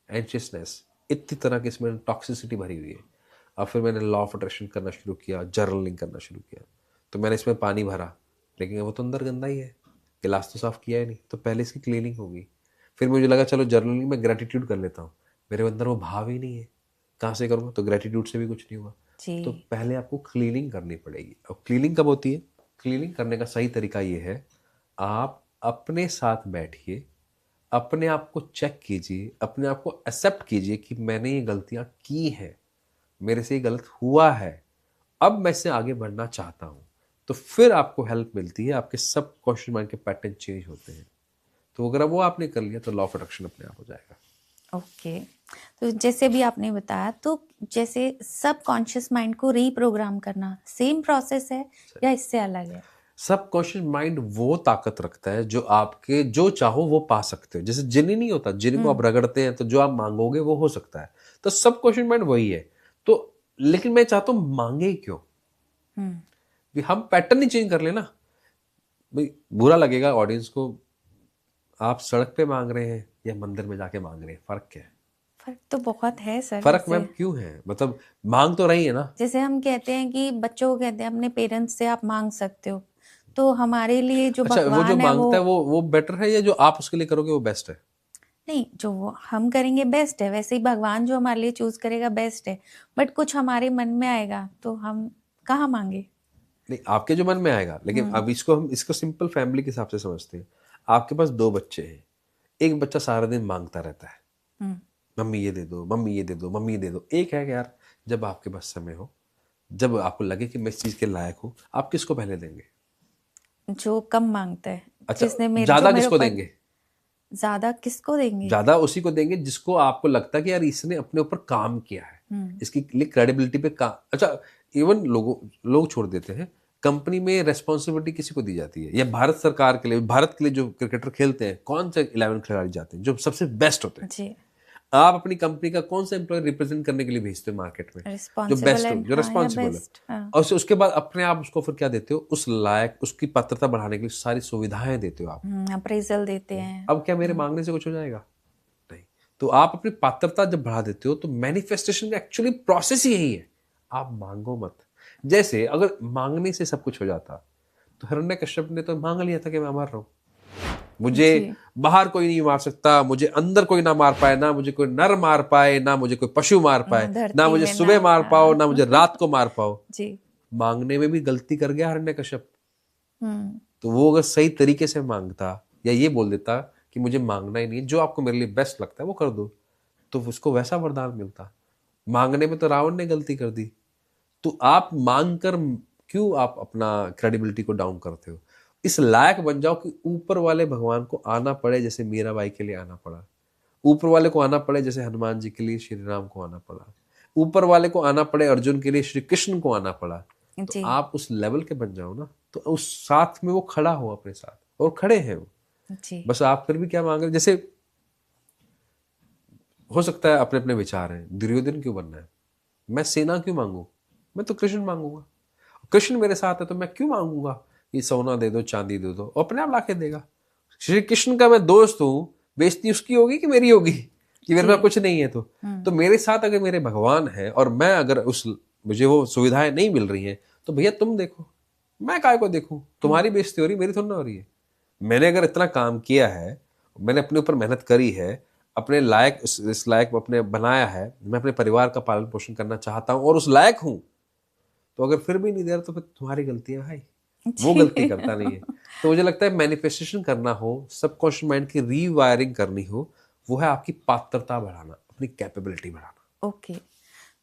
एंशियसनेस, इतनी तरह की इसमें टॉक्सिसिटी भरी हुई है। अब फिर मैंने लॉ ऑफ अट्रैक्शन करना शुरू किया, जर्नलिंग करना शुरू किया, तो मैंने इसमें पानी भरा, लेकिन वो तो अंदर गंदा ही है, गिलास तो साफ किया ही नहीं, तो पहले इसकी क्लीनिंग होगी। फिर मुझे लगा चलो जर्नलिंग में ग्रेटिट्यूड कर लेता हूँ, मेरे अंदर वो भाव ही नहीं है, कहाँ से करूँगा, तो ग्रेटिट्यूड से भी कुछ नहीं हुआ। तो पहले आपको क्लीनिंग करनी पड़ेगी। और क्लीनिंग कब होती है? क्लीनिंग करने का सही तरीका ये है, आप अपने साथ बैठिए, अपने आप को चेक कीजिए, अपने आप को एक्सेप्ट कीजिए कि मैंने ये गलतियां की हैं, मेरे से ये गलत हुआ है, अब मैं इससे आगे बढ़ना चाहता हूं। तो फिर आपको हेल्प मिलती है, आपके सब कॉन्शियस माइंड के पैटर्न चेंज होते हैं। तो अगर वो आपने कर लिया तो लॉ ऑफ अट्रैक्शन अपने आप हो जाएगा। ओके। तो जैसे भी आपने बताया, तो जैसे सब कॉन्शियस माइंड को रीप्रोग्राम करना सेम प्रोसेस है या इससे अलग है? सब कॉन्शियस माइंड वो ताकत रखता है जो आपके जो चाहो वो पा सकते हो। जैसे जिनी नहीं होता, जिनी को आप रगड़ते हैं तो जो आप मांगोगे वो हो सकता है, तो सब कॉन्शियस माइंड वही है। तो लेकिन मैं चाहता हूं मांगे क्यों? भी हम पैटर्न ही चेंज कर लेना। भाई बुरा लगेगा ऑडियंस को, आप सड़क पे मांग रहे हैं या मंदिर में जाके मांग रहे हैं, फर्क क्या है? फर्क तो बहुत है सर। फर्क मैम क्यों है? मतलब मांग तो रही है ना। जैसे हम कहते हैं कि बच्चों को कहते हैं अपने पेरेंट्स से आप मांग सकते हो, तो हमारे लिए जो अच्छा, वो जो भगवान है मांगता है वो बेटर है या जो आप उसके लिए करोगे वो बेस्ट है? नहीं, जो वो हम करेंगे बेस्ट है, वैसे ही भगवान जो हमारे लिए चूज करेगा बेस्ट है। बट कुछ हमारे मन में आएगा तो हम कहाँ मांगे? नहीं, आपके जो मन में आएगा, लेकिन अब हम इसको सिंपल फैमिली के हिसाब से समझते हैं। आपके पास 2 बच्चे हैं, एक बच्चा सारा दिन मांगता रहता है, मम्मी ये दे दो, मम्मी ये दे दो, मम्मी ये दे दो। एक है कि यार जब आपके पास समय हो, जब आपको लगे कि मैं इस चीज के लायक हूं, आप किसको पहले देंगे? जो कम मांगता है। अच्छा, जिसने मेरे ज्यादा जो मेरे किसको ऊपर देंगे? ज्यादा किसको देंगे? ज्यादा उसी को देंगे जिसको आपको लगता है कि यार इसने अपने ऊपर काम किया है, इसकी लिए क्रेडिबिलिटी पे काम। अच्छा, इवन लोग छोड़ देते हैं, कंपनी में रेस्पॉन्सिबिलिटी किसी को दी जाती है, या भारत सरकार के लिए, भारत के लिए जो क्रिकेटर खेलते हैं, कौन से 11 खिलाड़ी जाते हैं जो सबसे बेस्ट होते हैं? जी। आप अपनी कंपनी का कौन सा एम्प्लॉय रिप्रेजेंट करने के लिए भेजते हो मार्केट में? जो बेस्ट हो, जो रिस्पॉन्सिबल है। और उसके बाद अपने आप उसको फिर क्या देते हो? उस लायक, उसकी पात्रता बढ़ाने के लिए सारी सुविधाएं देते हो आप, अप्रेजल देते हैं। अब क्या मेरे मांगने से कुछ हो जाएगा? नहीं। तो आप अपनी पात्रता जब बढ़ा देते हो तो मैनिफेस्टेशन का एक्चुअली प्रोसेस ही यही है, आप मांगो मत। जैसे अगर मांगने से सब कुछ हो जाता तो हिरण्यकश्यप ने तो मांग लिया था कि मैं मर रहा हूं, मुझे बाहर कोई नहीं मार सकता, मुझे अंदर कोई ना मार पाए, ना मुझे कोई नर मार पाए, ना मुझे कोई पशु मार पाए, ना मुझे सुबह मार पाओ, ना मुझे रात को मार पाओ। जी। मांगने में भी गलती कर गया हिरण्यकश्यप। तो वो अगर सही तरीके से मांगता या ये बोल देता कि मुझे मांगना ही नहीं, जो आपको मेरे लिए बेस्ट लगता है वो कर दो, तो उसको वैसा वरदान मिलता। मांगने में तो रावण ने गलती कर दी। तो आप मांग कर क्यों आप अपना क्रेडिबिलिटी को डाउन करते हो? इस लायक बन जाओ कि ऊपर वाले भगवान को आना पड़े, जैसे मीराबाई के लिए आना पड़ा, ऊपर वाले को आना पड़े जैसे हनुमान जी के लिए श्री राम को आना पड़ा, ऊपर वाले को आना पड़े अर्जुन के लिए श्री कृष्ण को आना पड़ा। तो आप उस लेवल के बन जाओ ना, तो उस साथ में वो खड़ा हो अपने साथ, और खड़े हैं वो। बस आप फिर भी क्या मांग रहे? जैसे हो सकता है अपने अपने विचार हैं, दुर्योधन क्यों बनना है? मैं सेना क्यों मांगू? मैं तो कृष्ण मांगूंगा। कृष्ण मेरे साथ है तो मैं क्यों मांगूंगा कि सोना दे दो, चांदी दे दो, और अपने आप लाके देगा। श्री कृष्ण का मैं दोस्त हूं, बेइज्जती उसकी होगी कि मेरी होगी कि मेरे पास कुछ नहीं है? तो मेरे साथ अगर मेरे भगवान है और मैं अगर मुझे वो सुविधाएं नहीं मिल रही हैं, तो भैया तुम देखो, मैं काय को देखूं? तुम्हारी बेइज्जती हो रही, मेरी थोड़ी ना हो रही है। मैंने अगर इतना काम किया है, मैंने अपने ऊपर मेहनत करी है, अपने लायक इस लायक अपने बनाया है, मैं अपने परिवार का पालन पोषण करना चाहता हूं और उस लायक हूं, तो अगर फिर भी नहीं दे रहा तो फिर तुम्हारी गलती है भाई, वो गलती करता नहीं है। तो मुझे लगता है मैनिफेस्टेशन करना हो, सबकॉन्शियस माइंड की रीवायरिंग करनी हो, वो है आपकी पात्रता बढ़ाना, अपनी कैपेबिलिटी बढ़ाना। ओके।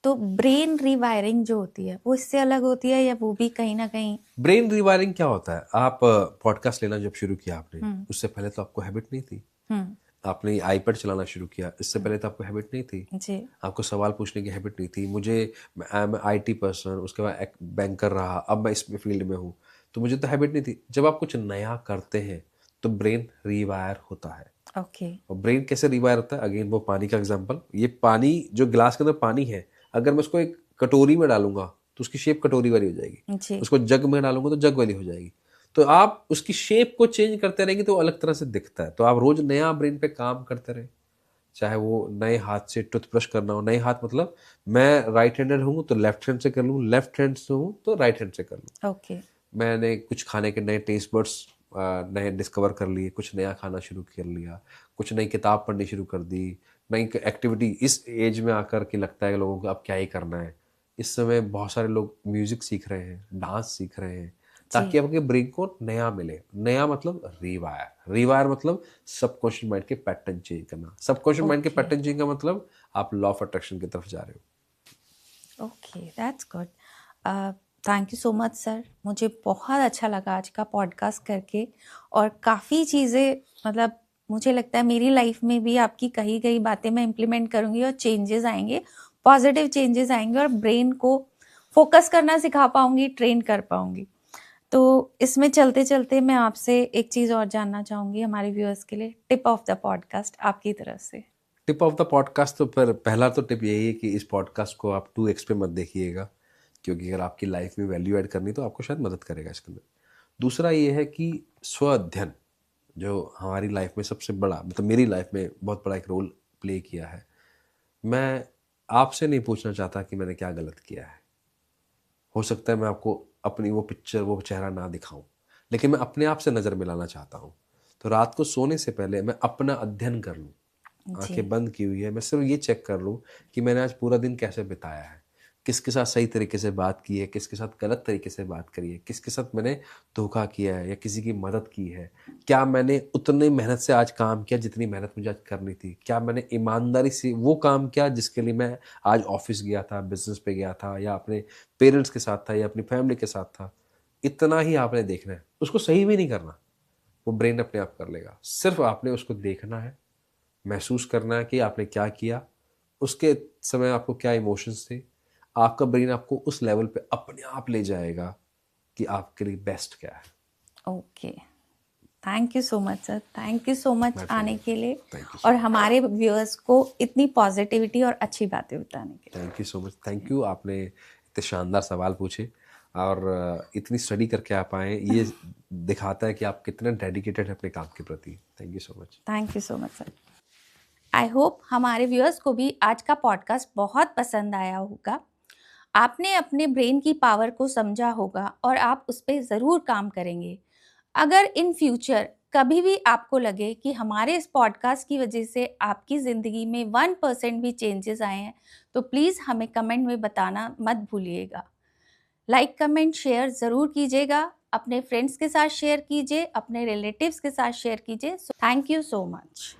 तो ब्रेन रिवायरिंग जो होती है वो इससे अलग होती है या वो भी कहीं ना कहीं? ब्रेन रिवायरिंग क्या होता है? आप पॉडकास्ट लेना जब शुरू किया आपने, उससे पहले तो आपको हैबिट नहीं थी। आपने आईपैड चलाना शुरू किया, इससे पहले तो आपको हैबिट नहीं थी। जी। आपको सवाल पूछने की हैबिट नहीं थी। मुझे आई एम आईटी पर्सन, उसके बाद एक बैंकर रहा, अब मैं इसमें फील्ड में हूँ, तो मुझे तो हैबिट नहीं थी। जब आप कुछ नया करते हैं तो ब्रेन रिवायर होता है। ओके। और ब्रेन कैसे रिवायर होता है? अगेन वो पानी का एग्जांपल, ये पानी जो गिलास के अंदर पानी है, अगर मैं उसको एक कटोरी में डालूंगा तो उसकी शेप कटोरी वाली हो जाएगी। जी। उसको जग में डालूंगा तो जग वाली हो जाएगी। तो आप उसकी शेप को चेंज करते रहेंगे तो वो अलग तरह से दिखता है। तो आप रोज नया ब्रेन पे काम करते रहे, चाहे वो नए हाथ से टूथब्रश करना हो। नए हाथ मतलब मैं राइट हैंडर हूँ तो लेफ्ट हैंड से कर लूँ, लेफ्ट हैंड से हूँ तो राइट हैंड से कर लूँ। ओके। मैंने कुछ खाने के नए टेस्ट बड्स नए डिस्कवर कर लिए, कुछ नया खाना शुरू कर लिया, कुछ नई किताब पढ़नी शुरू कर दी, नई एक्टिविटी। इस एज में आकर के लगता है लोगों को अब क्या ही करना है। इस समय बहुत सारे लोग म्यूजिक सीख रहे हैं, डांस सीख रहे हैं, ताकि आपके ब्रेन को नया मिले। नया मतलब रिवायर, रिवायर मतलब सबकॉन्शियस माइंड के पैटर्न चेंज करना। सबकॉन्शियस माइंड के ओके। पैटर्न चेंज का मतलब आप लॉ ऑफ अट्रैक्शन की तरफ जा रहे हो। Okay, that's good. Thank you so much sir, मुझे बहुत अच्छा लगा आज का पॉडकास्ट करके, और काफ़ी चीज़ें मतलब मुझे लगता है मेरी लाइफ में भी आपकी कही गई बातें मैं इम्प्लीमेंट करूँगी और चेंजेस आएंगे, पॉजिटिव चेंजेस आएंगे, और ब्रेन को फोकस करना सिखा पाऊँगी, ट्रेन कर पाऊँगी। तो इसमें चलते चलते मैं आपसे एक चीज़ और जानना चाहूँगी हमारे व्यूअर्स के लिए, टिप ऑफ द पॉडकास्ट आपकी तरफ से। टिप ऑफ द पॉडकास्ट तो फिर पहला तो टिप यही है कि इस पॉडकास्ट को आप 2x पे मत देखिएगा, क्योंकि अगर आपकी लाइफ में वैल्यू ऐड करनी तो आपको शायद मदद करेगा इसके अंदर। दूसरा ये है कि स्व अध्ययन जो हमारी लाइफ में सबसे बड़ा, मतलब मेरी लाइफ में बहुत बड़ा एक रोल प्ले किया है। मैं आपसे नहीं पूछना चाहता कि मैंने क्या गलत किया है। हो सकता है मैं आपको अपनी वो पिक्चर, वो चेहरा ना दिखाऊं, लेकिन मैं अपने आप से नज़र मिलाना चाहता हूँ। तो रात को सोने से पहले मैं अपना अध्ययन कर लूँ, जी। आंखें बंद की हुई है, मैं सिर्फ ये चेक कर लूँ कि मैंने आज पूरा दिन कैसे बिताया है, किसके साथ सही तरीके से बात की है, किसके साथ गलत तरीके से बात करी है, किसके साथ मैंने धोखा किया है या किसी की मदद की है, क्या मैंने उतनी मेहनत से आज काम किया जितनी मेहनत मुझे आज करनी थी, क्या मैंने ईमानदारी से वो काम किया जिसके लिए मैं आज ऑफिस गया था, बिजनेस पे गया था, या अपने पेरेंट्स के साथ था, या अपनी फैमिली के साथ था। इतना ही आपने देखना है, उसको सही भी नहीं करना, वो ब्रेन अपने आप कर लेगा। सिर्फ आपने उसको देखना है, महसूस करना है कि आपने क्या किया, उसके समय आपको क्या इमोशंस थे। आपका ब्रेन आपको उस लेवल पे अपने आप ले जाएगा कि आपके लिए बेस्ट क्या है। Okay, thank you so much sir, thank you so much आने के लिए थैंक यू, और हमारे व्यूअर्स को इतनी पॉजिटिविटी और अच्छी बातें बताने के लिए। Thank you so much, thank you. आपने इतने शानदार सवाल पूछे और इतनी स्टडी करके आप आए, ये दिखाता है कि आप कितने डेडिकेटेड हैं अपने काम के प्रति। Thank you so much. Thank you so much sir. I hope हमारे व्यूअर्स को भी आज का पॉडकास्ट बहुत पसंद आया होगा। आपने अपने ब्रेन की पावर को समझा होगा और आप उस पर ज़रूर काम करेंगे। अगर इन फ्यूचर कभी भी आपको लगे कि हमारे इस पॉडकास्ट की वजह से आपकी ज़िंदगी में 1% भी चेंजेस आए हैं, तो प्लीज़ हमें कमेंट में बताना मत भूलिएगा। लाइक, कमेंट, शेयर ज़रूर कीजिएगा। अपने फ्रेंड्स के साथ शेयर कीजिए, अपने रिलेटिव्स के साथ शेयर कीजिए। Thank you so much.